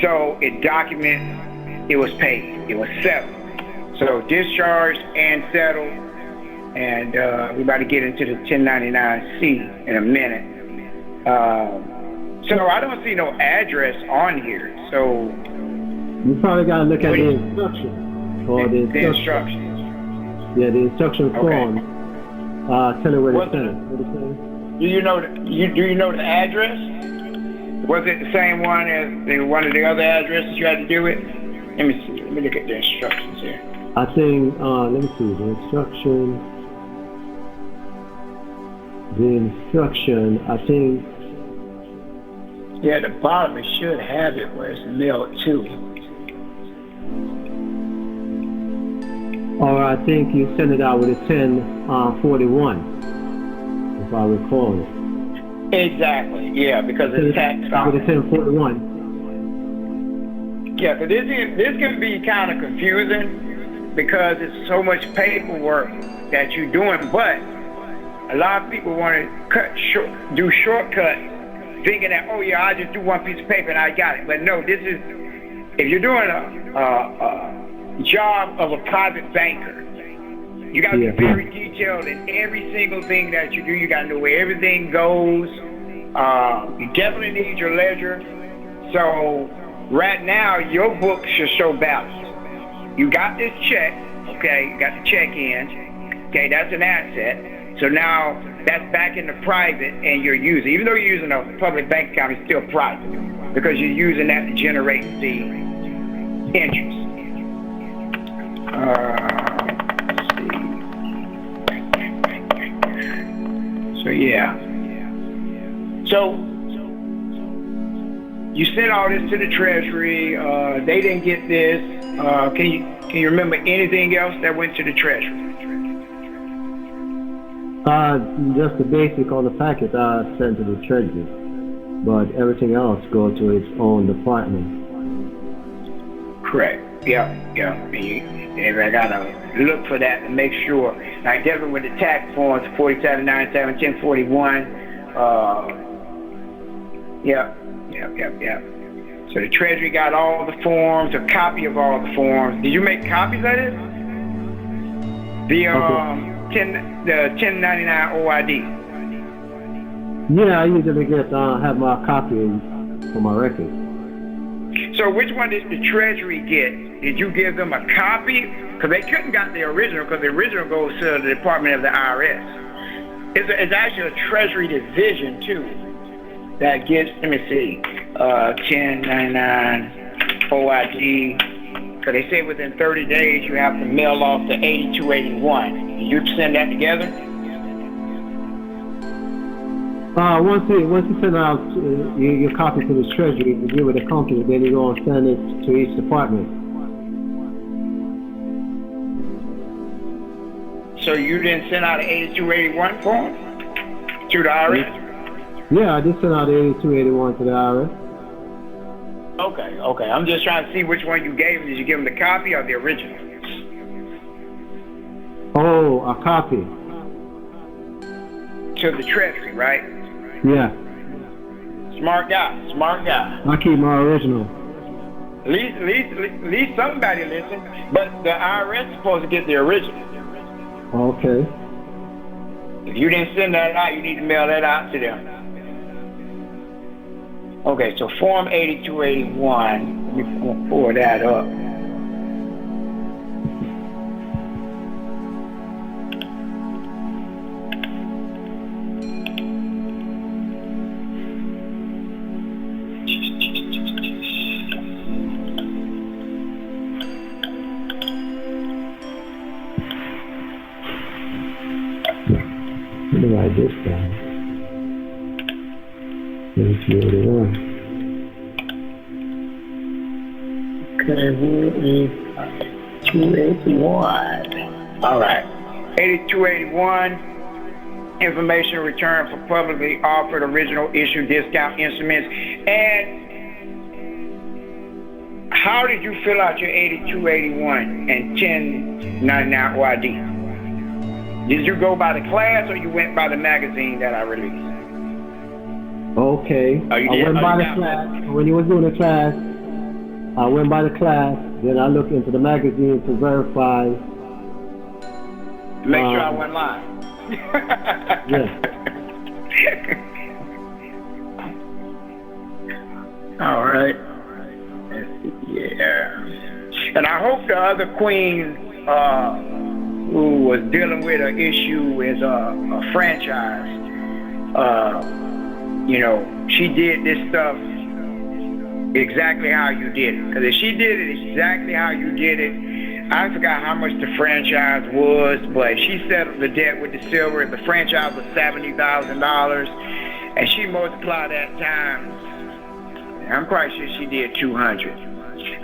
so it documents it was paid, it was settled. So discharged and settled, and we're about to get into the 1099C in a minute. So I don't see no address on here. So you probably got to look at the instruction. Or the instruction. Yeah, the instruction form. Tell it where to send it. Do you know the address? Was it the same one as one of the other addresses you had to do it? Let me see. Let me look at the instructions here. I think. Let me see the instruction. I think. Yeah, the bottom it should have it where it's mailed to. Or I think you send it out with a 1041, if I recall it. Exactly. Yeah, because it's taxed on. With a 1041. Yeah, because this can be kind of confusing because it's so much paperwork that you're doing, but a lot of people want to do shortcuts, thinking that, oh yeah, I just do one piece of paper and I got it. But no, this is, if you're doing a job of a private banker, you got to be very detailed in every single thing that you do. You got to know where everything goes. You definitely need your ledger. So right now, your book should show balance. You got this check, okay? You got the check in, okay? That's an asset. So now that's back in the private, and you're using, even though you're using a public bank account, it's still private because you're using that to generate the interest. Let's see. So yeah. So you sent all this to the Treasury. They didn't get this. Can you remember anything else that went to the Treasury? Just the basic on the packet I sent to the Treasury, but everything else goes to its own department. Correct. Yeah. And I gotta look for that to make sure. Like definitely with the tax forms, 4797, 1041. Yeah. So the Treasury got all the forms, a copy of all the forms. Did you make copies of it? The 1099 OID. Yeah, I usually have my copy for my record. So which one did the Treasury get? Did you give them a copy? Because they couldn't got the original, because the original goes to the Department of the IRS. It's actually a Treasury division too that gets, let me see, 1099 OID. Because they say within 30 days you have to mail off the 8281. Did you send that together? Once you send out your copy to the Treasury, you give it a company, then you go and send it to each department. So you didn't send out an 8281 form to the IRS? Yeah, I did send out 8281 to the IRS. Okay. I'm just trying to see which one you gave them. Did you give them the copy or the original? Oh, a copy. To the Treasury, right? Yeah. Smart guy. I keep my original. At least somebody listen. But the IRS is supposed to get the original. Okay. If you didn't send that out, you need to mail that out to them. Okay, so Form 8281. Let me pull that up. Let me write this down. 8281. Okay, 281. All right. 8281. Information returned for publicly offered original issue discount instruments. And how did you fill out your 8281 and 1099 OID? Did you go by the class or you went by the magazine that I released? Okay. I went by the class. When you was doing the class, I went by the class. Then I looked into the magazine to verify. Make sure I wasn't lying. Yeah. All right. Yeah. And I hope the other queen who was dealing with an issue with a franchise, she did this stuff exactly how you did it. Because if she did it exactly how you did it, I forgot how much the franchise was, but she settled the debt with the silver. The franchise was $70,000, and she multiplied that times. I'm quite sure she did 200.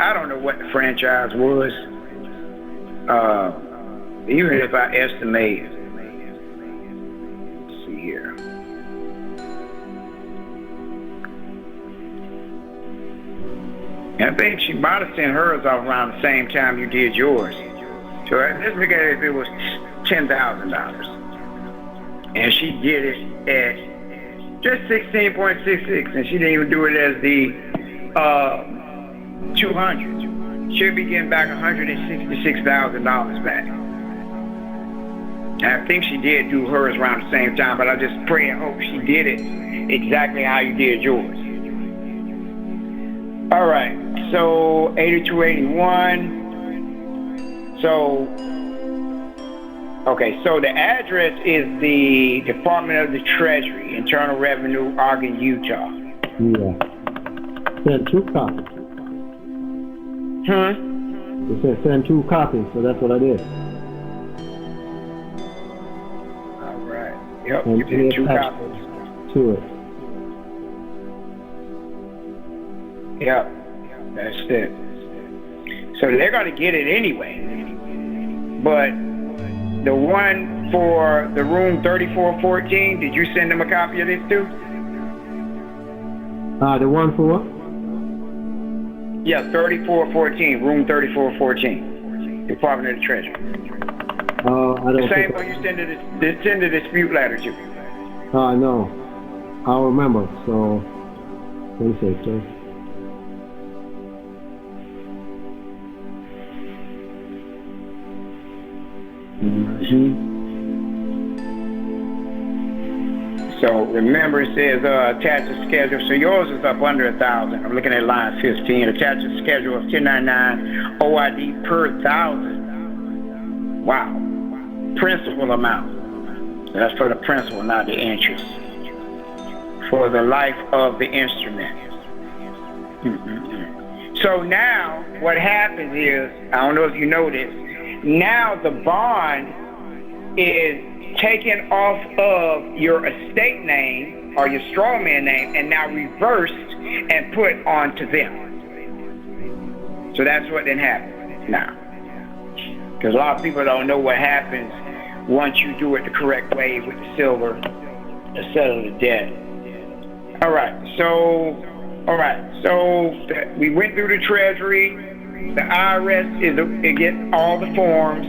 I don't know what the franchise was. Even if I estimate, let's see here. I think she might have sent hers off around the same time you did yours. So let's look at it if it was $10,000. And she did it at just 16.66, and she didn't even do it as the 200. She'll be getting back $166,000 back. And I think she did do hers around the same time, but I just pray and hope she did it exactly how you did yours. All right, so 8281. So the address is the Department of the Treasury, Internal Revenue, Ogden, Utah. Yeah. Send 2 copies. It said send 2 copies, so that's what I did. All right. Yep, and you did 2 copies. To it. Yep, that's it. So they're going to get it anyway. But the one for the room 3414, did you send them a copy of this too? The one for what? Yeah, 3414, room 3414, Department of the Treasury. I don't The same think one you send the dispute letter to. no. I'll remember. So, let me see, sir. So remember, it says attach a schedule. So yours is up under 1,000. I'm looking at line 15. Attach a schedule of 1099 OID per 1,000. Wow. Principal amount. That's for the principal, not the interest. For the life of the instrument. So now what happens is, I don't know if you know this, now the bond is taken off of your estate name or your strawman name and now reversed and put onto them. So that's what then happens now. Because a lot of people don't know what happens once you do it the correct way with the silver to settle the debt. All right, so we went through the Treasury. The IRS it gets all the forms.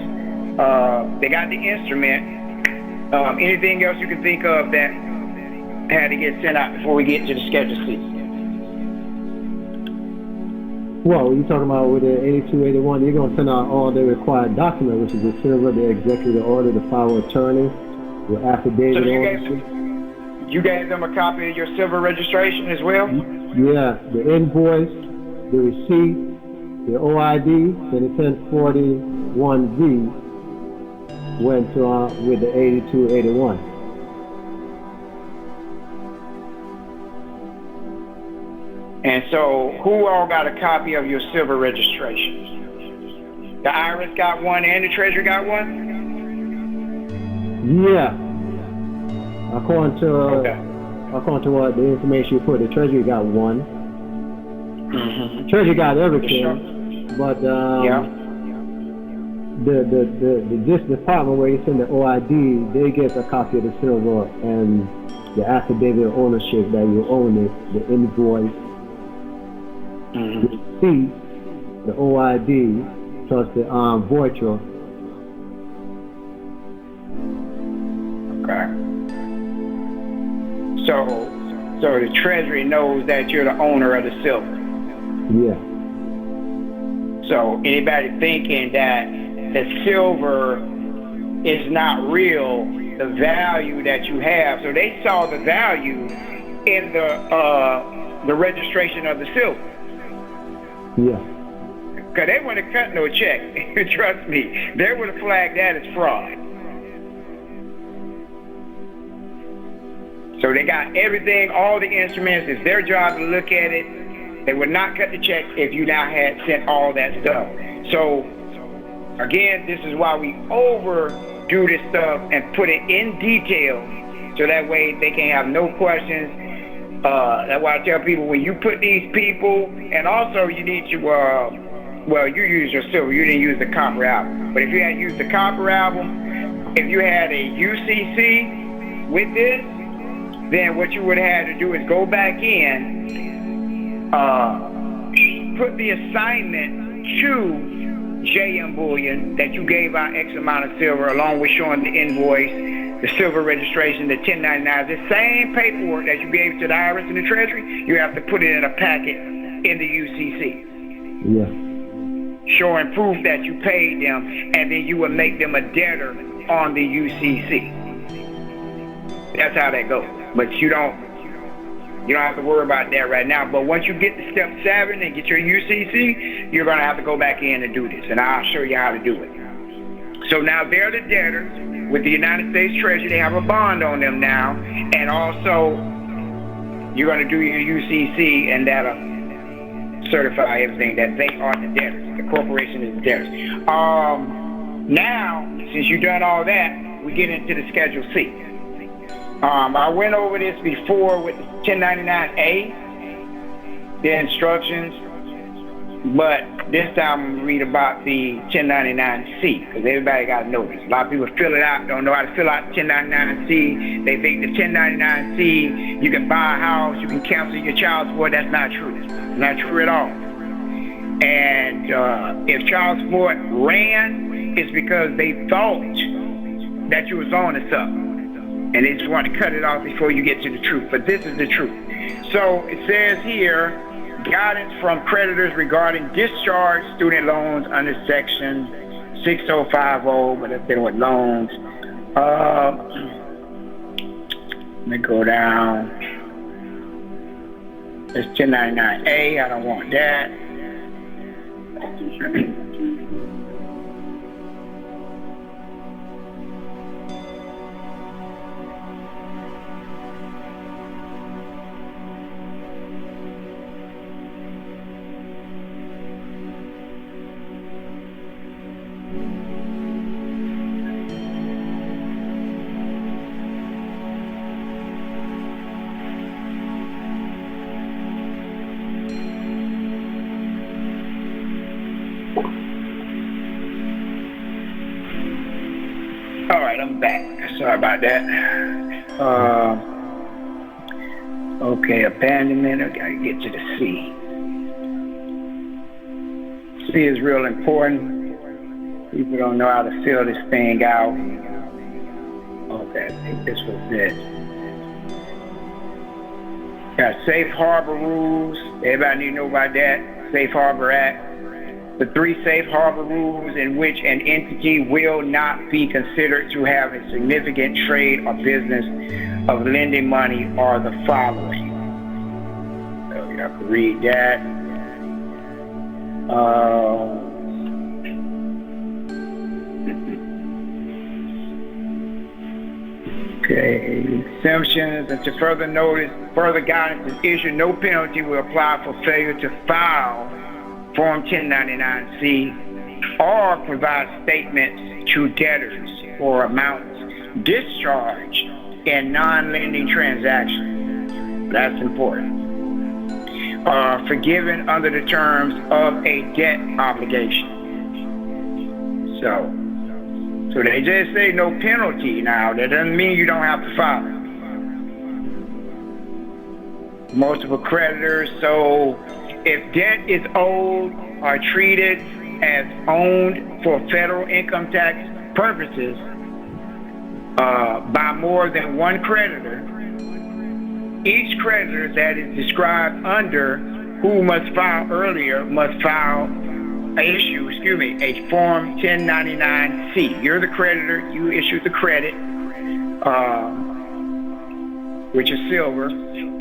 They got the instrument. Anything else you can think of that had to get sent out before we get to the Schedule C? Well, you're talking about with the 8281, you're going to send out all the required documents, which is the silver, the executive order, the power of attorney, your affidavit. So you gave them a copy of your silver registration as well? Yeah, the invoice, the receipt, the OID, then the 1041V went to with the 8281. And so, who all got a copy of your silver registration? The IRS got one and the Treasury got one? Yeah. According to what the information you put, the Treasury got one. Treasury got everything, but this department where you send the OID, they get a copy of the silver and the affidavit of ownership that you own it, the invoice, the receipt, the OID, plus the voucher. Okay. So the Treasury knows that you're the owner of the silver. Yeah. So anybody thinking that the silver is not real, the value that you have, so they saw the value in the registration of the silver. Yeah. Because they wouldn't have cut no check. Trust me, they would have flagged that as fraud. So they got everything, all the instruments. It's their job to look at it. They would not cut the check if you now had sent all that stuff. So, again, this is why we overdo this stuff and put it in detail so that way they can have no questions. That's why I tell people when you put these people, and also you need to, well, you use your silver. You didn't use the copper album. But if you had used the copper album, if you had a UCC with this, then what you would have had to do is go back in, put the assignment to JM Bullion that you gave out X amount of silver along with showing the invoice, the silver registration, the 1099, the same paperwork that you gave to the IRS and the Treasury, you have to put it in a packet in the UCC. Yeah. Showing proof that you paid them, and then you would make them a debtor on the UCC. That's how that goes. But you don't have to worry about that right now. But once you get to step 7 and get your UCC, you're going to have to go back in and do this, and I'll show you how to do it. So now they're the debtors with the United States Treasury. They have a bond on them now, and also you're going to do your UCC, and that'll certify everything that they are the debtors. The corporation is the debtors. Now, since you've done all that, we get into the Schedule C. I went over this before with the 1099A. the instructions, but this time I'm going to read about the 1099-C, because everybody got to know this. A lot of people fill it out, don't know how to fill out 1099-C. They think the 1099-C, you can buy a house, you can cancel your child support. That's not true. Not true at all. And if child support ran, it's because they thought that you was on to something, and they just want to cut it off before you get to the truth. But this is the truth. So it says here, guidance from creditors regarding discharged student loans under Section 6050, but it's been with loans. Let me go down. It's 1099A. I don't want that. All right, I'm back. Sorry about that. Okay, abandonment. I gotta get to the C. C is real important. People don't know how to fill this thing out. Okay, I think this was it. Got safe harbor rules. Everybody need to know about that. Safe Harbor Act. The 3 safe harbor rules in which an entity will not be considered to have a significant trade or business of lending money are the following. So you have to read that. Okay, exemptions. And to further notice, further guidance is issued, no penalty will apply for failure to file Form 1099-C or provide statements to debtors for amounts discharged in non-lending transactions. That's important. Forgiven under the terms of a debt obligation. So they just say no penalty now. That doesn't mean you don't have to file it. Multiple creditors. So if debt is owed or treated as owned for federal income tax purposes by more than one creditor, each creditor that is described under who must file earlier must issue a Form 1099-C. You're the creditor, you issue the credit, which is silver.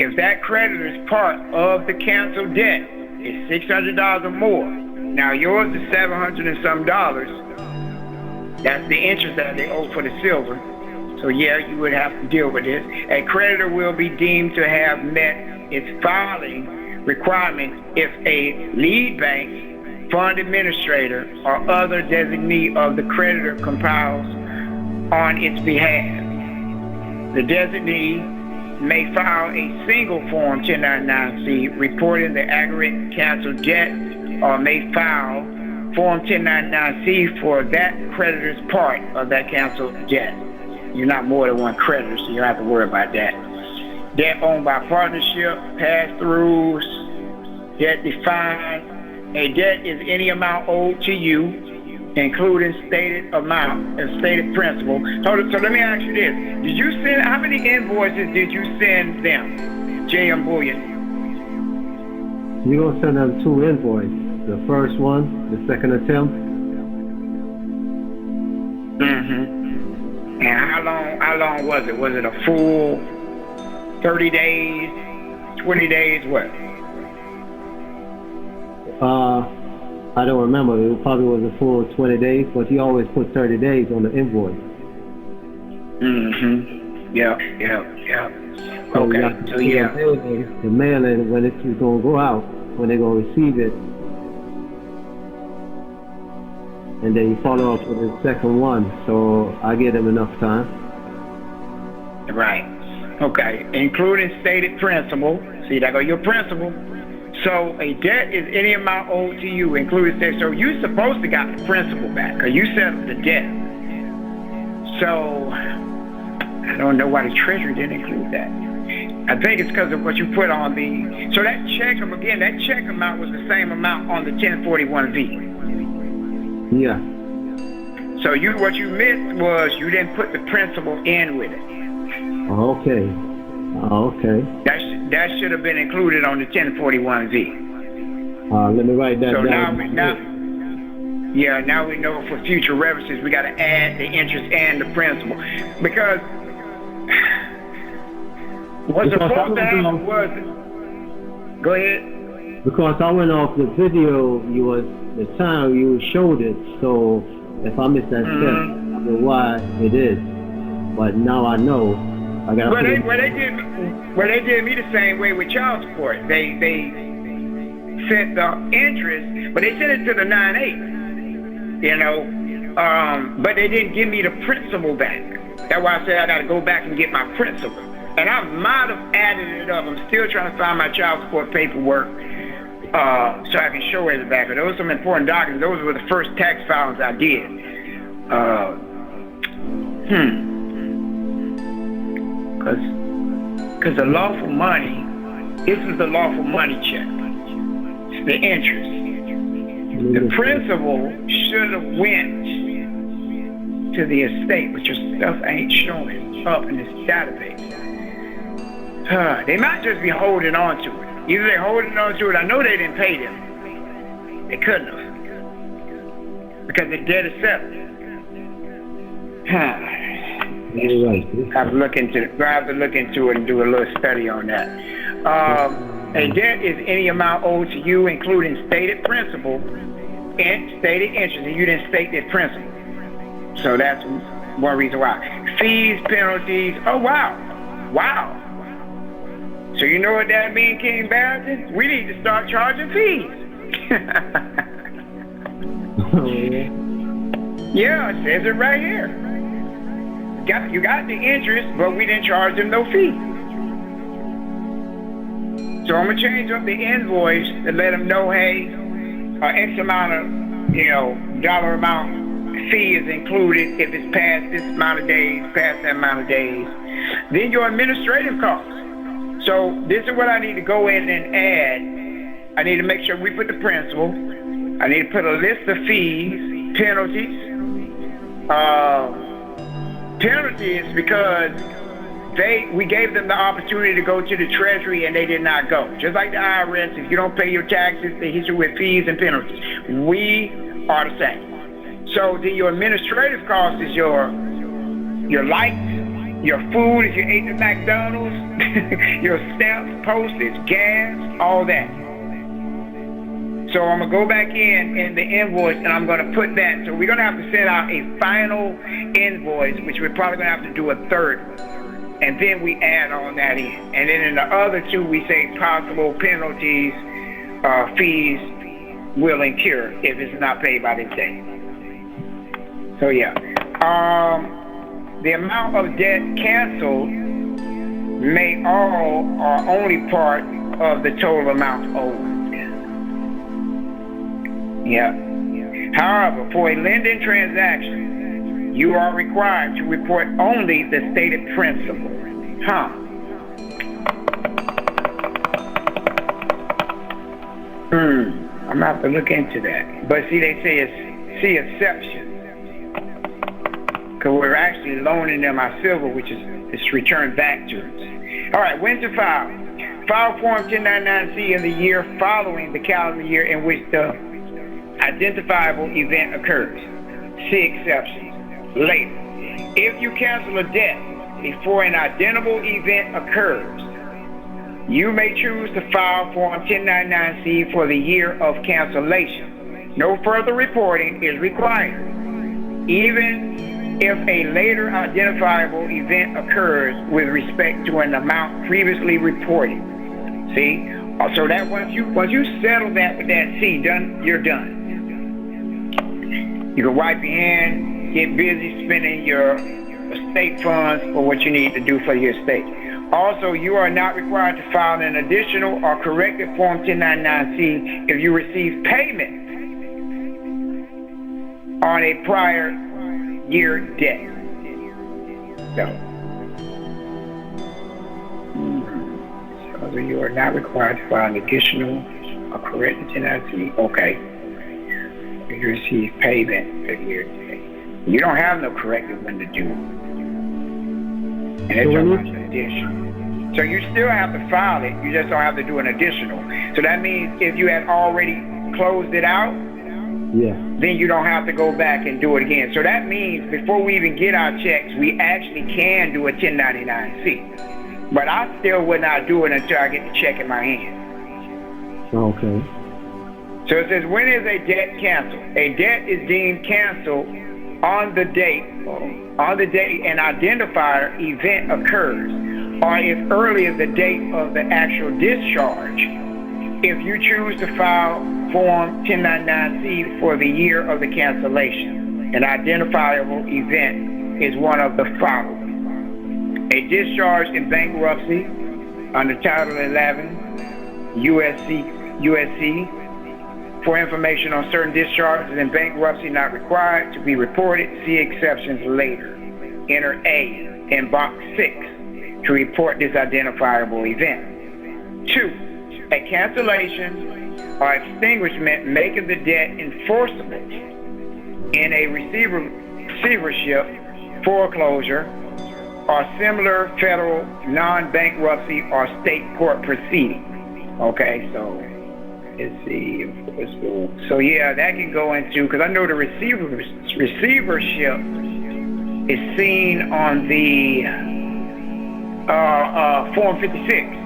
If that creditor's part of the canceled debt is $600 or more, now yours is $700 and some dollars. That's the interest that they owe for the silver. So yeah, you would have to deal with this. A creditor will be deemed to have met its filing requirements if a lead bank, fund administrator, or other designee of the creditor compiles on its behalf. The designee may file a single Form 1099-C reporting the aggregate canceled debt, or may file Form 1099-C for that creditor's part of that canceled debt. You're not more than one creditor, so you don't have to worry about that. Debt owned by partnership, pass-throughs, debt defined. A debt is any amount owed to you, including stated amount and stated principal. So let me ask you this. Did you send, how many invoices did you send them, JM Bullion? You're going to send them 2 invoices. The first one, the second attempt. And how long was it? Was it a full 30 days, 20 days, what? I don't remember. It probably was a full 20 days, but he always put 30 days on the invoice. Yeah. So Okay. So yeah. The mailing, when it's going to go out, when they're going to receive it, and then you follow up with the second one. So I give them enough time. Right. Okay. Including stated principal. See, that go your principal. So a debt is any amount owed to you, including that. So you're supposed to got the principal back, because you settled the debt. So I don't know why the Treasury didn't include that. I think it's because of what you put on the. So that check amount was the same amount on the 1041V. Yeah. So what you missed was you didn't put the principal in with it. Okay. Okay. That should have been included on the 1041V. Let me write that so down. Now we know for future references we got to add the interest and the principal, because what's supposed to happen was. Go ahead. Because I went off the video the time you showed it, so if I missed that step, I don't know why it is. But now I know. I got. Well, they did me the same way with child support. They sent the interest, but they sent it to the 9/8. But they didn't give me the principal back. That's why I said I got to go back and get my principal. And I might have added it up. I'm still trying to find my child support paperwork so I can show it back. But those are some important documents. Those were the first tax filings I did. Because the lawful money, this is the lawful money check. It's the interest. The principal should have went to the estate, but your stuff ain't showing up in this database. They might just be holding on to it. Either they're holding on to it. I know they didn't pay them. They couldn't have. Because the debt is settled. I have to look into it and do a little study on that. A debt is any amount owed to you, including stated principal and stated interest, and you didn't state that principal. So that's one reason why. Fees, penalties. Oh, wow. So you know what that means, King Barrington? We need to start charging fees. Yeah, it says it right here. You got the interest, but we didn't charge them no fee. So I'm gonna change up the invoice to let them know, hey, X amount of, dollar amount fee is included if it's past this amount of days, past that amount of days. Then your administrative costs. So this is what I need to go in and add. I need to make sure we put the principal. I need to put a list of fees, penalties. Penalties because we gave them the opportunity to go to the Treasury and they did not go. Just like the IRS, if you don't pay your taxes, they hit you with fees and penalties. We are the same. So then your administrative cost is your lights, your food if you ate at McDonald's, your stamps, postage, gas, all that. So I'm going to go back in the invoice and I'm going to put that. So we're going to have to send out a final invoice, which we're probably going to have to do a third one. And then we add on that in. And then in the other two, we say possible penalties, fees will incur if it's not paid by this date. So yeah. The amount of debt canceled may all or only part of the total amount owed. Yeah. However, for a lending transaction, you are required to report only the stated principal. I'm gonna have to look into that. But see, they say it's exception. Because we're actually loaning them our silver, which is returned back to us. All right, when to file? File Form 1099-C in the year following the calendar year in which the identifiable event occurs. See exceptions later. If you cancel a debt before an identifiable event occurs, you may choose to file Form 1099-C for the year of cancellation. No further reporting is required, even if a later identifiable event occurs with respect to an amount previously reported. See? So that once you settle that with that C, you're done. You can wipe your hand, get busy spending your estate funds for what you need to do for your estate. Also, you are not required to file an additional or corrected Form 1099-C if you receive payment on a prior year debt. So you are not required to file an additional or corrected 1099-C. Okay. If you receive payment for year debt. You don't have no corrected one to do. And it's an additional. So you still have to file it, you just don't have to do an additional. So that means if you had already closed it out, then you don't have to go back and do it again. So that means before we even get our checks, we actually can do a 1099-C. But I still would not do it until I get the check in my hand. Okay. So it says, when is a debt canceled? A debt is deemed canceled on the date an identifier event occurs, or if earlier the date of the actual discharge. If you choose to file Form 1099-C for the year of the cancellation, an identifiable event is one of the following: a discharge in bankruptcy under Title 11 USC. For information on certain discharges in bankruptcy not required to be reported, see exceptions later. Enter A in box 6 to report this identifiable event. 2. A cancellation or extinguishment making the debt enforceable in a receivership, foreclosure, or similar federal non-bankruptcy or state court proceeding. Okay, so let's see. So yeah, that can go into, because I know the receivership is seen on the Form 56.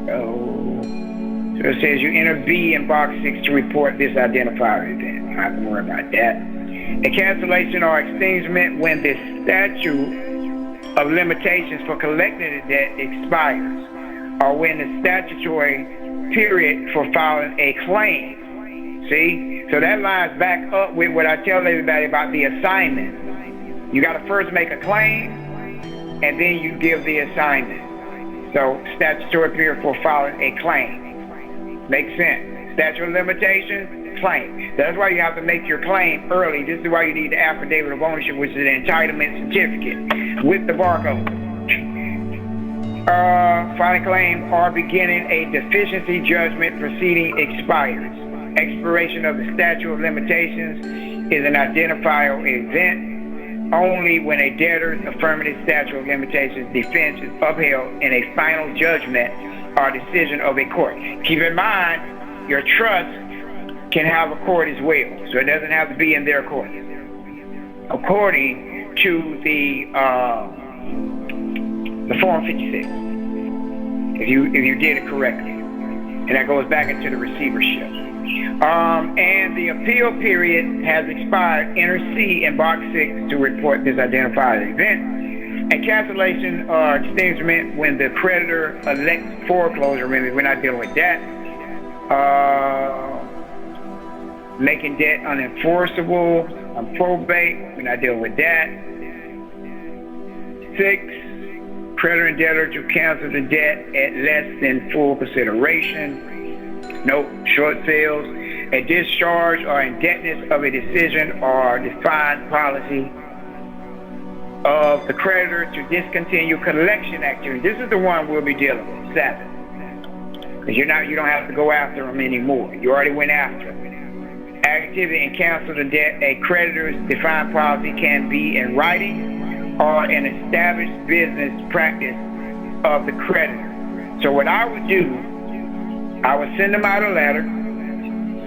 So it says you enter B in box 6 to report this identifier event. I don't have to worry about that. A cancellation or extinguishment when the statute of limitations for collecting the debt expires, or when the statutory period for filing a claim. See? So that lines back up with what I tell everybody about the assignment. You got to first make a claim, and then you give the assignment. So statutory period for filing a claim. Makes sense. Statute of limitations, claim. That's why you have to make your claim early. This is why you need the affidavit of ownership, which is an entitlement certificate with the barcode. Filing claim or beginning a deficiency judgment proceeding expires. Expiration of the statute of limitations is an identifiable event only when a debtor's affirmative statute of limitations defense is upheld in a final judgment or decision of a court. Keep in mind, your trust can have a court as well, so it doesn't have to be in their court. According to the Form 56, if you did it correctly, and that goes back into the receivership. And the appeal period has expired. Enter C in box 6 to report this identified event. A cancellation or extinguishment when the creditor elects foreclosure remedy. We're not dealing with that. Making debt unenforceable on probate. We're not dealing with that. 6. Creditor and debtor to cancel the debt at less than full consideration. Nope. Short sales. A discharge or indebtedness of a decision or defined policy of the creditor to discontinue collection activity. This is the one we'll be dealing with, 7. Because you don't have to go after them anymore. You already went after them. Activity and cancel the debt. A creditor's defined policy can be in writing or an established business practice of the creditor. So what I would do, I would send them out a letter,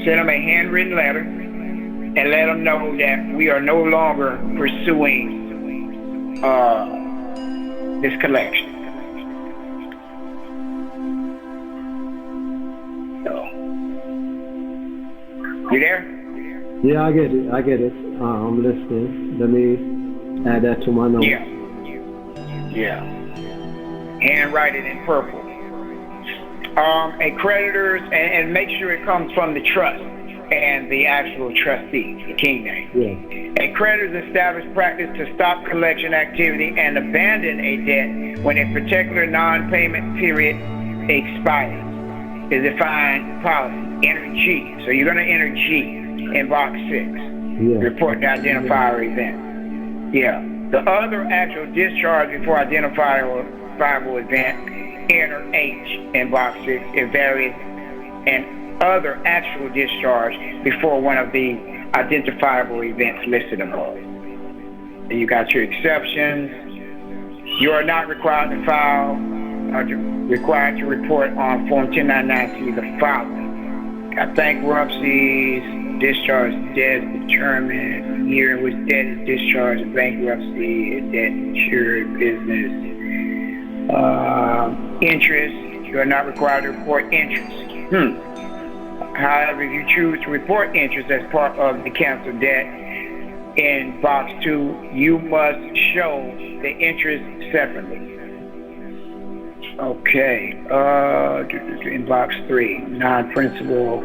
send them a handwritten letter, and let them know that we are no longer pursuing this collection. So, you there? Yeah, I get it. I'm listening. Let me add that to my notes. Yeah. Handwrite it in purple. A creditor's, and make sure it comes from the trust. and the actual trustee, the king name. Yeah. A creditor's established practice to stop collection activity and abandon a debt when a particular non-payment period expires is defined policy. Enter G. So you're going to enter G in box 6. Yeah. Report the identifier event. Yeah. The other actual discharge before identifiable event, enter H in box 6 if various and other actual discharge before one of the identifiable events listed above. And you got your exceptions. You are not required to file or required to report on Form 1099-C the following. Got bankruptcies, discharge debt determined, year in which debt is discharged, bankruptcy, debt insured, business, interest. You are not required to report interest. However, if you choose to report interest as part of the canceled debt in box 2, you must show the interest separately. Okay, in box 3, non-principal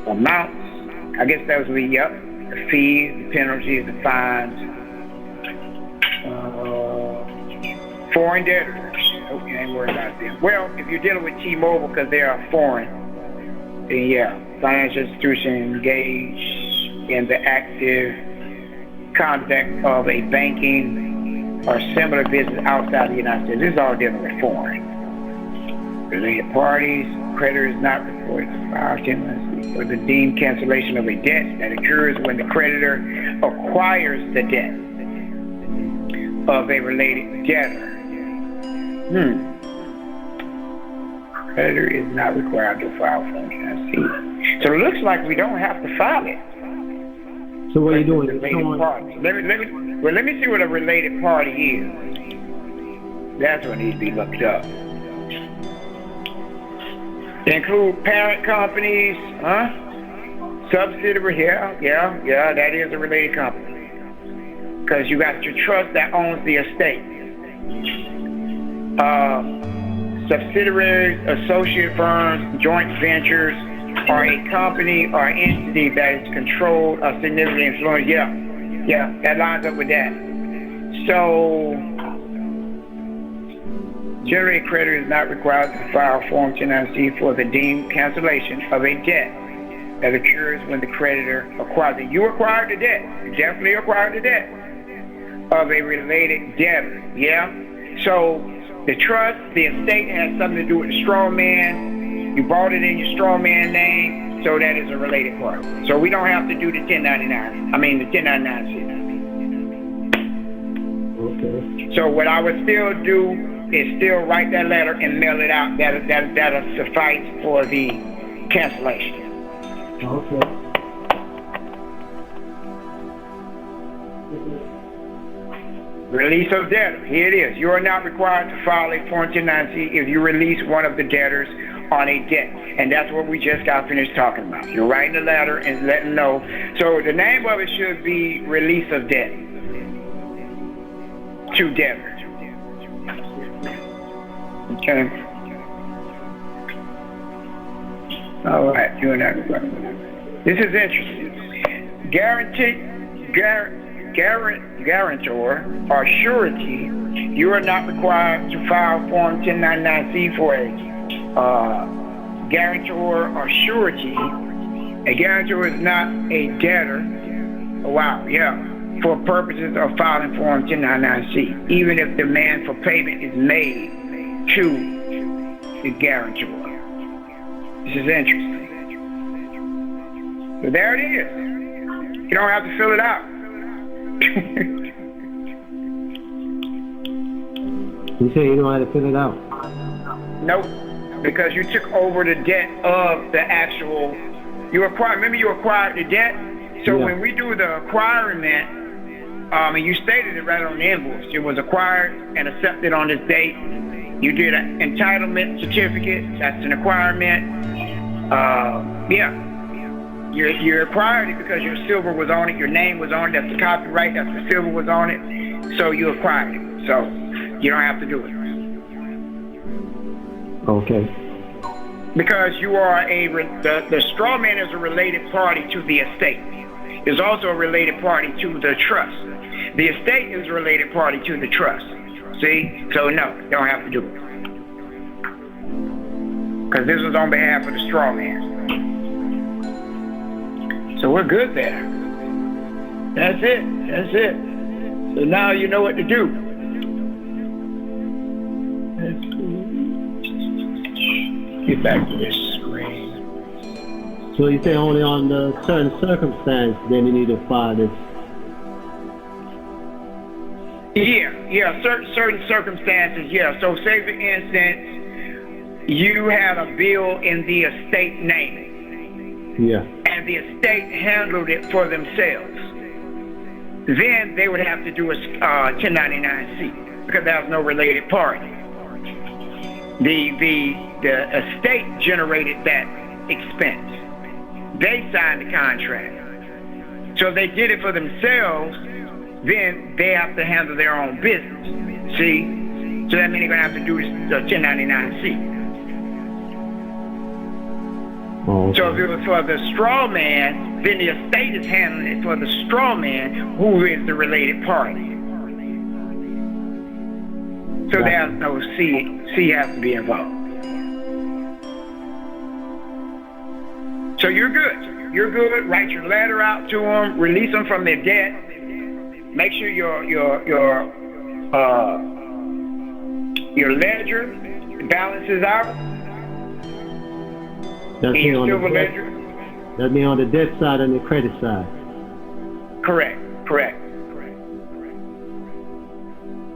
amounts. I guess that was the fees, the penalties, the fines. Foreign debtors. Okay, ain't worried about them. Well, if you're dealing with T-Mobile because they are foreign, then yeah, financial institution engaged in the active conduct of a banking or similar business outside the United States. This is all dealing with foreign. Related parties, creditor is not reported for the deemed cancellation of a debt that occurs when the creditor acquires the debt of a related debtor. Creditor is not required to file Form 1099-C. So it looks like we don't have to file it. So what are you doing? Related party. Let me see what a related party is. That's what needs to be looked up. They include parent companies, subsidiary, yeah, that is a related company. Because you got your trust that owns the estate. Subsidiaries, associate firms, joint ventures, are a company or entity that is controlled or significantly influenced. Yeah, that lines up with that. So, generally, a creditor is not required to file Form 1099-C for the deemed cancellation of a debt that occurs when the creditor acquires it. You acquired the debt. You definitely acquired the debt of a related debtor. Yeah? So, the trust, the estate has something to do with the straw man. You bought it in your straw man name, so that is a related party. So we don't have to do the 1099-C. Okay. So what I would still do is still write that letter and mail it out. That'll suffice for the cancellation. Okay. Release of debtor. Here it is. You are not required to file a Form 1099-C if you release one of the debtors on a debt. And that's what we just got finished talking about. You're writing a letter and letting know. So the name of it should be release of debt to debtors. Okay. All right. You're not required. This is interesting. Guarantor or surety, you are not required to file Form 1099-C for a guarantor or surety. A guarantor is not a debtor. Wow, yeah. For purposes of filing Form 1099-C, even if demand for payment is made to the guarantor. This is interesting. So there it is. You don't have to fill it out. You say you don't have to fill it out? Nope, because you took over the debt of the actual, remember you acquired the debt? So yeah. When we do the acquirement, and you stated it right on the invoice, it was acquired and accepted on this date. You did an entitlement certificate, that's an acquirement. You acquired it because your silver was on it, your name was on it, that's the copyright, that's the silver was on it, so you acquired it. So you don't have to do it. Okay. Because you are the straw man is a related party to the estate. Is also a related party to the trust. The estate is a related party to the trust. See? So no, you don't have to do it. Because this was on behalf of the straw man. So we're good there. That's it. That's it. So now you know what to do. Get back to this screen. So you say only on the certain circumstance, then you need to file this. Yeah, certain circumstances, yeah. So say for instance, you had a bill in the estate name. Yeah. And the estate handled it for themselves. Then they would have to do a 1099-C because there's no related party. The estate generated that expense. They signed the contract. So if they did it for themselves, then they have to handle their own business. See? So that means they're going to have to do the 1099-C. Oh, okay. So if it was for the straw man, then the estate is handling it for the straw man, who is the related party. So there's no C has to be involved. So you're good. You're good. Write your letter out to them. Release them from their debt. Make sure your ledger balances out. That's me on silver the ledger. That means on the debt side and the credit side. Correct.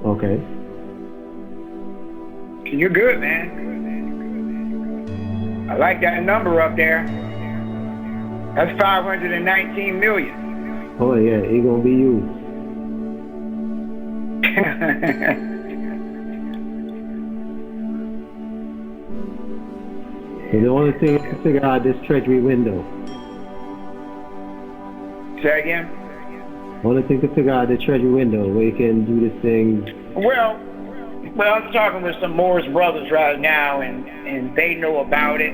Okay. You're good, man. I like that number up there. That's 519 million. Oh yeah, it's gonna be used. So the only thing to figure out this treasury window. Say again? Only thing to figure out the treasury window where you can do this thing. Well, I'm talking with some Morris brothers right now, and they know about it.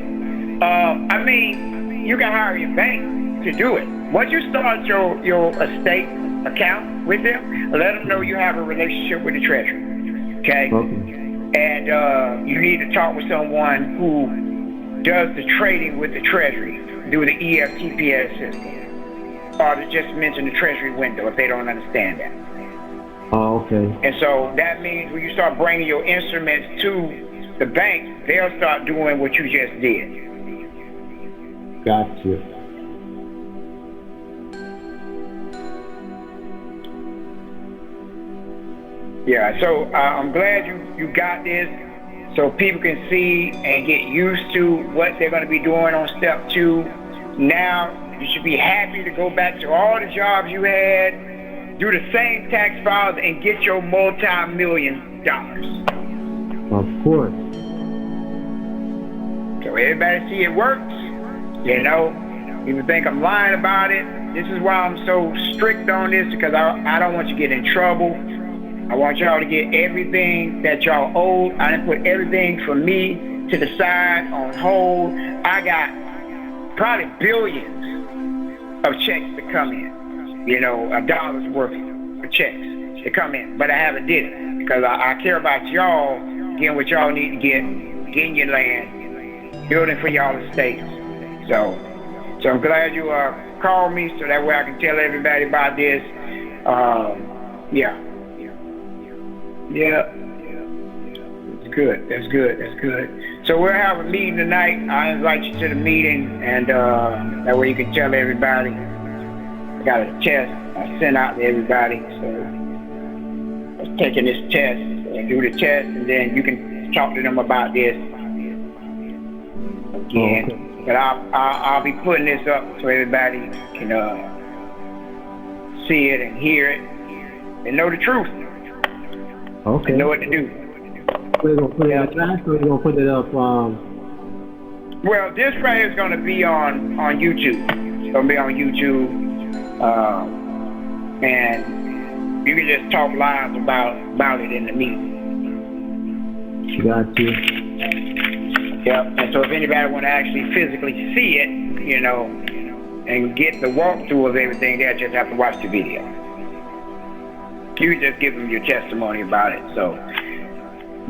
I mean, you can hire your bank to do it. Once you start your estate account with them, let them know you have a relationship with the Treasury. Okay? And you need to talk with someone who does the trading with the Treasury, do the EFTPS system, or to just mention the Treasury window if they don't understand that. Oh, okay. And so that means when you start bringing your instruments to the bank, they'll start doing what you just did. Gotcha. Yeah, so I'm glad you got this so people can see and get used to what they're going to be doing on step 2. Now, you should be happy to go back to all the jobs you had, do the same tax files, and get your multi-million dollars. Of course. So everybody see it works. You know, people think I'm lying about it. This is why I'm so strict on this, because I don't want you to get in trouble. I want y'all to get everything that y'all owe. I done put everything from me to the side on hold. I got probably billions of checks to come in. You know, $1 worth of checks to come in. But I haven't did it because I care about y'all getting what y'all need to get, getting your land, building for y'all estates. So I'm glad you called me so that way I can tell everybody about this. Yeah. That's good. So we'll have a meeting tonight. I invite you to the meeting, and that way you can tell everybody. I got a test I sent out to everybody. So I was taking this test and do the test, and then you can talk to them about this again. Okay. But I'll be putting this up so everybody can see it and hear it and know the truth. Okay. And know what to do. We're gonna put it up fast, or we're gonna put it up. Well, this right here is gonna be on YouTube. It's gonna be on YouTube, and you can just talk live about it in the meeting. Got you. Yep. And so if anybody want to actually physically see it, you know, and get the walkthrough of everything, they'll just have to watch the video. You just give them your testimony about it. So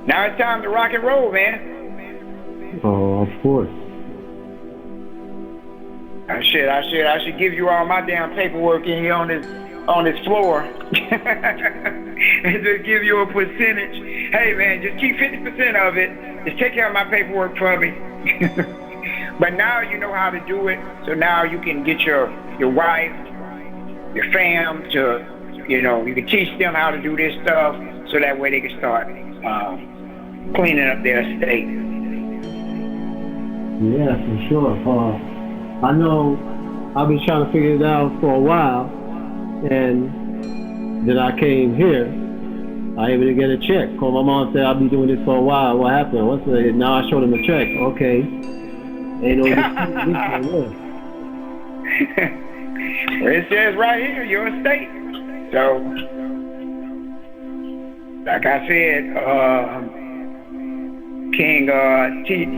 now it's time to rock and roll, man. Oh, of course. I should give you all my damn paperwork in here on this floor. And just give you a percentage. Hey man, just keep 50% of it. Just take care of my paperwork for me. But now you know how to do it. So now you can get your wife, your fam to, you know, you can teach them how to do this stuff so that way they can start cleaning up their estate. Yeah, for sure. I know I've been trying to figure it out for a while, and then I came here. I able to get a check. Cause my mom said I'll be doing this for a while. What happened? What's it? Now I showed him a check. Okay. Ain't no Well, it says right here, your estate. So, like I said, King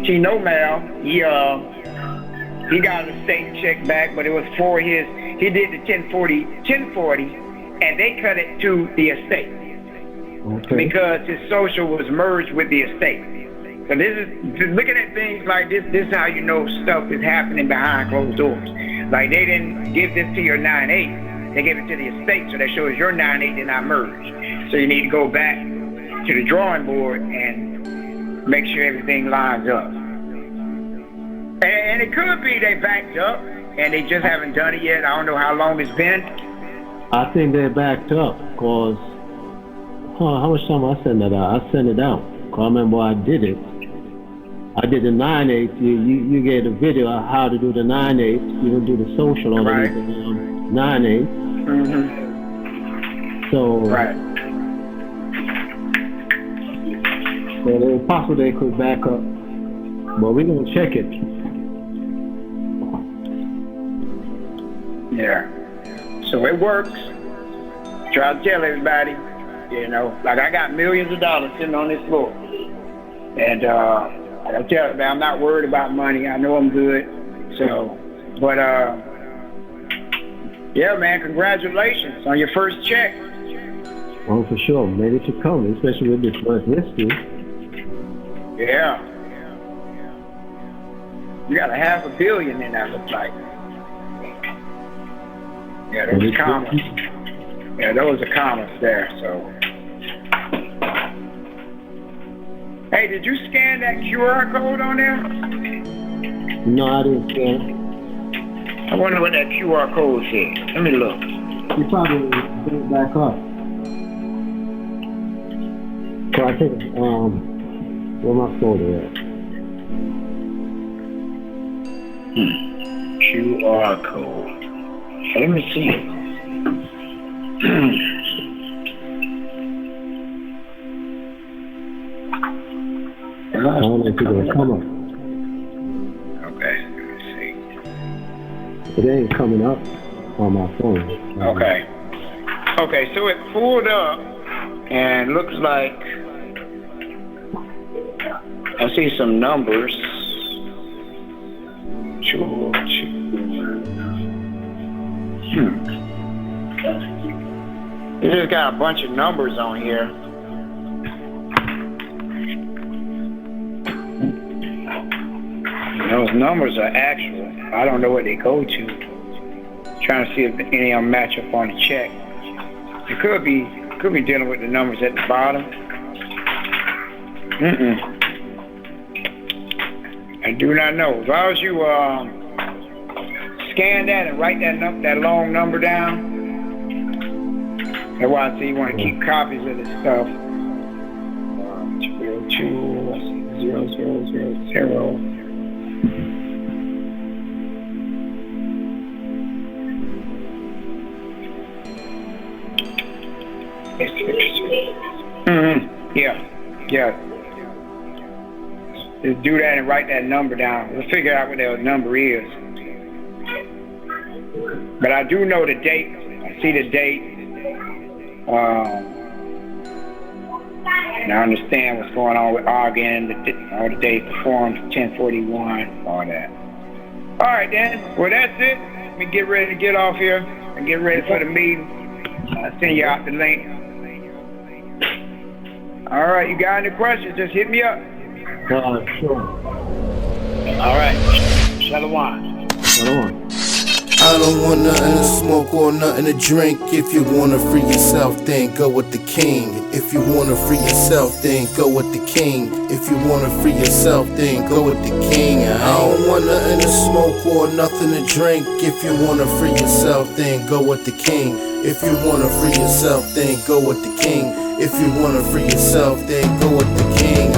T No Mal, he got a estate check back, but it was for he did the 1040, and they cut it to the estate. Okay. Because his social was merged with the estate. So this is, looking at things like this is how you know stuff is happening behind closed doors. Like they didn't give this to your 9-8, they gave it to the estate, so that shows your 9-8 did not merge. So you need to go back to the drawing board and make sure everything lines up. And it could be they backed up and they just haven't done it yet. I don't know how long it's been. I think they backed up because how much time I send that out? I sent it out. Cause I remember I did it. I did the 9/8. You gave the video of how to do the 9/8. You don't do the social on right. the 9/8. Mm-hmm. So right. So it's possible they could back up, but we're gonna check it. Yeah. So it works. Try to tell everybody. You know, like I got millions of dollars sitting on this floor. And I tell them I'm not worried about money. I know I'm good. So, but yeah, man, congratulations on your first check. Oh, for sure. Made it to come, especially with this first history. Yeah. You got $500 million in that, looks like. Yeah, those commas. Yeah, those are commas there, so. Hey, did you scan that QR code on there? No, I didn't scan. I wonder what that QR code said. Let me look. You probably put it back up. So I think, where my folder at? QR code. Let me see it. I don't know if it's gonna come up. Okay, let me see. It ain't coming up on my phone. Okay. Okay, so it pulled up and looks like I see some numbers. It just got a bunch of numbers on here. Those numbers are actual. I don't know what they go to. Trying to see if any of them match up on the check. It could be dealing with the numbers at the bottom. I do not know. As long as you scan that and write that long number down. That's why I say you want to keep copies of this stuff. 2020000. Yeah. Just do that and write that number down. We'll figure out what that number is. But I do know the date. I see the date. And I understand what's going on with Ogden, all the days performed, 1041, all that. All right, then. Well, that's it. Let me get ready to get off here and get ready for the meeting. I'll send you out the link. All right, you got any questions? Just hit me up. Sure. All right. Shalom. Shalom. I don't want nothing to smoke or nothing to drink. If you wanna free yourself, then go with the king. If you wanna free yourself, then go with the king. If you wanna free yourself, then go with the king. I don't want nothing to smoke or nothing to drink. If you wanna free yourself, then go with the king. If you wanna free yourself, then go with the king. If you wanna free yourself, then go with the king.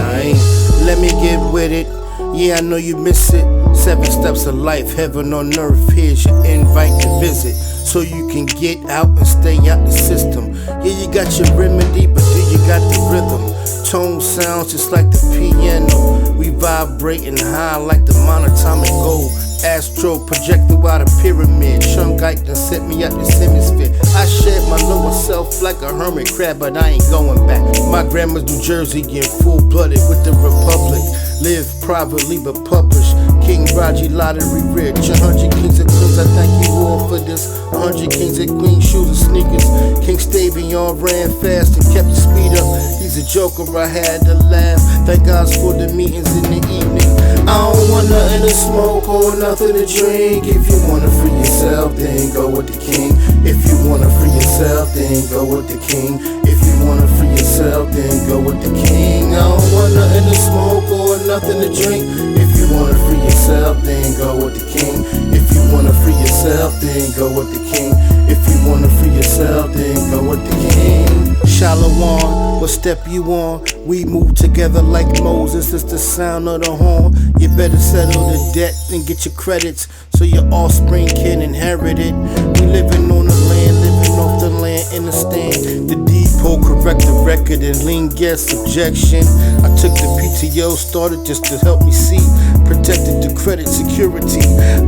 Let me get with it. Yeah, I know you miss it. 7 steps of life, heaven on earth. Here's your invite to visit, so you can get out and stay out the system. Yeah, you got your remedy, but do you got the rhythm? Tone sounds just like the piano. We vibrating high like the monatomic gold. Astro projected out a pyramid. Shungite done set me up this hemisphere. I shed my lower self like a hermit crab, but I ain't going back. My grandma's New Jersey and full-blooded with the Republic. Live privately but publish. King Raji lottery rich. 100 kings and queens, I thank you all for this. 100 kings and queens, shoes and sneakers. King Stevian ran fast and kept the speed up. He's a joker, I had to laugh. Thank God for the meetings in the evening. I don't want nothing to smoke or nothing to drink. If you wanna free yourself, then go with the king. If you wanna free yourself, then go with the king. If you wanna free yourself, then go with the king. I don't want nothing to smoke or nothing to drink. If you wanna free yourself, then go with the king. If you wanna free yourself, then go with the king. If you wanna free yourself, then go with the king. Shalom, what step you on? We move together like Moses, it's the sound of the horn. You better settle the debt and get your credits, so your offspring can inherit it. We living on the land, living off the land in the stand. The depot correct the record and lean guest objection. I took the PTO, started just to help me see. Protected the credit security.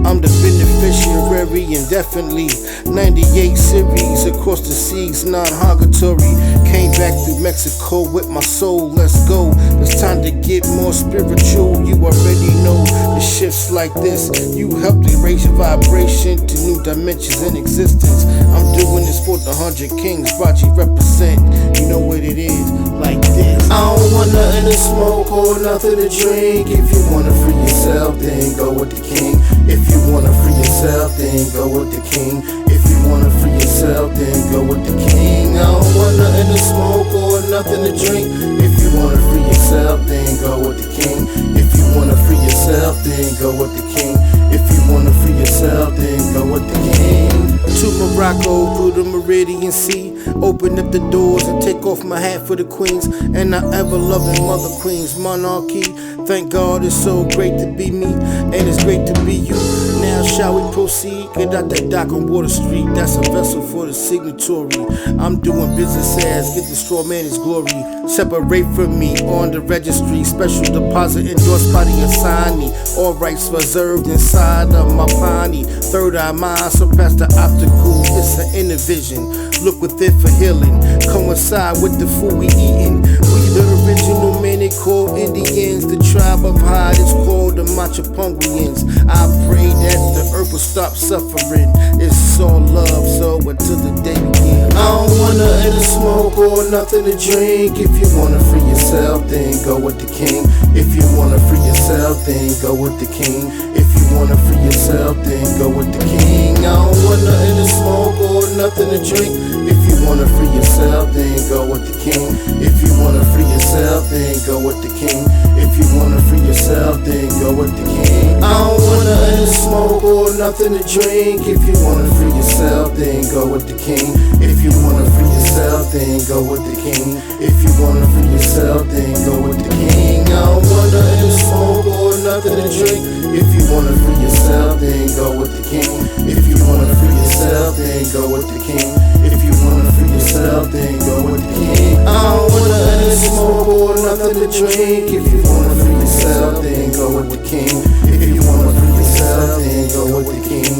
I'm the beneficiary indefinitely. 98 series across the seas, non-hogatory. Came back through Mexico with my soul, let's go. It's time to get more spiritual. You already know the shifts like this. You help to raise your vibration to new dimensions in existence. I'm doing this for the 100 kings, Raji represent. You know what it is, like this. I don't want nothing to smoke or nothing to drink. If you wanna free yourself, then go with the king. If you wanna free yourself, then go with the king. If you wanna free yourself, then go with the king. I don't want nothing to smoke or nothing to drink. If you wanna free yourself, then go with the king. If you wanna free yourself, then go with the king. If you wanna free yourself, then go with the king. To Morocco through the Meridian Sea. Open up the doors and take off my hat for the queens and our ever-loving mother queens. Monarchy, thank God it's so great to be me, and it's great to be you. Now shall we proceed? Get out that dock on Water Street. That's a vessel for the signatory. I'm doing business as get the straw man his glory. Separate from me on the registry. Special deposit endorsed by the assignee. All rights reserved inside of my pony. Third eye mind surpass the optical. It's an inner vision. Look within for healing. Coincide with the food we eating. We the original man they call Indians. The tribe of Hyde is called the Machapungians. I pray that the earth will stop suffering. It's all love, so until the day begins. I don't want nothing to smoke or nothing to drink. If you wanna free yourself, then go with the king. If you wanna free yourself, then go with the king. If you wanna free yourself, then go with the king. I don't want nothing to smoke or nothing to drink. If you wanna free yourself, then go with the king. If you wanna free yourself, then go with the king. If you wanna free yourself, then go with the king. I don't want nothing to smoke or nothing to drink. If you wanna free yourself, then go with the king. If you wanna free yourself, then go with the king. If you wanna free yourself, then go with the king. I don't want nothing to smoke or nothing to drink. If you wanna free yourself, then go with the king. If you wanna free yourself, then go with the king. If you wanna free yourself, then go with the king. I don't want nothing to smoke or nothing to drink. If you wanna free yourself, then go with the king. If you wanna free yourself, then go with the king.